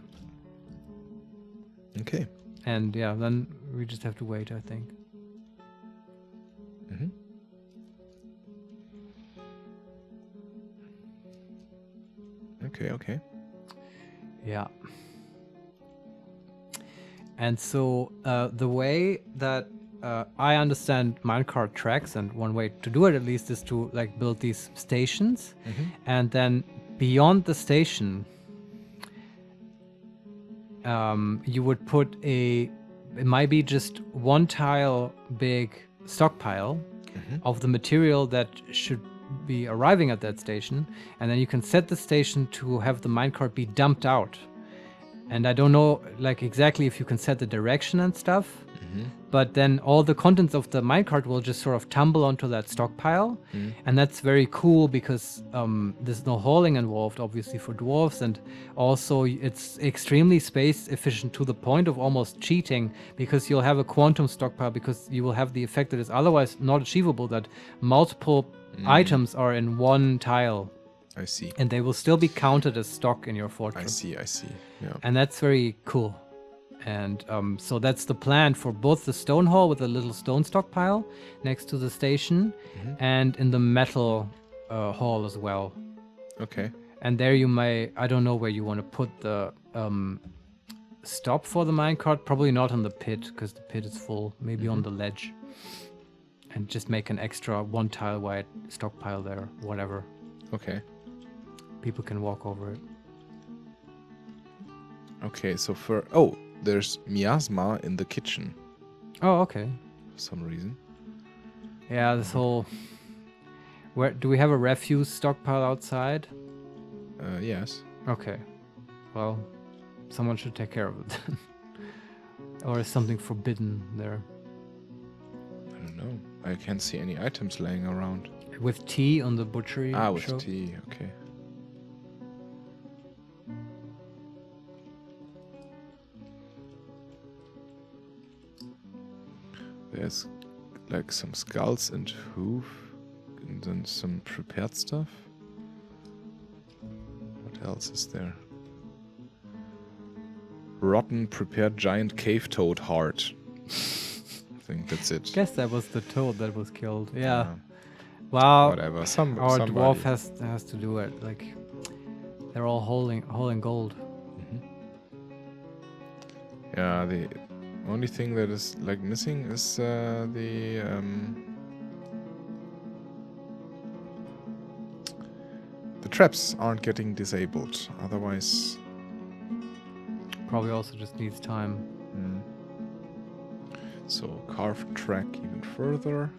S1: yeah.
S2: Okay.
S1: And yeah, then we just have to wait, I think.
S2: Mm-hmm. Okay.
S1: Yeah. And so the way that I understand minecart tracks, and one way to do it at least is to like build these stations, and then beyond the station, you would put it might be just 1 tile big stockpile of the material that should be arriving at that station, and then you can set the station to have the minecart be dumped out. And I don't know like exactly if you can set the direction and stuff, but then all the contents of the minecart will just sort of tumble onto that stockpile, and that's very cool because there's no hauling involved, obviously, for dwarves, and also it's extremely space efficient to the point of almost cheating, because you'll have a quantum stockpile, because you will have the effect that is otherwise not achievable, that multiple items are in 1 tile.
S2: I see.
S1: And they will still be counted as stock in your fortress.
S2: I see. Yeah.
S1: And that's very cool. And so that's the plan for both the stone hall with a little stone stockpile next to the station, and in the metal hall as well.
S2: Okay.
S1: And there you may, I don't know where you want to put the stop for the minecart. Probably not on the pit, because the pit is full. Maybe on the ledge. And just make an extra 1 tile wide stockpile there, whatever.
S2: Okay.
S1: People can walk over it.
S2: Okay, so there's miasma in the kitchen.
S1: Oh, okay.
S2: For some reason.
S1: Yeah, this whole... Where do we have a refuse stockpile outside?
S2: Yes.
S1: Okay. Well, someone should take care of it. Or is something forbidden there?
S2: I don't know. I can't see any items laying around.
S1: With tea on the butchery
S2: with
S1: show?
S2: tea. Okay. There's like some skulls and hoof, and then some prepared stuff. What else is there? Rotten prepared giant cave toad heart. I think that's it.
S1: Guess that was the toad that was killed. Yeah. Well,
S2: whatever.
S1: Our
S2: somebody.
S1: dwarf has to do it. Like, they're all holding gold.
S2: Yeah, the only thing that is like missing is the traps aren't getting disabled. Otherwise,
S1: Probably also just needs time.
S2: So carved track even further.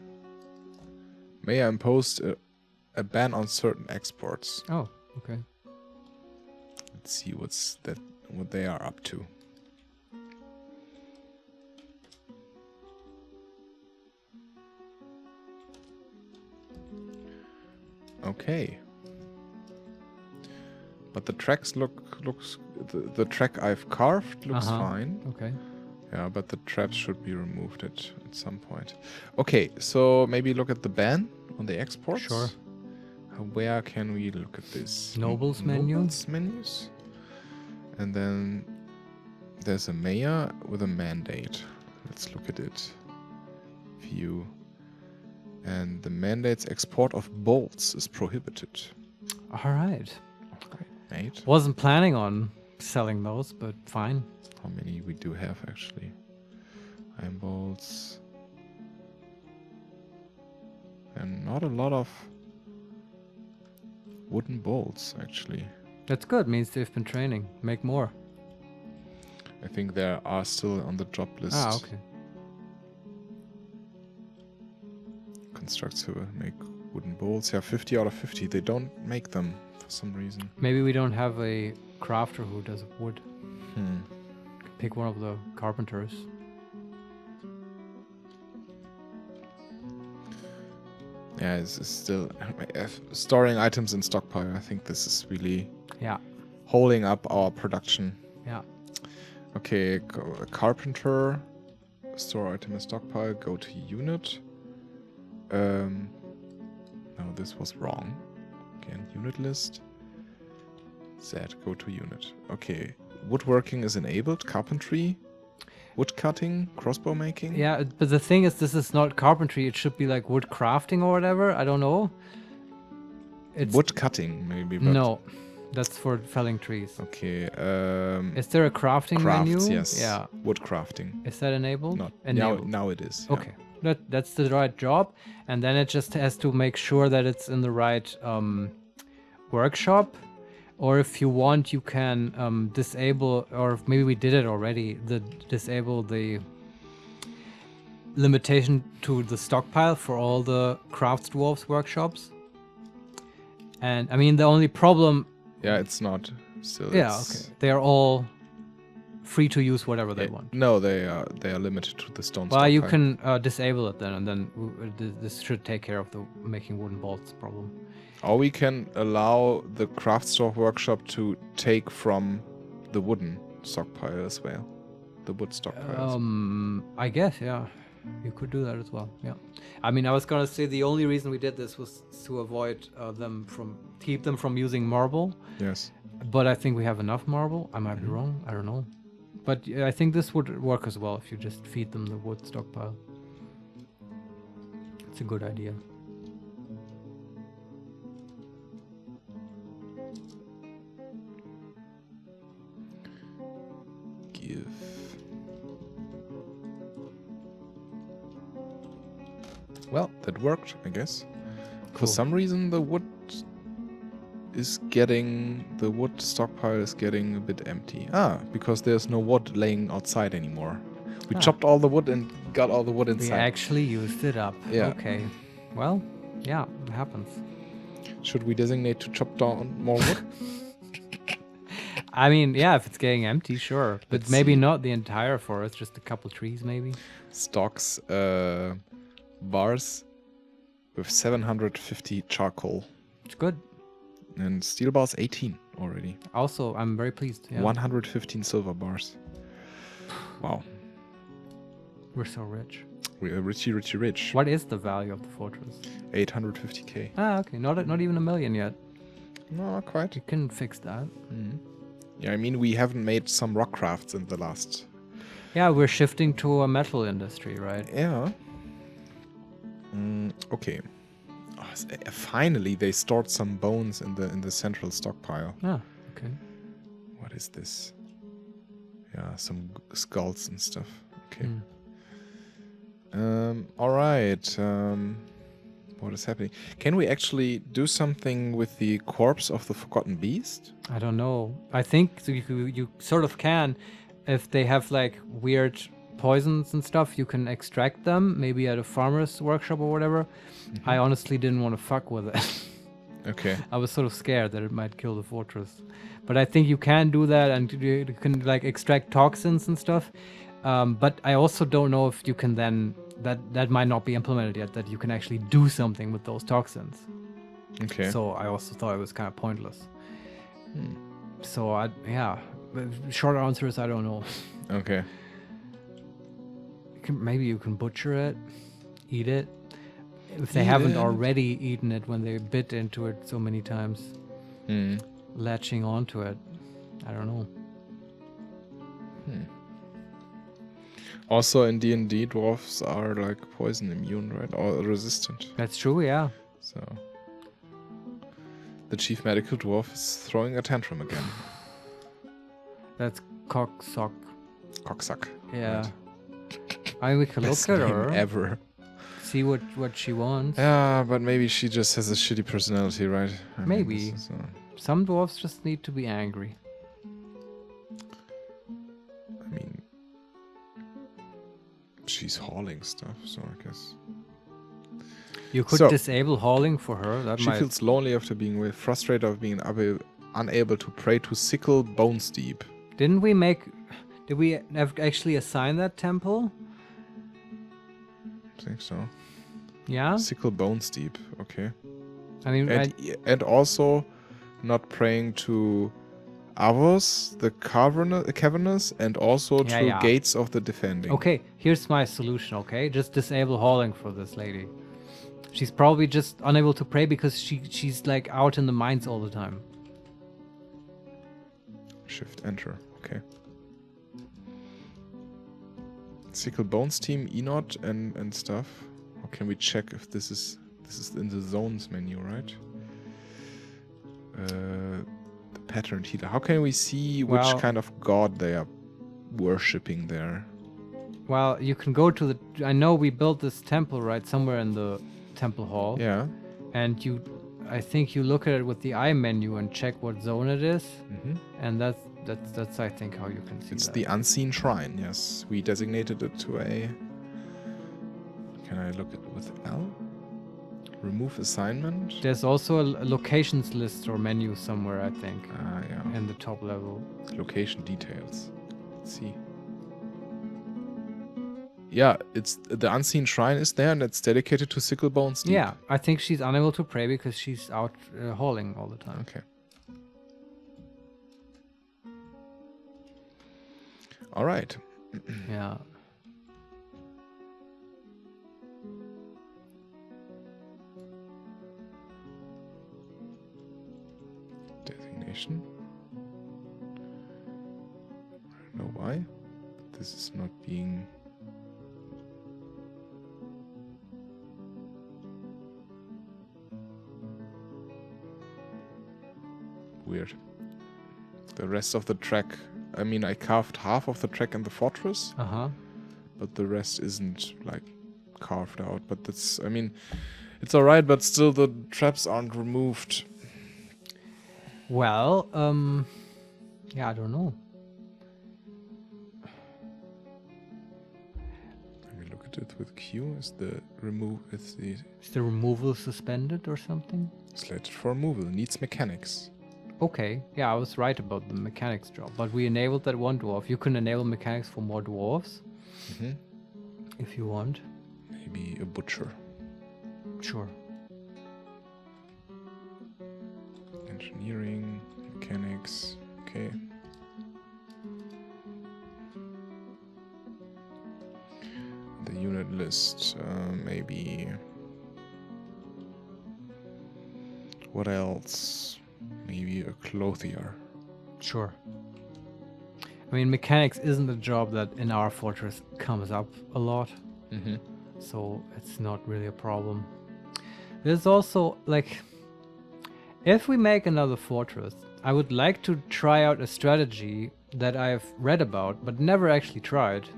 S2: May I impose a ban on certain exports?
S1: Oh, okay.
S2: Let's see what they are up to. Okay. But the tracks looks the track I've carved looks fine.
S1: Okay.
S2: Yeah, but the traps should be removed at some point. Okay, so maybe look at the ban on the exports.
S1: Sure.
S2: Where can we look at this?
S1: Nobles menu.
S2: Nobles menus. And then there's a mayor with a mandate. Let's look at it. View. And the mandate's export of bolts is prohibited.
S1: All right.
S2: Okay, mate.
S1: Wasn't planning on selling those, but fine.
S2: How many we do have actually? Iron bolts. And not a lot of wooden bolts, actually.
S1: That's good. Means they've been training. Make more.
S2: I think they are still on the job list.
S1: Ah, okay.
S2: Construct to make wooden bolts. Yeah, 50 out of 50. They don't make them for some reason.
S1: Maybe we don't have a crafter who does wood. Pick one of the carpenters.
S2: Yeah, it's still storing items in stockpile. I think this is really holding up our production.
S1: Yeah.
S2: Okay, carpenter, store item in stockpile, go to unit. No, this was wrong. Again, unit list. Z, go to unit. Okay, woodworking is enabled, carpentry, wood cutting, crossbow making.
S1: Yeah, but the thing is, this is not carpentry. It should be like wood crafting or whatever. I don't know. It's
S2: wood cutting, maybe. But
S1: no, that's for felling trees.
S2: Okay.
S1: Is there a crafting
S2: crafts,
S1: menu?
S2: Yes.
S1: Yeah.
S2: Wood crafting.
S1: Is that enabled?
S2: Not
S1: enabled.
S2: Now it is. Yeah.
S1: Okay. That's the right job, and then it just has to make sure that it's in the right workshop. Or if you want, you can disable, or maybe we did it already, disable the limitation to the stockpile for all the Crafts Dwarfs workshops. And I mean, the only problem...
S2: Yeah, it's not. Still,
S1: yeah, okay. They are all free to use whatever they want.
S2: No, they are limited to the stone
S1: Well,
S2: stockpile.
S1: you can disable it then, and then this should take care of the making wooden bolts problem.
S2: Or we can allow the craft store workshop to take from the wooden stockpile as well. The wood stockpile.
S1: I guess, yeah. You could do that as well, yeah. I mean, I was gonna say the only reason we did this was to avoid keep them from using marble.
S2: Yes.
S1: But I think we have enough marble. I might be wrong, I don't know. But I think this would work as well if you just feed them the wood stockpile. It's a good idea.
S2: Well, that worked, I guess.
S1: Cool.
S2: For some reason, the wood stockpile is getting a bit empty. Because there's no wood laying outside anymore. We chopped all the wood and got all the wood inside.
S1: We actually used it up.
S2: Yeah.
S1: Okay. Well, yeah, it happens.
S2: Should we designate to chop down more wood?
S1: I mean, yeah, if it's getting empty, sure. But
S2: Let's
S1: maybe
S2: see.
S1: not the entire forest, just a couple trees maybe.
S2: Stocks, bars with 750 charcoal.
S1: It's good.
S2: And steel bars 18 already.
S1: Also, I'm very pleased. Yeah.
S2: 115 silver bars. Wow.
S1: We're so rich.
S2: We are rich.
S1: What is the value of the fortress?
S2: 850k.
S1: Ah, okay. Not even 1 million yet.
S2: No, not quite.
S1: You can fix that.
S2: Yeah, I mean, we haven't made some rock crafts in the last...
S1: Yeah, we're shifting to a metal industry, right?
S2: Yeah. Okay. Finally, they stored some bones in the central stockpile.
S1: Ah, okay.
S2: What is this? Yeah, some skulls and stuff. Okay. All right. What is happening? Can we actually do something with the corpse of the forgotten beast?
S1: I don't know. I think you sort of can. If they have like weird poisons and stuff, you can extract them, maybe at a farmer's workshop or whatever. I honestly didn't want to fuck with it.
S2: Okay.
S1: I was sort of scared that it might kill the fortress. But I think you can do that, and you can like extract toxins and stuff. But I also don't know if you can then... That might not be implemented yet, that you can actually do something with those toxins.
S2: Okay.
S1: So I also thought it was kind of pointless. So, but short answer is I don't know.
S2: Okay.
S1: Maybe you can butcher it, eat it. If they haven't already eaten it when they bit into it so many times. Latching onto it. I don't know.
S2: Also in D&D, dwarves are like poison immune, right? Or resistant.
S1: That's true, yeah.
S2: So the chief medical dwarf is throwing a tantrum again.
S1: That's cocksock.
S2: Cocksuck.
S1: Yeah.
S2: Right.
S1: I mean, we can
S2: Best
S1: look at
S2: name
S1: her.
S2: ever.
S1: see what she wants.
S2: Yeah, but maybe she just has a shitty personality, right? I mean,
S1: Maybe.
S2: this is,
S1: Some dwarves just need to be angry.
S2: I mean, she's hauling stuff, so I guess.
S1: You could disable hauling for her. That
S2: She feels lonely after being frustrated of being unable to pray to Sickle Bones Deep.
S1: Did we actually assign that temple?
S2: I think so.
S1: Yeah?
S2: Sickle Bones Deep, okay.
S1: I mean,
S2: and also not praying to Avos, the Cavernous, and also to Gates of the Defending.
S1: Okay, here's my solution, okay? Just disable hauling for this lady. She's probably just unable to pray because she's like out in the mines all the time.
S2: Shift Enter, okay. Sickle Bones team, Enot and stuff. How can we check if this is in the zones menu, right? The patterned healer. How can we see which kind of god they are worshipping there?
S1: Well, you can go to the. I know we built this temple right somewhere in the temple hall.
S2: Yeah.
S1: And I think you look at it with the eye menu and check what zone it is, and that's I think how you can see
S2: it's
S1: that.
S2: the unseen shrine. Yes, we designated it to a. Can I look at it with L? Remove assignment.
S1: There's also a locations list or menu somewhere, I think.
S2: Yeah.
S1: In the top level.
S2: Location details. Let's see. Yeah, it's the unseen shrine is there, and it's dedicated to Sickle Bones Deep.
S1: Yeah, I think she's unable to pray because she's out hauling all the time.
S2: Okay. All right.
S1: Yeah.
S2: Designation. I don't know why. This is not being. Weird. The rest of the track, I mean, I carved half of the track in the fortress, but the rest isn't like carved out. But that's, I mean, it's alright, but still the traps aren't removed.
S1: Well, yeah, I don't know.
S2: Let me look at it with Q. Is the
S1: removal suspended or something?
S2: Slated for removal. Needs mechanics.
S1: Okay, yeah, I was right about the mechanics job, but we enabled that one dwarf. You can enable mechanics for more dwarves, if you want.
S2: Maybe a butcher.
S1: Sure.
S2: Engineering, mechanics, okay. The unit list, maybe. What else? Maybe a clothier.
S1: Sure. I mean, mechanics isn't a job that in our fortress comes up a lot. So it's not really a problem. There's also, like, if we make another fortress, I would like to try out a strategy that I've read about, but never actually tried.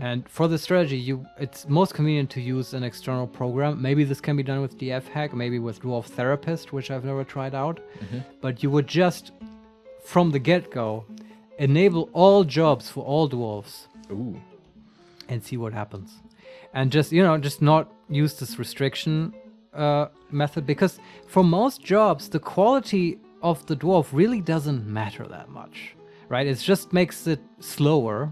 S1: And for the strategy, it's most convenient to use an external program. Maybe this can be done with DF Hack, maybe with Dwarf Therapist, which I've never tried out. But you would just, from the get-go, enable all jobs for all dwarves.
S2: Ooh.
S1: And see what happens. And just, just not use this restriction method, because for most jobs, the quality of the dwarf really doesn't matter that much, right? It just makes it slower.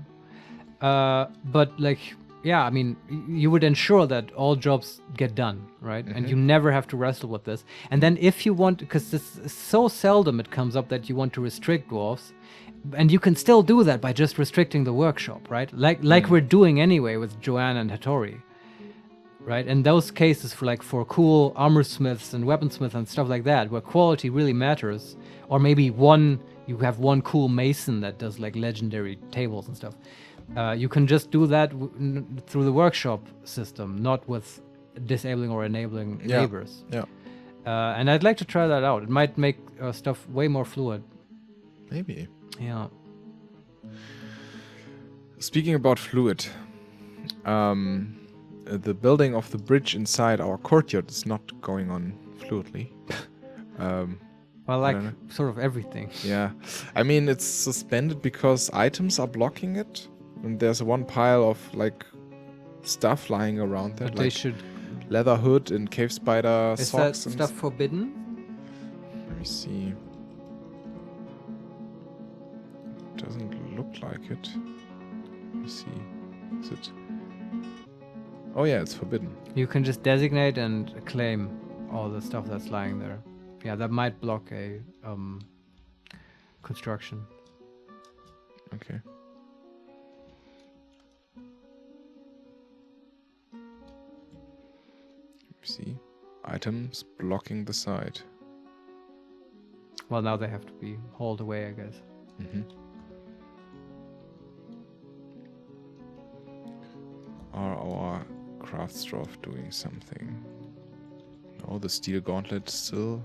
S1: But like, yeah, I mean, you would ensure that all jobs get done, right? And you never have to wrestle with this. And then if you want, because this is so seldom it comes up that you want to restrict dwarves, and you can still do that by just restricting the workshop, right? Like we're doing anyway with Joanne and Hattori, right? In those cases for cool armor smiths and weaponsmiths and stuff like that, where quality really matters, or maybe you have one cool mason that does like legendary tables and stuff. You can just do that through the workshop system, not with disabling or enabling neighbors.
S2: Yeah.
S1: And I'd like to try that out. It might make stuff way more fluid.
S2: Maybe.
S1: Yeah.
S2: Speaking about fluid, the building of the bridge inside our courtyard is not going on fluidly.
S1: Well,
S2: I
S1: like
S2: don't know.
S1: sort of everything.
S2: Yeah, I mean it's suspended because items are blocking it, and there's one pile of like stuff lying around there,
S1: But they
S2: like
S1: should.
S2: leather hood and cave spider
S1: Is that
S2: socks.
S1: stuff forbidden?
S2: Let me see. Doesn't look like it. Let me see. Is it? Oh yeah, it's forbidden.
S1: You can just designate and claim all the stuff that's lying there. Yeah, that might block a construction.
S2: Okay. See, items blocking the side.
S1: Well, now they have to be hauled away, I guess.
S2: Mm-hmm. Are our craft stuff doing something? No, the steel gauntlet still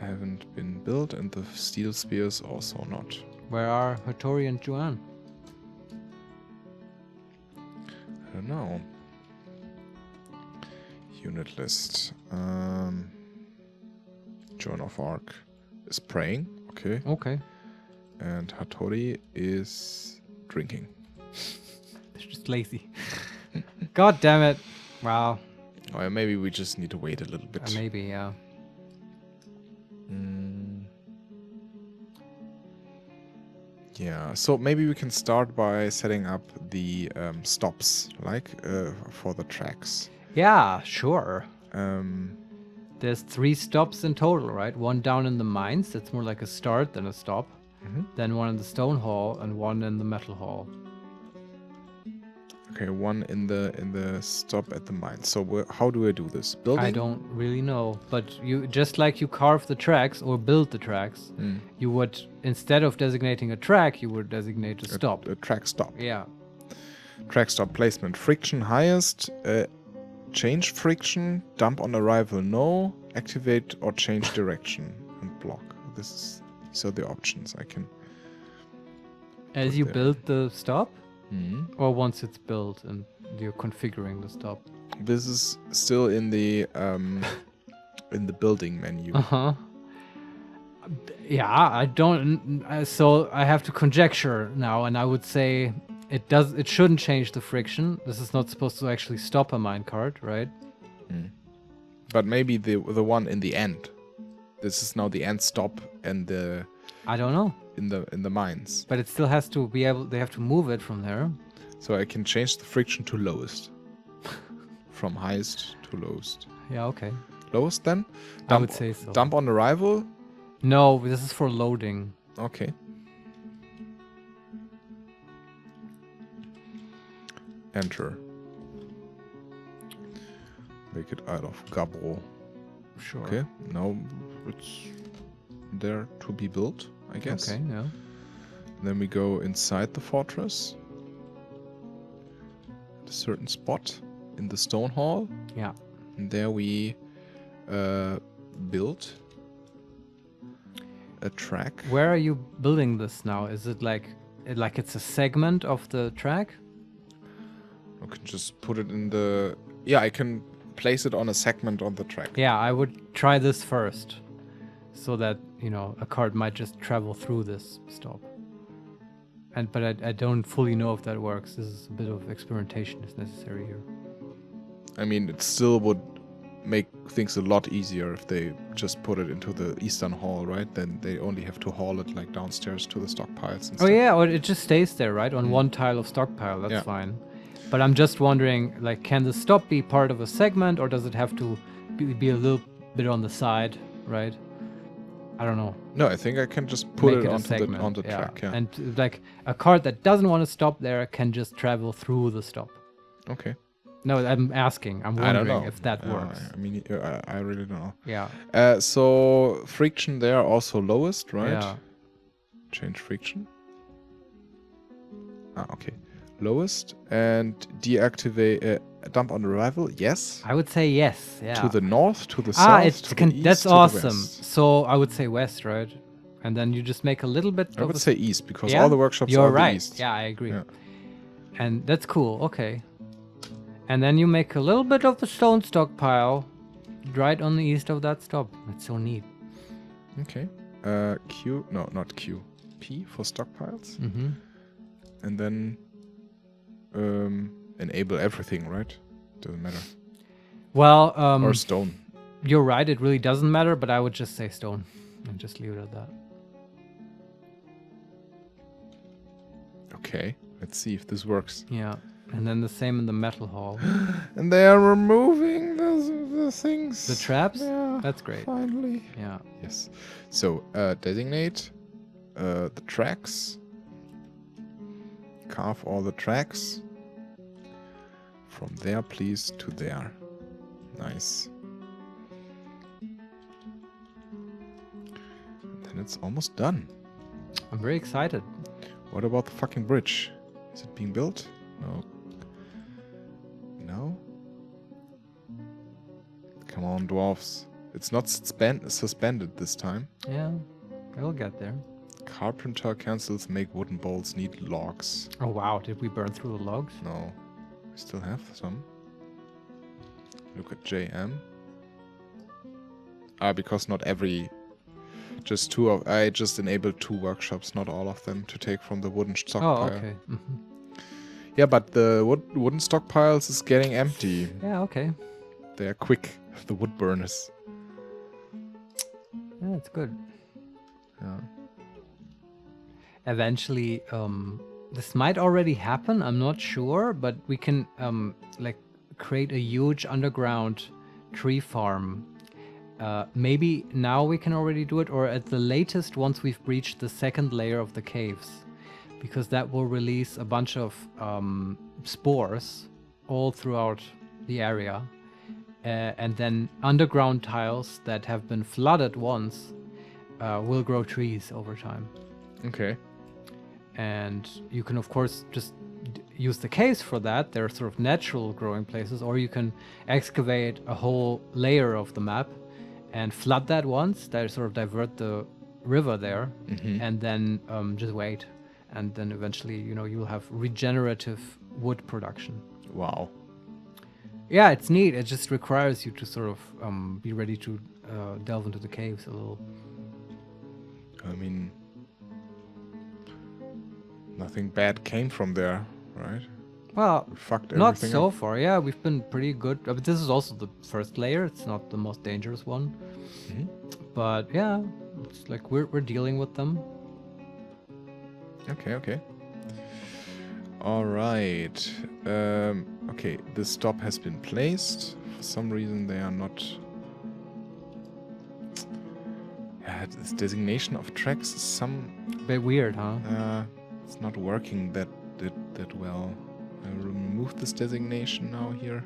S2: haven't been built, and the steel spears also not.
S1: Where are Hattori and Juan?
S2: I don't know. Unit list. Joan of Arc is praying. Okay.
S1: Okay.
S2: And Hattori is drinking.
S1: They're just lazy. God damn it. Wow.
S2: Or maybe we just need to wait a little bit.
S1: Maybe, yeah.
S2: Yeah, so maybe we can start by setting up the stops, like for the tracks.
S1: Yeah, sure.
S2: Um,
S1: There's 3 stops in total, right? One down in the mines, that's more like a start than a stop. Then one in the stone hall and one in the metal hall.
S2: okay, one in the stop at the mine. So how do I do this? Building?
S1: I don't really know, but you just like you carve the tracks or build the tracks, you would, instead of designating a track, you would designate a stop.
S2: A track stop.
S1: Yeah.
S2: Track stop placement. Friction highest. Change friction. Dump on arrival. No. Activate or change direction and block. These are the options I can.
S1: As
S2: put
S1: you
S2: there.
S1: build the stop,
S2: Mhm.
S1: or once it's built and you're configuring the stop.
S2: This is still in the building menu.
S1: Uh-huh. Yeah, I don't. So I have to conjecture now, and I would say it shouldn't change the friction. This is not supposed to actually stop a minecart, right?
S2: But maybe the one in the end. This is now the end stop and the
S1: I don't know,
S2: in the mines.
S1: but it still has to be able. They have to move it from there.
S2: So I can change the friction to lowest. From highest to lowest.
S1: Yeah, okay.
S2: Lowest then?
S1: I would say so.
S2: Dump on arrival?
S1: No, this is for loading.
S2: Okay. Enter. Make it out of gabbro.
S1: Sure.
S2: Okay, now it's there to be built, I guess.
S1: Okay, yeah.
S2: Then we go inside the fortress. At a certain spot in the stone hall.
S1: Yeah.
S2: And there we build a track.
S1: Where are you building this now? Is it like it's a segment of the track?
S2: I can just put it in the... Yeah, I can place it on a segment on the track.
S1: Yeah, I would try this first, so that a cart might just travel through this stop. But I don't fully know if that works. This is a bit of experimentation is necessary here.
S2: I mean, it still would make things a lot easier if they just put it into the eastern hall, right? Then they only have to haul it like downstairs to the stockpiles and stuff.
S1: Oh yeah, or it just stays there, right? On one tile of stockpile, that's fine. But I'm just wondering, like, can the stop be part of a segment, or does it have to be a little bit on the side, right? I don't know.
S2: No, I think I can just put
S1: Make
S2: it
S1: a
S2: onto
S1: segment,
S2: on the track, yeah.
S1: And like a cart that doesn't want to stop there can just travel through the stop.
S2: Okay.
S1: No, I'm asking. I'm
S2: I don't
S1: wondering
S2: know
S1: if that works.
S2: I mean, I really don't know.
S1: Yeah.
S2: So friction there also lowest, right?
S1: Yeah.
S2: Change friction. Okay. Lowest and deactivate dump on arrival. Yes.
S1: I would say yes. Yeah.
S2: To the north, to the south, to the east,
S1: that's
S2: to the
S1: awesome.
S2: west.
S1: So I would say west, right? And then you just make a little bit.
S2: I would say east because
S1: Yeah?
S2: all the workshops
S1: You're
S2: are
S1: right.
S2: the east.
S1: Yeah, I agree.
S2: Yeah.
S1: And that's cool. Okay. And then you make a little bit of the stone stockpile right on the east of that stop. That's so neat.
S2: Okay. Q. No, not Q. P for stockpiles.
S1: Mm-hmm.
S2: And then enable everything, right? Doesn't matter.
S1: Well,
S2: Or stone.
S1: you're right. It really doesn't matter, but I would just say stone and just leave it at that.
S2: Okay. Let's see if this works.
S1: Yeah. And then the same in the metal hall.
S2: And they are removing the things.
S1: The traps?
S2: Yeah.
S1: That's great.
S2: Finally.
S1: Yeah.
S2: Yes. So designate the tracks. Carve all the tracks. From there, please, to there. Nice. And then it's almost done.
S1: I'm very excited.
S2: What about the fucking bridge? Is it being built? No. No? Come on, dwarfs. It's not suspended this time.
S1: Yeah. We'll get there.
S2: Carpenter cancels make wooden bolts need logs.
S1: Oh, wow. Did we burn through the logs?
S2: No. We still have some. Look at JM. Because not every... Just two of... I just enabled 2 workshops, not all of them, to take from the wooden stockpile.
S1: Oh, okay. Mm-hmm.
S2: Yeah, but the wooden stockpiles is getting empty.
S1: Yeah, okay.
S2: They are quick, the wood burners.
S1: Yeah, that's good.
S2: Yeah.
S1: Eventually, this might already happen. I'm not sure, but we can like create a huge underground tree farm. Maybe now we can already do it, or at the latest once we've breached the 2nd layer of the caves, because that will release a bunch of spores all throughout the area, and then underground tiles that have been flooded once will grow trees over time.
S2: Okay.
S1: And you can, of course, just use the caves for that. They're sort of natural growing places, or you can excavate a whole layer of the map and flood that once, that sort of divert the river there, and then just wait. And then eventually, you'll have regenerative wood production.
S2: Wow.
S1: Yeah, it's neat. It just requires you to sort of be ready to delve into the caves a little.
S2: I mean... Nothing bad came from there, right?
S1: Well,
S2: We fucked
S1: not
S2: everything
S1: so
S2: up.
S1: far. Yeah, we've been pretty good. But this is also the first layer. It's not the most dangerous one. But yeah, it's like we're dealing with them.
S2: Okay. All right. Okay, the stop has been placed. For some reason, they are not... Yeah, this designation of tracks is some...
S1: Bit weird, huh?
S2: It's not working that well. I will remove this designation now here.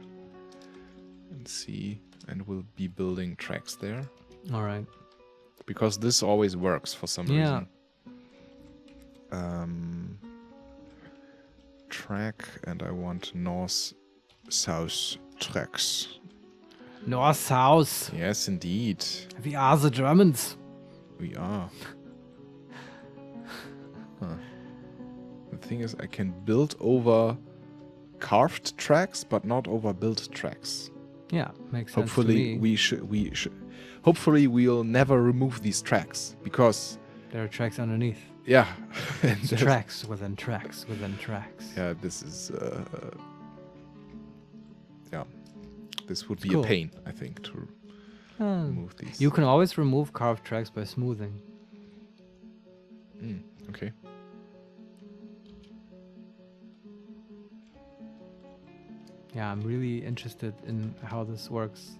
S2: And see. And we'll be building tracks there.
S1: All right.
S2: Because this always works for some reason. Track, and I want north-south tracks.
S1: North South.
S2: Yes, indeed.
S1: We are the Germans.
S2: We are. The thing is, I can build over carved tracks, but not over built tracks.
S1: Yeah, makes sense.
S2: Hopefully,
S1: to me.
S2: Hopefully, we'll never remove these tracks because
S1: There are tracks underneath.
S2: yeah,
S1: Tracks within tracks within tracks.
S2: yeah. This is yeah. This would be
S1: Cool.
S2: a pain, I think, to remove these.
S1: You can always remove carved tracks by smoothing.
S2: Okay.
S1: Yeah, I'm really interested in how this works.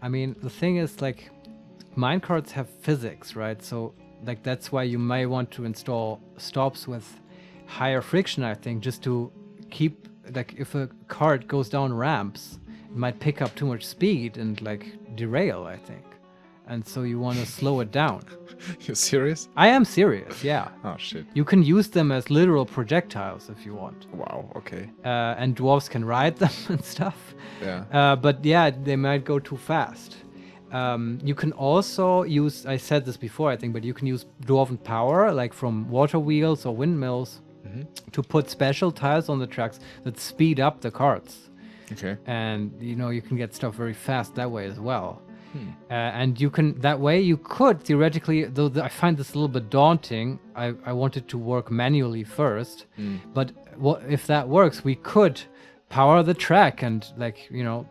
S1: I mean, the thing is, like, minecarts have physics, right? So, like, that's why you may want to install stops with higher friction, I think, just to keep, like, if a cart goes down ramps, it might pick up too much speed and, like, derail, I think. And so you want to slow it down.
S2: You're serious?
S1: I am serious, yeah.
S2: Oh shit.
S1: You can use them as literal projectiles if you want.
S2: Wow. Okay.
S1: And dwarves can ride them and stuff.
S2: Yeah.
S1: But yeah, they might go too fast. You can also use, I said this before, I think, but you can use dwarven power, like from water wheels or windmills, to put special tiles on the tracks that speed up the carts.
S2: Okay.
S1: And you can get stuff very fast that way as well. And you can that way you could theoretically, though I find this a little bit daunting. I wanted to work manually first, but if that works, we could power the track and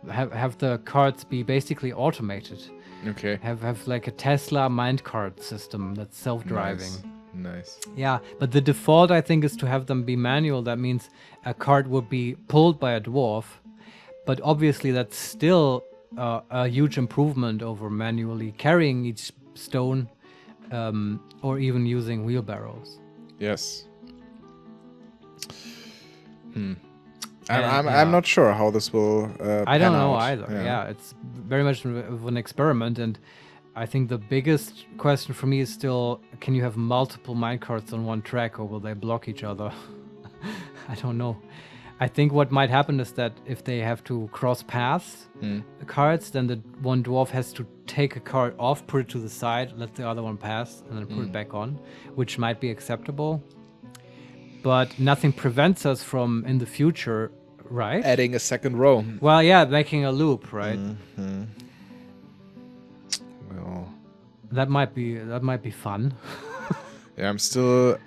S1: have the carts be basically automated.
S2: Okay.
S1: Have like a Tesla minecart system that's self-driving.
S2: Nice.
S1: Yeah, but the default I think is to have them be manual. That means a cart would be pulled by a dwarf, but obviously that's still a huge improvement over manually carrying each stone, or even using wheelbarrows.
S2: Yes. I'm not sure how this will
S1: I don't know
S2: out.
S1: either. Yeah, it's very much of an experiment, and I think the biggest question for me is still, can you have multiple minecarts on one track, or will they block each other? I don't know. I think what might happen is that if they have to cross paths, the carts, then the one dwarf has to take a cart off, put it to the side, let the other one pass, and then put it back on, which might be acceptable. But nothing prevents us from, in the future, right?
S2: Adding a second row.
S1: Well, yeah, making a loop, right?
S2: Well,
S1: that might be fun.
S2: yeah, I'm still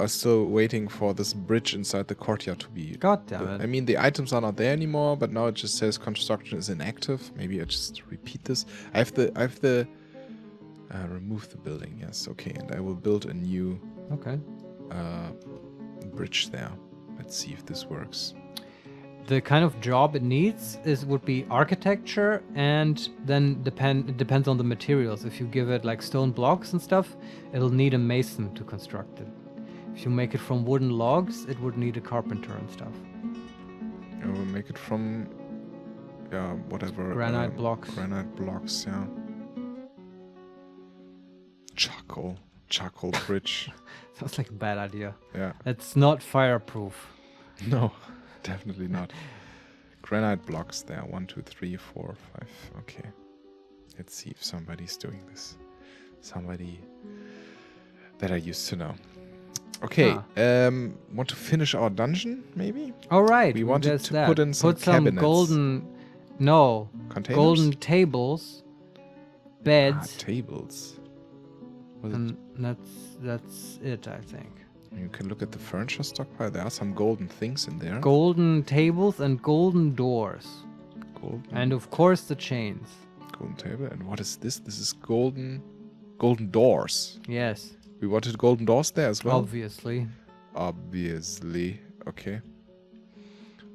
S2: still waiting for this bridge inside the courtyard to be.
S1: God damn it!
S2: I mean, the items are not there anymore, but now it just says construction is inactive. Maybe I just repeat this. I have the remove the building. Yes, okay, and I will build a new bridge there. Let's see if this works.
S1: The kind of job it needs would be architecture, and then it depends on the materials. If you give it like stone blocks and stuff, it'll need a mason to construct it. If you make it from wooden logs, it would need a carpenter and stuff.
S2: I will make it from whatever
S1: granite blocks.
S2: Granite blocks, yeah. Charcoal bridge.
S1: Sounds like a bad idea.
S2: Yeah.
S1: It's not fireproof.
S2: No. Definitely not. Granite blocks there. 1, 2, 3, 4, 5. Okay. Let's see if somebody's doing this. Somebody that I used to know. Okay. Want to finish our dungeon, maybe?
S1: All right.
S2: We wanted to put in some cabinets.
S1: Golden
S2: containers?
S1: Golden tables, beds.
S2: Tables.
S1: And that's it, I think.
S2: You can look at the furniture stockpile. There are some golden things in there.
S1: Golden tables and golden doors. And of course the chains.
S2: Golden table. And what is this? This is golden doors.
S1: Yes.
S2: We wanted golden doors there as well?
S1: Obviously.
S2: Okay.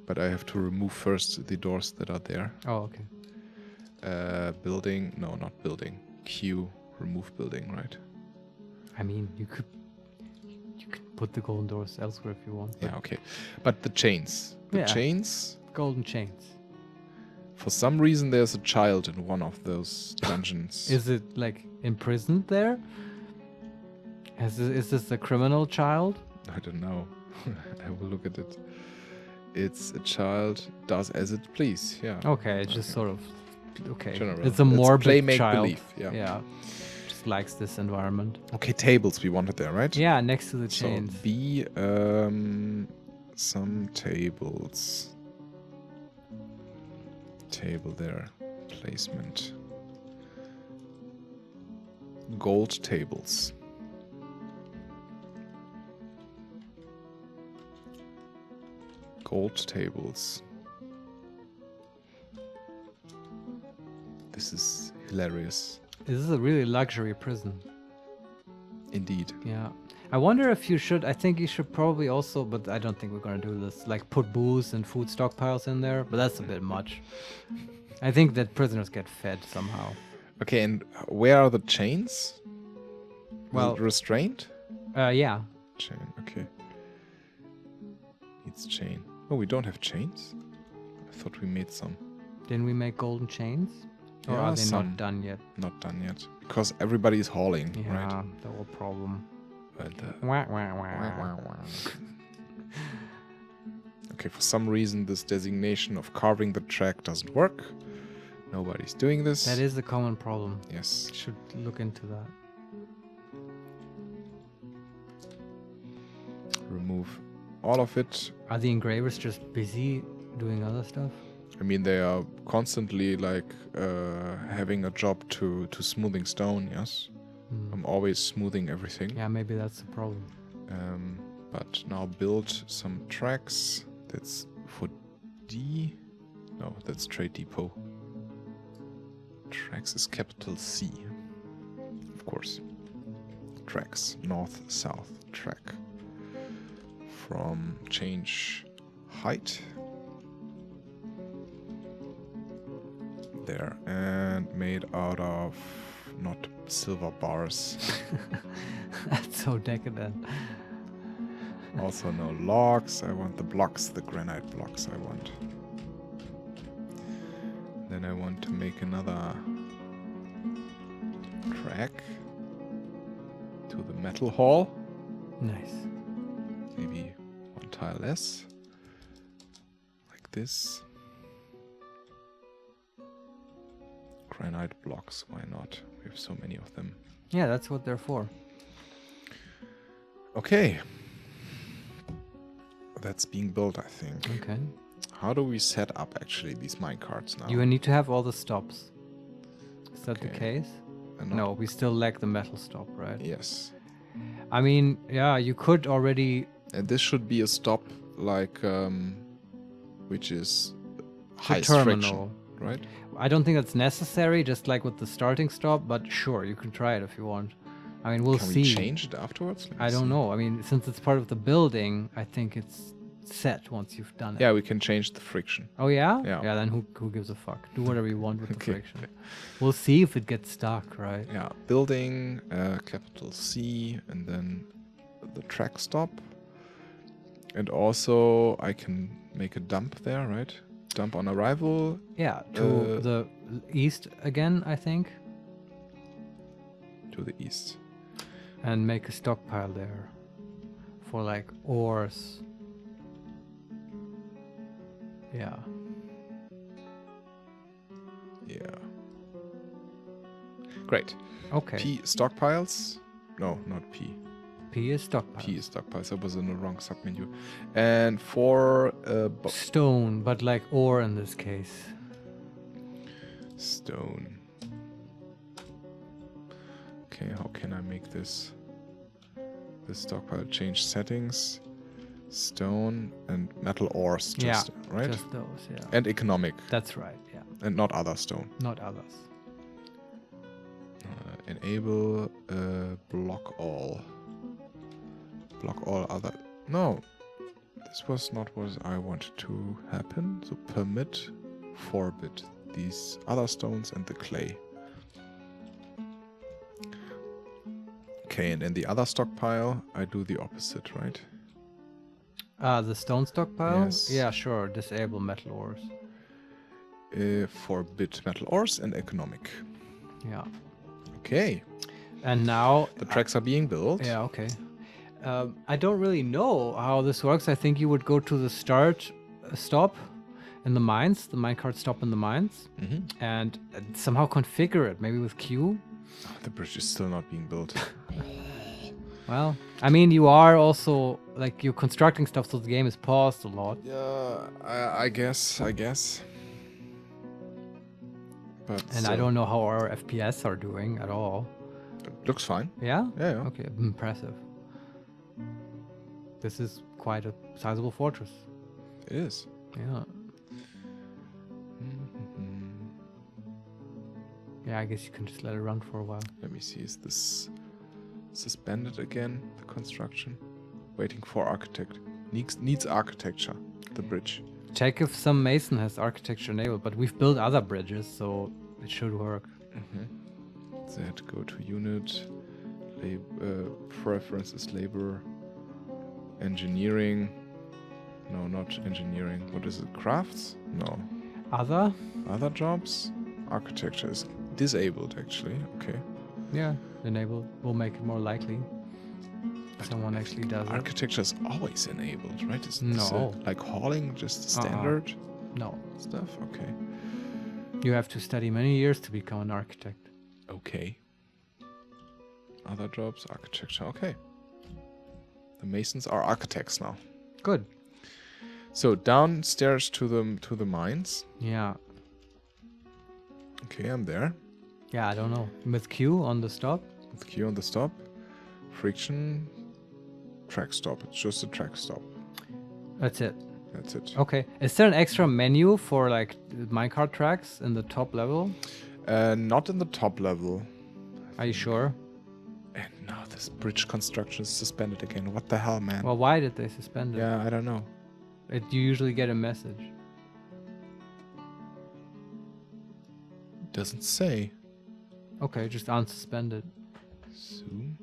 S2: But I have to remove first the doors that are there.
S1: Oh, okay.
S2: Building. No, not building. Q. Remove building, right?
S1: I mean, you could put the golden doors elsewhere if you want.
S2: Yeah, okay. But the chains. Chains.
S1: Golden chains.
S2: For some reason, there's a child in one of those dungeons.
S1: Is it like imprisoned there? Is this a criminal child?
S2: I don't know. I will look at it. It's a child does as it please. Yeah.
S1: Okay, it's just sort of
S2: General.
S1: It's a morbid
S2: play, make
S1: child.
S2: believe. Yeah.
S1: Just likes this environment.
S2: Okay, tables we wanted there, right?
S1: Yeah, next to the chains.
S2: So B, some tables. Table there. Placement. Gold tables. Gold tables. This is hilarious.
S1: This is a really luxury prison.
S2: Indeed.
S1: Yeah. I wonder if you should, I think you should probably also, but I don't think we're going to do this, like put booze and food stockpiles in there, but that's a bit much. I think that prisoners get fed somehow.
S2: Okay, and where are the chains?
S1: Well,
S2: restrained?
S1: Yeah.
S2: Chain, okay. Needs chain. Oh, we don't have chains? I thought we made some.
S1: Didn't we make golden chains? Or
S2: Yeah,
S1: are they
S2: some.
S1: not done yet?
S2: Not done yet. Because everybody is hauling,
S1: Yeah,
S2: right?
S1: the whole problem.
S2: And,
S1: Wah, wah, wah.
S2: okay, for some reason this designation of carving the track doesn't work. Nobody's doing this.
S1: That is a common problem.
S2: Yes.
S1: Should look into that.
S2: all of it.
S1: Are the engravers just busy doing other stuff?
S2: I mean, they are constantly like having a job to smoothing stone. Yes, I'm always smoothing everything.
S1: Yeah, maybe that's the problem.
S2: But now build some tracks. That's for D. No, that's trade depot. Tracks is capital C. Of course. Tracks, north, south, track. From change height. There. And made out of not silver bars.
S1: That's so decadent.
S2: Also no logs. I want the blocks, the granite blocks I want. Then I want to make another track to the metal hall.
S1: Nice.
S2: Maybe one tile less. Like this. Granite blocks, why not? We have so many of them.
S1: Yeah, that's what they're for.
S2: Okay. That's being built, I think.
S1: Okay.
S2: How do we set up actually these minecarts now?
S1: You need to have all the stops. Is that the
S2: Okay.
S1: case? No, we still lack the metal stop, right?
S2: Yes.
S1: I mean, yeah, you could already...
S2: And this should be a stop like which is
S1: the
S2: highest
S1: terminal.
S2: friction, right?
S1: I don't think that's necessary, just like with the starting stop, but sure, you can try it if you want. I mean, we'll
S2: Can
S1: see.
S2: we change it afterwards? Let me
S1: I don't
S2: see.
S1: know. I mean, since it's part of the building, I think it's set once you've done it.
S2: Yeah, we can change the friction.
S1: Oh, yeah?
S2: Yeah.
S1: Yeah, then who gives a fuck? Do whatever you want with the
S2: Okay.
S1: friction. We'll see if it gets stuck, right?
S2: Yeah, building, capital C, and then the track stop. And also I can make a dump there, right? Dump on arrival.
S1: Yeah, to the east again, I think.
S2: To the east.
S1: And make a stockpile there. For like ores. Yeah.
S2: Yeah. Great.
S1: Okay.
S2: P stockpiles. No, not P.
S1: P is stockpile.
S2: P is stockpiles. I was in the wrong submenu. And for
S1: Stone, but like ore in this case.
S2: stone. Okay, how can I make this stockpile? Change settings. Stone and metal ores, just right?
S1: Just those, yeah.
S2: And economic,
S1: That's right, yeah.
S2: and not other stone.
S1: Not others.
S2: Enable block all. Block all other. No, this was not what I wanted to happen. So permit forbid these other stones and the clay. Okay, and in the other stockpile, I do the opposite, right?
S1: The stone stockpile?
S2: Yes.
S1: Yeah, sure. Disable metal ores.
S2: Forbid metal ores and economic.
S1: Yeah.
S2: Okay,
S1: And now...
S2: the tracks are being built.
S1: Yeah, okay. I don't really know how this works. I think you would go to the start stop in the mines, the minecart stop in the mines, and somehow configure it, maybe with Q.
S2: The bridge is still not being built.
S1: Well, I mean, you are also, like, you're constructing stuff, so the game is paused a lot.
S2: Yeah, I guess. But
S1: And I don't know how our FPS are doing at all.
S2: It looks fine.
S1: Yeah?
S2: Yeah.
S1: Okay, impressive. This is quite a sizable fortress.
S2: It is.
S1: Yeah. Yeah, I guess you can just let it run for a while.
S2: Let me see. Is this suspended again? The construction. Waiting for architect. Needs architecture. The bridge.
S1: Check if some mason has architecture enabled, but we've built other bridges, so it should work.
S2: Z, go to unit. Preferences, labor. Engineering. No, not engineering. What is it? Crafts? No.
S1: Other?
S2: Other jobs? Architecture is disabled, actually. Okay.
S1: Yeah, enabled. Will make it more likely. Someone actually does it.
S2: Architecture is always enabled, right? Is
S1: No.
S2: Like hauling, just standard
S1: No.
S2: stuff? Okay.
S1: You have to study many years to become an architect.
S2: Okay. Other jobs, architecture. Okay. The masons are architects now.
S1: Good.
S2: So downstairs to the mines.
S1: Yeah.
S2: Okay, I'm there.
S1: Yeah, I don't know. With Q on the stop?
S2: With Q on the stop. Friction. Track stop. It's just a track stop.
S1: That's it.
S2: That's it.
S1: Okay. Is there an extra menu for like minecart tracks in the top level?
S2: Not in the top level.
S1: Are you sure?
S2: And now this bridge construction is suspended again. What the hell, man?
S1: Well, why did they suspend it?
S2: Yeah, I don't know.
S1: You usually get a message.
S2: Doesn't say.
S1: Okay, just unsuspended.
S2: Zoom.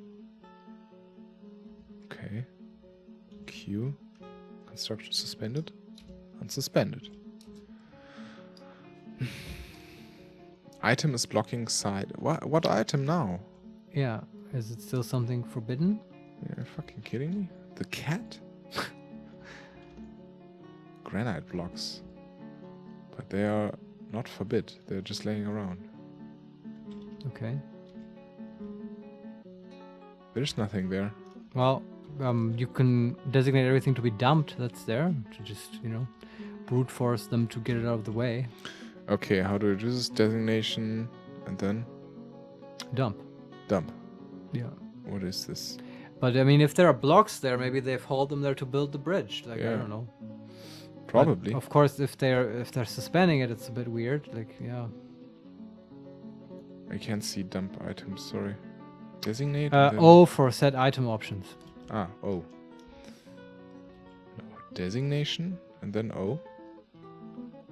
S2: Okay. Q. Construction suspended. Unsuspended. Item is blocking side. What item now?
S1: Yeah. Is it still something forbidden?
S2: You're fucking kidding me? The cat? Granite blocks. But they are not forbid. They're just laying around.
S1: Okay.
S2: There's nothing there.
S1: Well, you can designate everything to be dumped that's there. To just, brute force them to get it out of the way.
S2: Okay, how do I do this? Designation and then?
S1: Dump.
S2: Dump.
S1: Yeah.
S2: What is this?
S1: But I mean, if there are blocks there, maybe they've hauled them there to build the bridge. Like,
S2: Yeah.
S1: I don't know.
S2: Probably.
S1: But of course, if they're suspending it, it's a bit weird. Like, yeah.
S2: I can't see dump items, sorry. Designate? and then-
S1: O for set item options.
S2: Ah, O. No, designation and then O.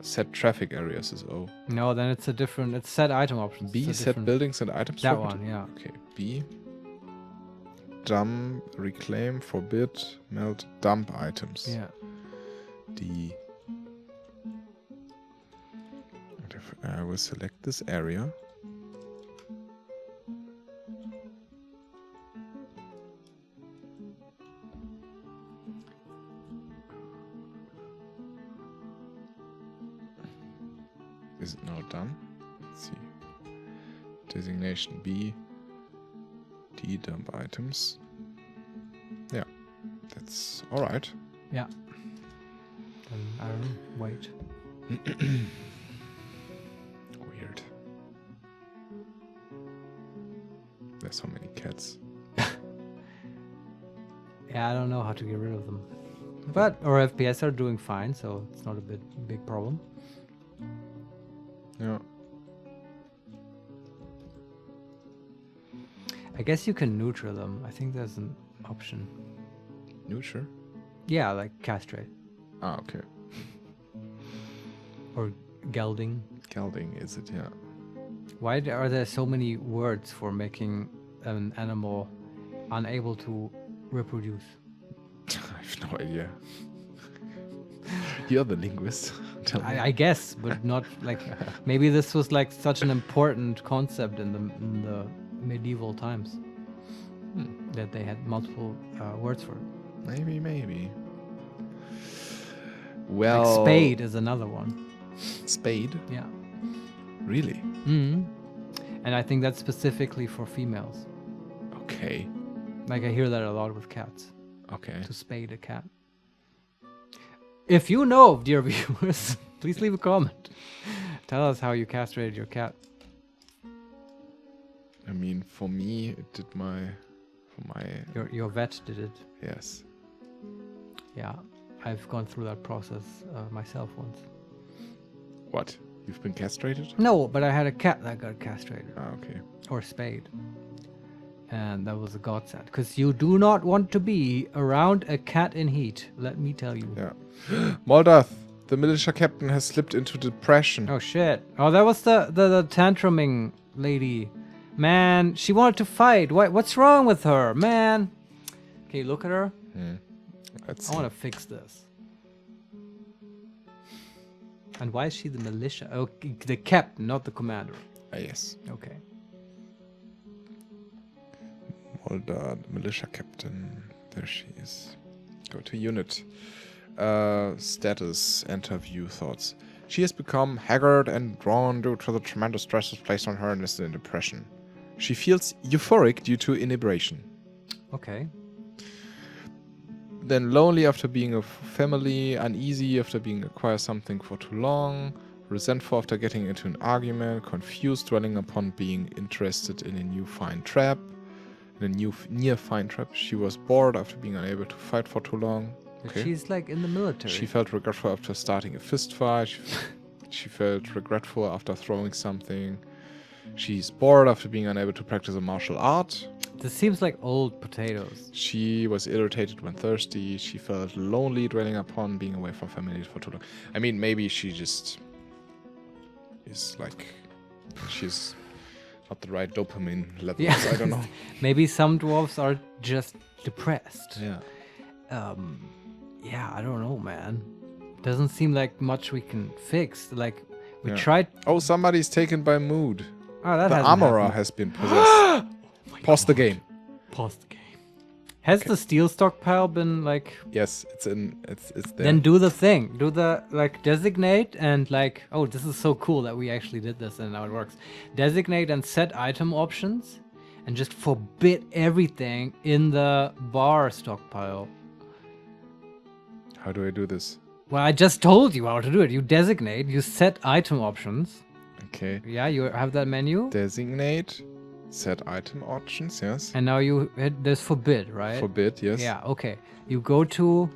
S2: Set traffic areas is O.
S1: No, then it's it's set item options.
S2: B,
S1: It's a
S2: set
S1: different-
S2: buildings and items.
S1: That
S2: forbid?
S1: one, yeah.
S2: Okay, B. Dump, reclaim, forbid, melt, dump items.
S1: Yeah.
S2: D. And if I will select this area. Is it now done? Let's see. Designation B. D, dump items. Yeah, that's alright.
S1: Yeah. I don't know. Wait.
S2: Weird. There's so many cats.
S1: Yeah, I don't know how to get rid of them. But our FPS are doing fine, so it's not a big problem.
S2: Yeah.
S1: I guess you can neuter them. I think there's an option.
S2: Neuter?
S1: Yeah, like castrate
S2: Ah, okay.
S1: or gelding.
S2: Gelding, is it? Yeah.
S1: Why are there so many words for making an animal unable to reproduce?
S2: I have no idea. You're the linguist. Tell me.
S1: I guess, but not like maybe this was like such an important concept in the medieval times that they had multiple words for it.
S2: Maybe. Well,
S1: Like spade is another one.
S2: Spade?
S1: Yeah.
S2: Really?
S1: Mm. And I think that's specifically for females.
S2: Okay.
S1: Like I hear that a lot with cats.
S2: Okay.
S1: To spade a cat. If you know, dear viewers, please leave a comment. Tell us how you castrated your cat.
S2: I mean, for me, it did
S1: Your vet did it.
S2: Yes.
S1: Yeah. I've gone through that process myself once.
S2: What? You've been castrated?
S1: No, but I had a cat that got castrated.
S2: Ah, okay.
S1: Or spayed. And that was a godsend. Because you do not want to be around a cat in heat, let me tell you.
S2: Yeah. Moldath, the militia captain has slipped into depression.
S1: Oh shit. Oh, that was the tantruming lady. Man, she wanted to fight. What's wrong with her? Man. Can you look at her?
S2: Let's
S1: I want to fix this. And why is she the militia? Oh, the captain, not the commander.
S2: yes.
S1: Okay.
S2: Moldath, militia captain. There she is. Go to unit. Status, enter view, thoughts. She has become haggard and drawn due to the tremendous stresses placed on her and is in depression. She feels euphoric due to inebriation.
S1: Okay.
S2: Then lonely after being a family, uneasy after being acquire something for too long, resentful after getting into an argument, confused dwelling upon being interested in a new fine trap, near fine trap. She was bored after being unable to fight for too long. Okay.
S1: She's like in the military.
S2: She felt regretful after starting a fist fight. She felt regretful after throwing something. She's bored after being unable to practice a martial art.
S1: This seems like old potatoes.
S2: She was irritated when thirsty. She felt lonely dwelling upon being away from family for too long. I mean, maybe she just is like, she's not the right dopamine levels.
S1: Yeah.
S2: I don't know.
S1: Maybe some dwarves are just depressed.
S2: Yeah.
S1: Yeah, I don't know, man. Doesn't seem like much we can fix. Like, we
S2: Yeah.
S1: tried...
S2: Oh, somebody's taken by mood.
S1: Oh, that
S2: The
S1: hasn't
S2: armorer
S1: happened.
S2: has been possessed. Pause the game.
S1: Pause the game. Has the steel stockpile been, like...
S2: Yes, it's there.
S1: Then do the thing. Do the, like, designate and, like... Oh, this is so cool that we actually did this and now it works. Designate and set item options and just forbid everything in the bar stockpile.
S2: How do I do this?
S1: Well, I just told you how to do it. You designate, you set item options.
S2: Okay.
S1: Yeah, you have that menu.
S2: Designate, set item options, yes.
S1: And now you hit this forbid, right?
S2: Forbid, yes.
S1: Yeah, okay. You go to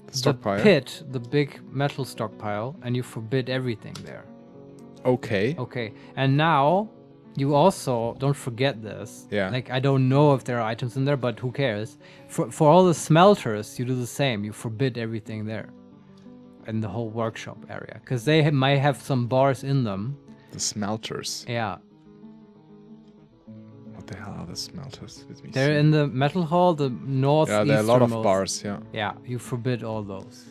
S2: The stockpile.
S1: the pit, the big metal stockpile, and you forbid everything there.
S2: Okay.
S1: Okay. And now you also don't forget this.
S2: Yeah.
S1: Like, I don't know if there are items in there, but who cares? For all the smelters, you do the same. You forbid everything there in the whole workshop area because they might have some bars in them.
S2: The smelters.
S1: Yeah.
S2: What the hell are the smelters? Let me
S1: They're
S2: see.
S1: in the metal hall, the northeasternmost.
S2: Yeah, there are a lot of bars, yeah.
S1: Yeah, you forbid all those.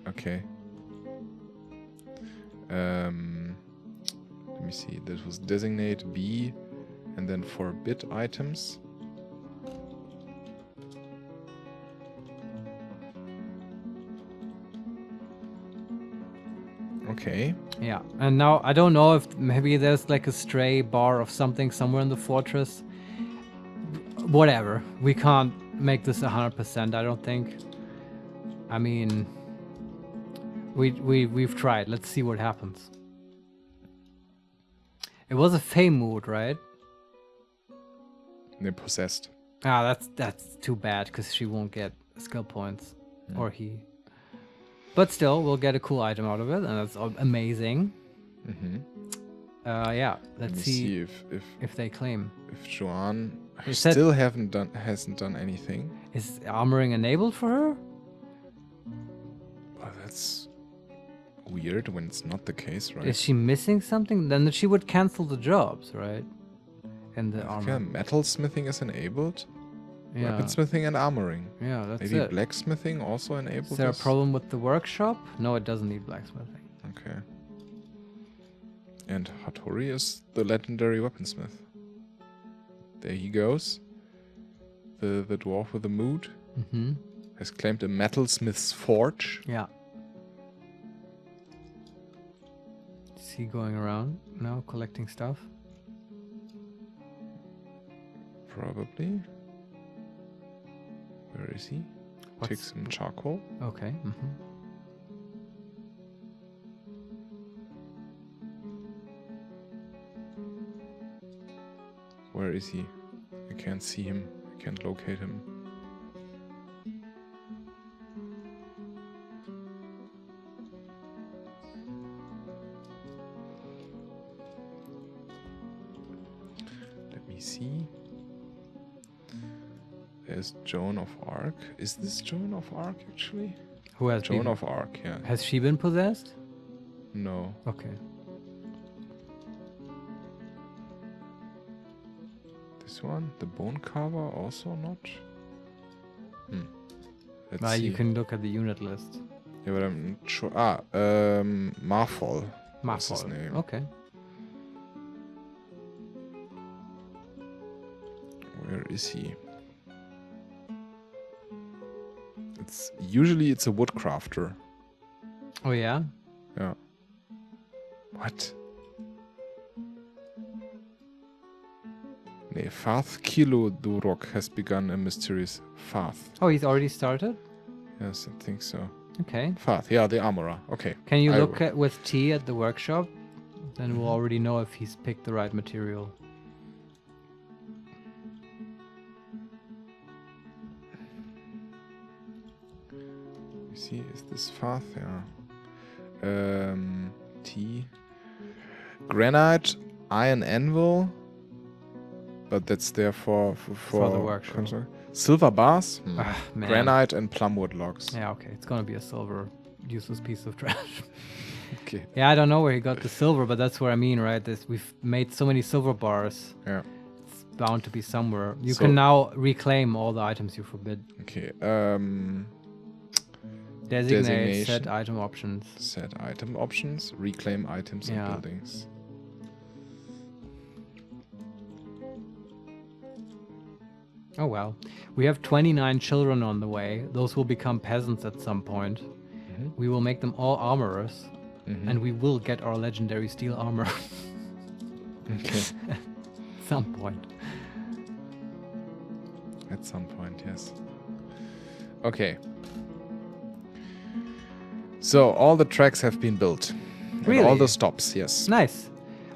S2: Okay. Let me see. This was designate B and then forbid items. Okay.
S1: Yeah, and now I don't know if maybe there's like a stray bar of something somewhere in the fortress. Whatever. We can't make this 100%, I don't think. I mean, we've tried. Let's see what happens. It was a fame mood, right?
S2: They're possessed.
S1: Ah, that's too bad because she won't get skill points, or he. But still, we'll get a cool item out of it, and that's amazing.
S2: Mm-hmm.
S1: Yeah,
S2: Let
S1: let's
S2: me
S1: see
S2: if
S1: they claim.
S2: Joanne
S1: Is that-
S2: still hasn't done anything.
S1: Is armoring enabled for her?
S2: Oh, that's weird when it's not the case, right?
S1: Is she missing something? Then she would cancel the jobs, right? And the
S2: Okay,
S1: armor.
S2: metal smithing is enabled.
S1: Yeah,
S2: Weaponsmithing and armoring.
S1: yeah, that's
S2: Maybe
S1: it.
S2: blacksmithing also enabled.
S1: Is there a
S2: this?
S1: problem with the workshop? No, it doesn't need blacksmithing.
S2: Okay. And Hattori is the legendary weaponsmith. There he goes. The dwarf with the mood
S1: Mm-hmm.
S2: has claimed a metalsmith's forge.
S1: Yeah. Is he going around now collecting stuff?
S2: Probably. Where is he? Take some charcoal.
S1: Okay. Mm-hmm.
S2: Where is he? I can't see him. I can't locate him. Let me see. There's Joan of Arc. Is this Joan of Arc actually?
S1: Who has
S2: Joan
S1: been,
S2: of Arc, yeah.
S1: Has she been possessed?
S2: No.
S1: Okay.
S2: This one? The bone carver also not? Let's see.
S1: You can look at the unit list.
S2: Yeah, but I'm not sure. Marfol. What's his
S1: Marfol.
S2: name?
S1: Okay.
S2: Where is he? Usually it's a woodcrafter.
S1: Oh yeah.
S2: Yeah. What? Fath Kilo Durok has begun a mysterious Fath.
S1: Oh, he's already started.
S2: Yes, I think so.
S1: Okay.
S2: Fath, yeah, the armorer. Okay.
S1: Can you look at with T at the workshop? Then we'll already know if he's picked the right material.
S2: You see, is this Fath? Yeah. T. Granite, iron anvil. But that's there for
S1: the workshop.
S2: Silver bars,
S1: Man.
S2: granite, and plumwood logs.
S1: Yeah, okay. It's gonna be a silver, useless piece of trash.
S2: Okay.
S1: Yeah, I don't know where he got the silver, but that's what I mean, right? We've made so many silver bars.
S2: Yeah.
S1: It's bound to be somewhere. You can now reclaim all the items you forbid.
S2: Okay.
S1: Designate set item options.
S2: Set item options. Reclaim items and
S1: Yeah.
S2: buildings.
S1: Oh well. We have 29 children on the way. Those will become peasants at some point. We will make them all armorers. And we will get our legendary steel armor.
S2: Okay.
S1: At some point.
S2: At some point, yes. Okay. So all the tracks have been built. And
S1: Really?
S2: all the stops, yes.
S1: Nice.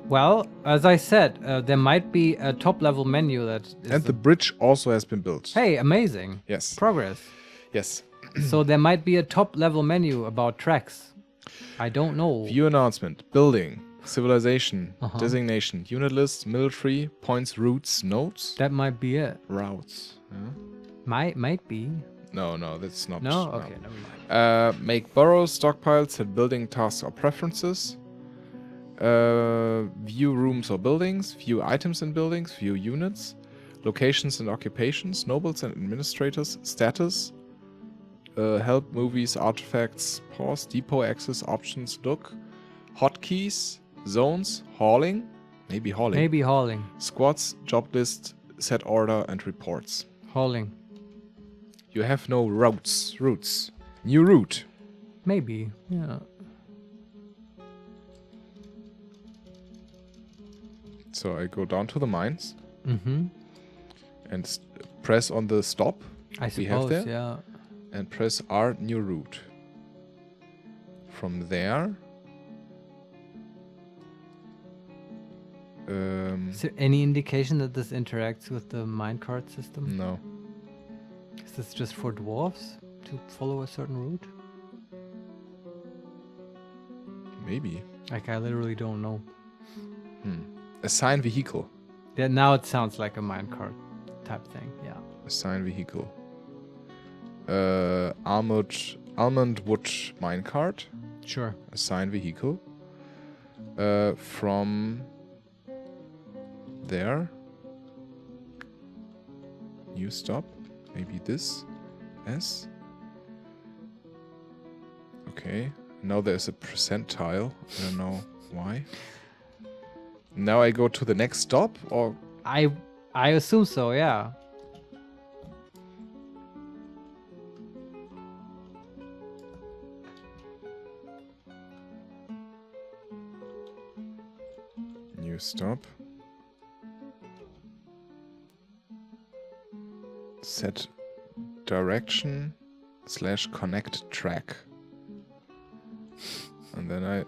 S1: Well, as I said, there might be a top-level menu that is...
S2: And the bridge also has been built.
S1: Hey, amazing.
S2: Yes.
S1: Progress.
S2: Yes.
S1: So there might be a top-level menu about tracks. I don't know.
S2: View announcement. Building. Civilization. Designation. Unit list. Military. Points. Routes. Nodes.
S1: That might be it.
S2: Routes. Yeah.
S1: Might be.
S2: No, that's not.
S1: No? Okay, never mind.
S2: Make burrows, stockpiles, set building tasks or preferences. View rooms or buildings. View items in buildings. View units. Locations and occupations. Nobles and administrators. Status. Help, movies, artifacts. Pause. Depot access. Options. Look. Hotkeys. Zones. Hauling. Maybe hauling.
S1: Maybe hauling.
S2: Squads. Job list. Set order and reports.
S1: Hauling.
S2: You have no routes. New route.
S1: Maybe. Yeah.
S2: So I go down to the mines and press on the stop
S1: I
S2: we have
S1: suppose,
S2: there
S1: yeah.
S2: and press R new route. From there,
S1: Is there any indication that this interacts with the minecart system?
S2: no.
S1: Is this just for dwarves to follow a certain route?
S2: Maybe.
S1: Like, I literally don't know.
S2: Assign vehicle.
S1: Yeah, now it sounds like a minecart type thing, yeah.
S2: Assign vehicle. Almond wood minecart.
S1: Sure.
S2: Assign vehicle. From there. New stop. Maybe this. S. Okay. Now there's a percentile. I don't know why. Now I go to the next stop, or
S1: I assume so, yeah.
S2: new stop. Set direction / connect track. And then I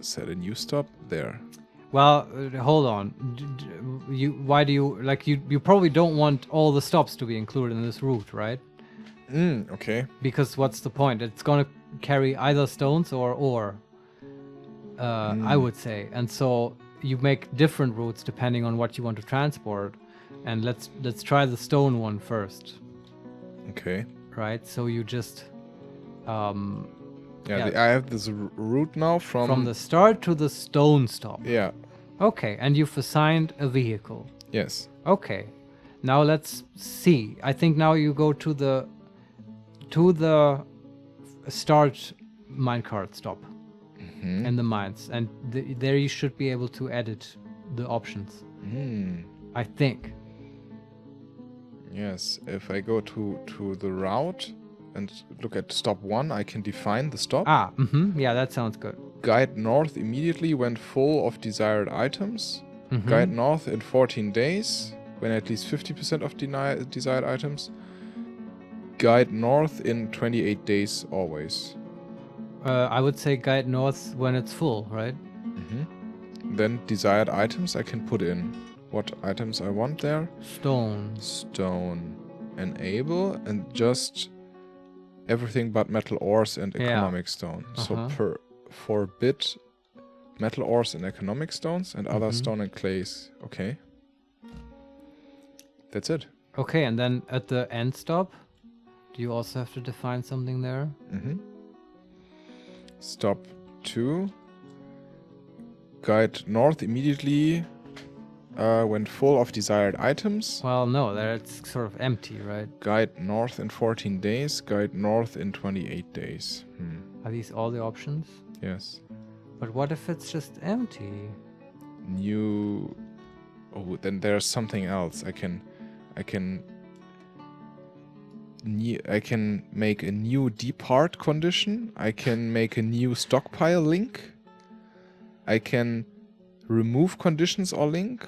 S2: set a new stop there.
S1: Well, hold on. Why do you like you probably don't want all the stops to be included in this route, right?
S2: Okay.
S1: Because what's the point? It's gonna carry either stones or ore. I would say, and so you make different routes depending on what you want to transport. And let's try the stone one first.
S2: Okay.
S1: Right. So you just
S2: I have this route now from
S1: the start to the stone stop.
S2: Yeah.
S1: Okay, and you've assigned a vehicle.
S2: Yes.
S1: Okay. Now let's see. I think now you go to the start minecart stop in the mines, and there you should be able to edit the options. I think.
S2: Yes. If I go to the route and look at stop 1, I can define the stop.
S1: Yeah, that sounds good.
S2: Guide north immediately when full of desired items. Guide north in 14 days when at least 50% of desired items. Guide north in 28 days always.
S1: I would say guide north when it's full, right?
S2: Then desired items I can put in. What items I want there?
S1: Stone.
S2: Stone. Enable and just everything but metal ores and economic stone. So forbid metal ores and economic stones and other stone and clays. Okay. That's it.
S1: Okay, and then at the end stop, do you also have to define something there?
S2: Stop 2. Guide north immediately when full of desired items.
S1: Well, no, there it's sort of empty, right?
S2: Guide north in 14 days. Guide north in 28 days.
S1: Are these all the options?
S2: Yes.
S1: But what if it's just empty?
S2: New... Oh, then there's something else. I can make a new depart condition. I can make a new stockpile link. I can remove conditions or link.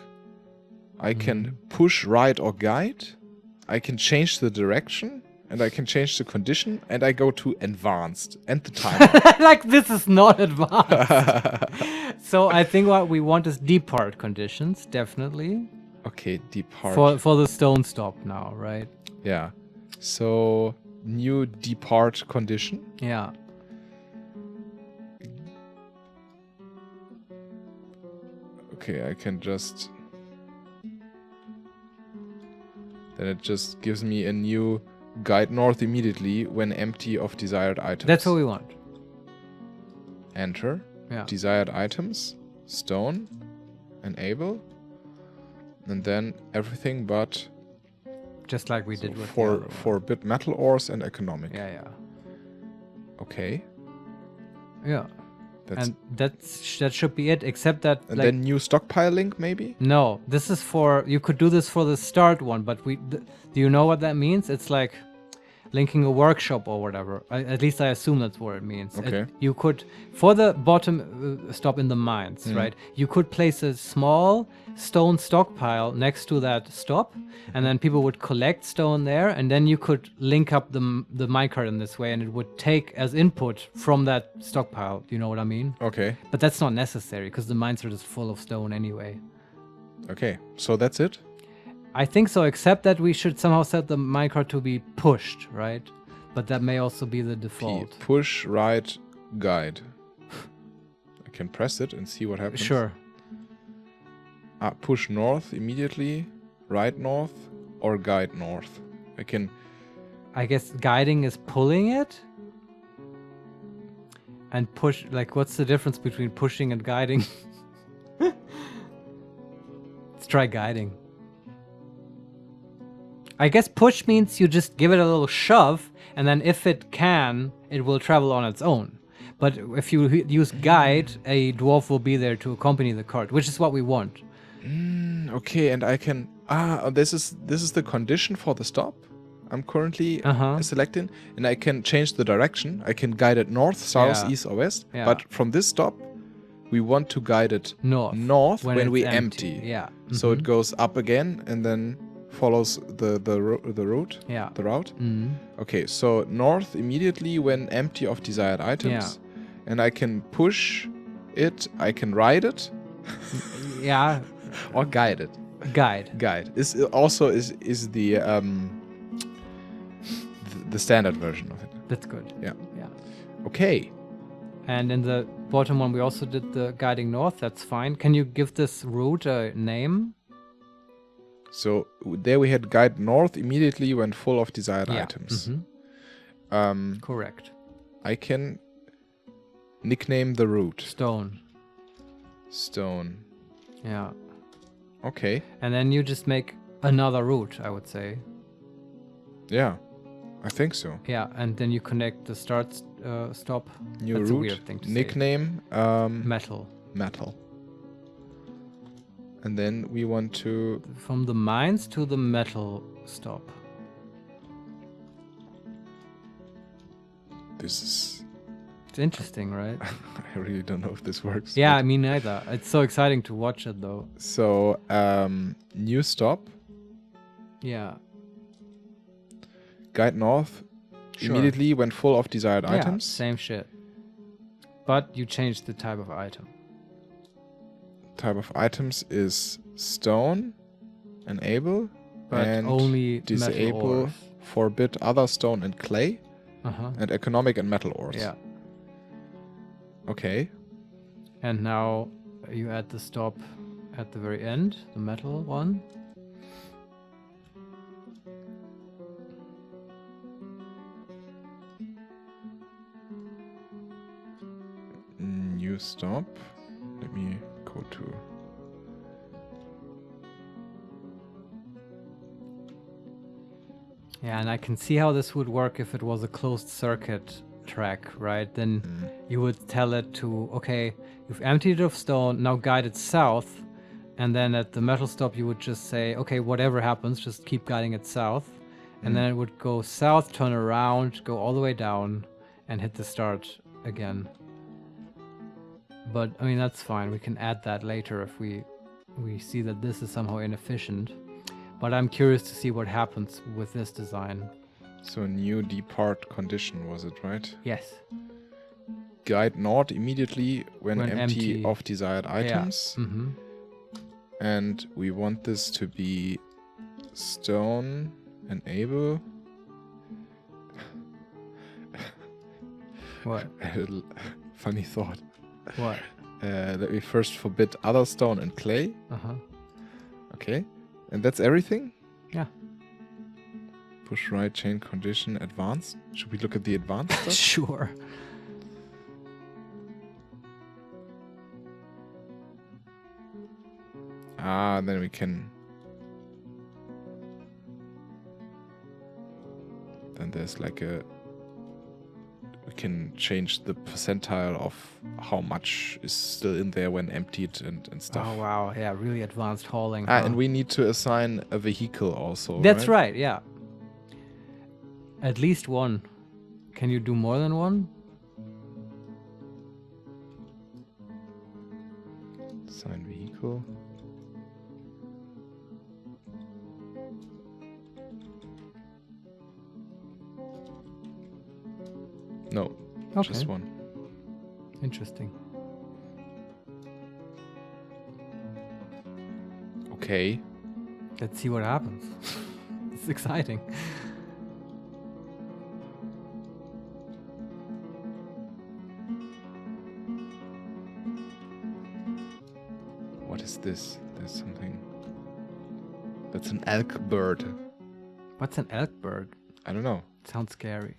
S2: I can push right or guide. I can change the direction. And I can change the condition. And I go to advanced. And the timer.
S1: Like, this is not advanced. So I think what we want is depart conditions, definitely.
S2: Okay, depart.
S1: For the stone stop now, right?
S2: Yeah. So, new depart condition.
S1: Yeah.
S2: Okay, I can just... Then it just gives me a new guide north immediately when empty of desired items.
S1: That's what we want.
S2: Enter.
S1: Yeah.
S2: Desired items. Stone. Enable. And then everything but...
S1: Just like we did with
S2: forbid metal ores and economic.
S1: Yeah.
S2: Okay.
S1: Yeah. And that should be it, except that...
S2: And then new stockpile link, maybe?
S1: No, this is for... You could do this for the start one, but do you know what that means? It's like linking a workshop or whatever. At least I assume that's what it means.
S2: Okay.
S1: You could... For the bottom stop in the mines, right? You could place a small stone stockpile next to that stop, and then people would collect stone there, and then you could link up the minecart in this way, and it would take as input from that stockpile. Do you know what I mean?
S2: Okay.
S1: But that's not necessary, because the mines are just full of stone anyway.
S2: Okay, so that's it?
S1: I think so, except that we should somehow set the minecart to be pushed, right? But that may also be the default.
S2: Push right guide. I can press it and see what happens.
S1: Sure.
S2: Push north immediately, right north, or guide north.
S1: I guess guiding is pulling it? And push, like, what's the difference between pushing and guiding? Let's try guiding. I guess push means you just give it a little shove, and then if it can, it will travel on its own. But if you use guide, a dwarf will be there to accompany the cart, which is what we want.
S2: Okay, and I can... this is the condition for the stop I'm currently selecting. And I can change the direction. I can guide it north, south, east, or west.
S1: Yeah.
S2: But from this stop, we want to guide it north when we empty.
S1: Yeah.
S2: So it goes up again and then follows the route.
S1: Yeah.
S2: The route. Okay, so north immediately when empty of desired items.
S1: Yeah.
S2: And I can push it. I can ride it.
S1: Yeah.
S2: Or guide it.
S1: Guide.
S2: Is also the standard version of it.
S1: That's good.
S2: Yeah. Okay.
S1: And in the bottom one, we also did the guiding north. That's fine. Can you give this route a name?
S2: So there we had guide north immediately when full of desired items.
S1: Correct.
S2: I can nickname the route.
S1: Stone. Yeah.
S2: Okay.
S1: And then you just make another route, I would say.
S2: Yeah, I think so.
S1: Yeah, and then you connect the start, stop.
S2: New
S1: That's
S2: route.
S1: a weird thing to
S2: nickname.
S1: Metal.
S2: And then we want to...
S1: From the mines to the metal stop.
S2: This is...
S1: It's interesting, right?
S2: I really don't know if this works.
S1: Yeah, me neither. It's so exciting to watch it, though.
S2: So, new stop.
S1: Yeah.
S2: guide north
S1: Sure.
S2: immediately when full of desired
S1: Yeah,
S2: items.
S1: same shit. But you changed the type of item.
S2: Type of items is stone, enable,
S1: But
S2: and
S1: only metal
S2: disable,
S1: ores.
S2: forbid other stone and clay,
S1: Uh-huh.
S2: and economic and metal ores.
S1: Yeah.
S2: Okay.
S1: And now you add the stop at the very end, the metal one.
S2: New stop. Let me go to.
S1: Yeah, and I can see how this would work if it was a closed circuit track, right? Then you would tell it to, okay, you've emptied it of stone, now guide it south. And then at the metal stop, you would just say, okay, whatever happens, just keep guiding it south. And then it would go south, turn around, go all the way down, and hit the start again. But, I mean, that's fine. We can add that later if we see that this is somehow inefficient. But I'm curious to see what happens with this design.
S2: So new depart condition was it, right?
S1: Yes.
S2: Guide north immediately when empty
S1: empty.
S2: of desired items.
S1: Yeah. Mm-hmm.
S2: And we want this to be stone, enable.
S1: What?
S2: Funny thought.
S1: What?
S2: That we first forbid other stone and clay.
S1: Uh-huh.
S2: Okay. And that's everything?
S1: Yeah.
S2: Push right, chain condition, advanced. Should we look at the advanced stuff?
S1: Sure.
S2: Then we can... Then there's like a... We can change the percentile of how much is still in there when emptied and stuff.
S1: Oh, wow. Yeah, really advanced hauling.
S2: And we need to assign a vehicle also,
S1: That's right, yeah. At least one. Can you do more than one?
S2: Assign vehicle. No,
S1: Okay.
S2: just one.
S1: Interesting.
S2: Okay.
S1: Let's see what happens. It's exciting.
S2: What is this? There's something. That's an elk bird.
S1: What's an elk bird?
S2: I don't know.
S1: Sounds scary.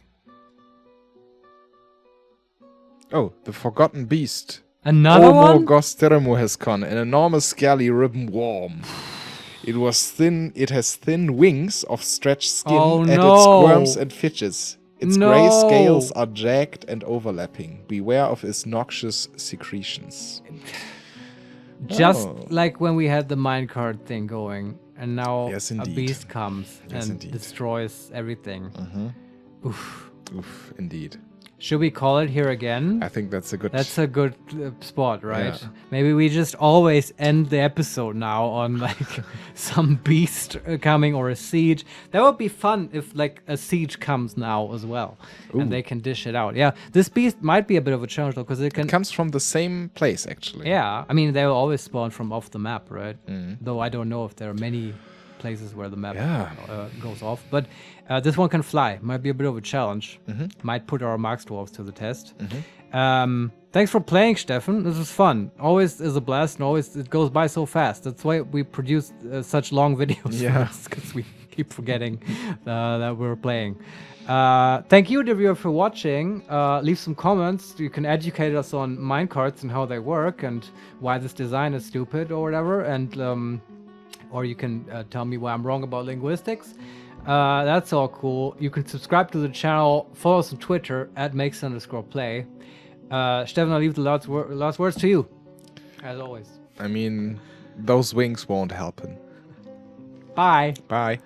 S2: Oh, the forgotten beast.
S1: Another one?
S2: Gosteremu has gone. An enormous scaly ribbon worm. It has thin wings of stretched skin,
S1: Oh,
S2: and it
S1: no.
S2: squirms and fidgets. Its grey
S1: No.
S2: scales are jagged and overlapping. Beware of its noxious secretions.
S1: Just
S2: Oh.
S1: like when we had the minecart thing going, and now
S2: Yes,
S1: a
S2: indeed.
S1: beast comes
S2: Yes,
S1: and
S2: indeed.
S1: destroys everything. Oof.
S2: Oof, indeed.
S1: Should we call it here again?
S2: I think that's a good...
S1: That's a good spot, right?
S2: Yeah.
S1: Maybe we just always end the episode now on like some beast coming or a siege. That would be fun if like a siege comes now as well,
S2: Ooh.
S1: and they can dish it out. Yeah, this beast might be a bit of a challenge though, because it can.
S2: It comes from the same place, actually.
S1: Yeah, I mean they will always spawn from off the map, right?
S2: Mm.
S1: Though I don't know if there are many places where the map
S2: Yeah.
S1: goes off. But this one can fly. Might be a bit of a challenge.
S2: Mm-hmm.
S1: Might put our Max Dwarves to the test. Thanks for playing, Steffen. This was fun. Always is a blast, and always it goes by so fast. That's why we produce such long videos.
S2: Yeah.
S1: Because we keep forgetting that we're playing. Thank you, dear viewer, for watching. Leave some comments. You can educate us on minecarts and how they work and why this design is stupid or whatever. And or you can tell me why I'm wrong about linguistics. That's all cool. You can subscribe to the channel, follow us on Twitter @makes_play. Steffen, I'll leave the last words to you, as always.
S2: I mean, those wings won't help him.
S1: Bye.
S2: Bye.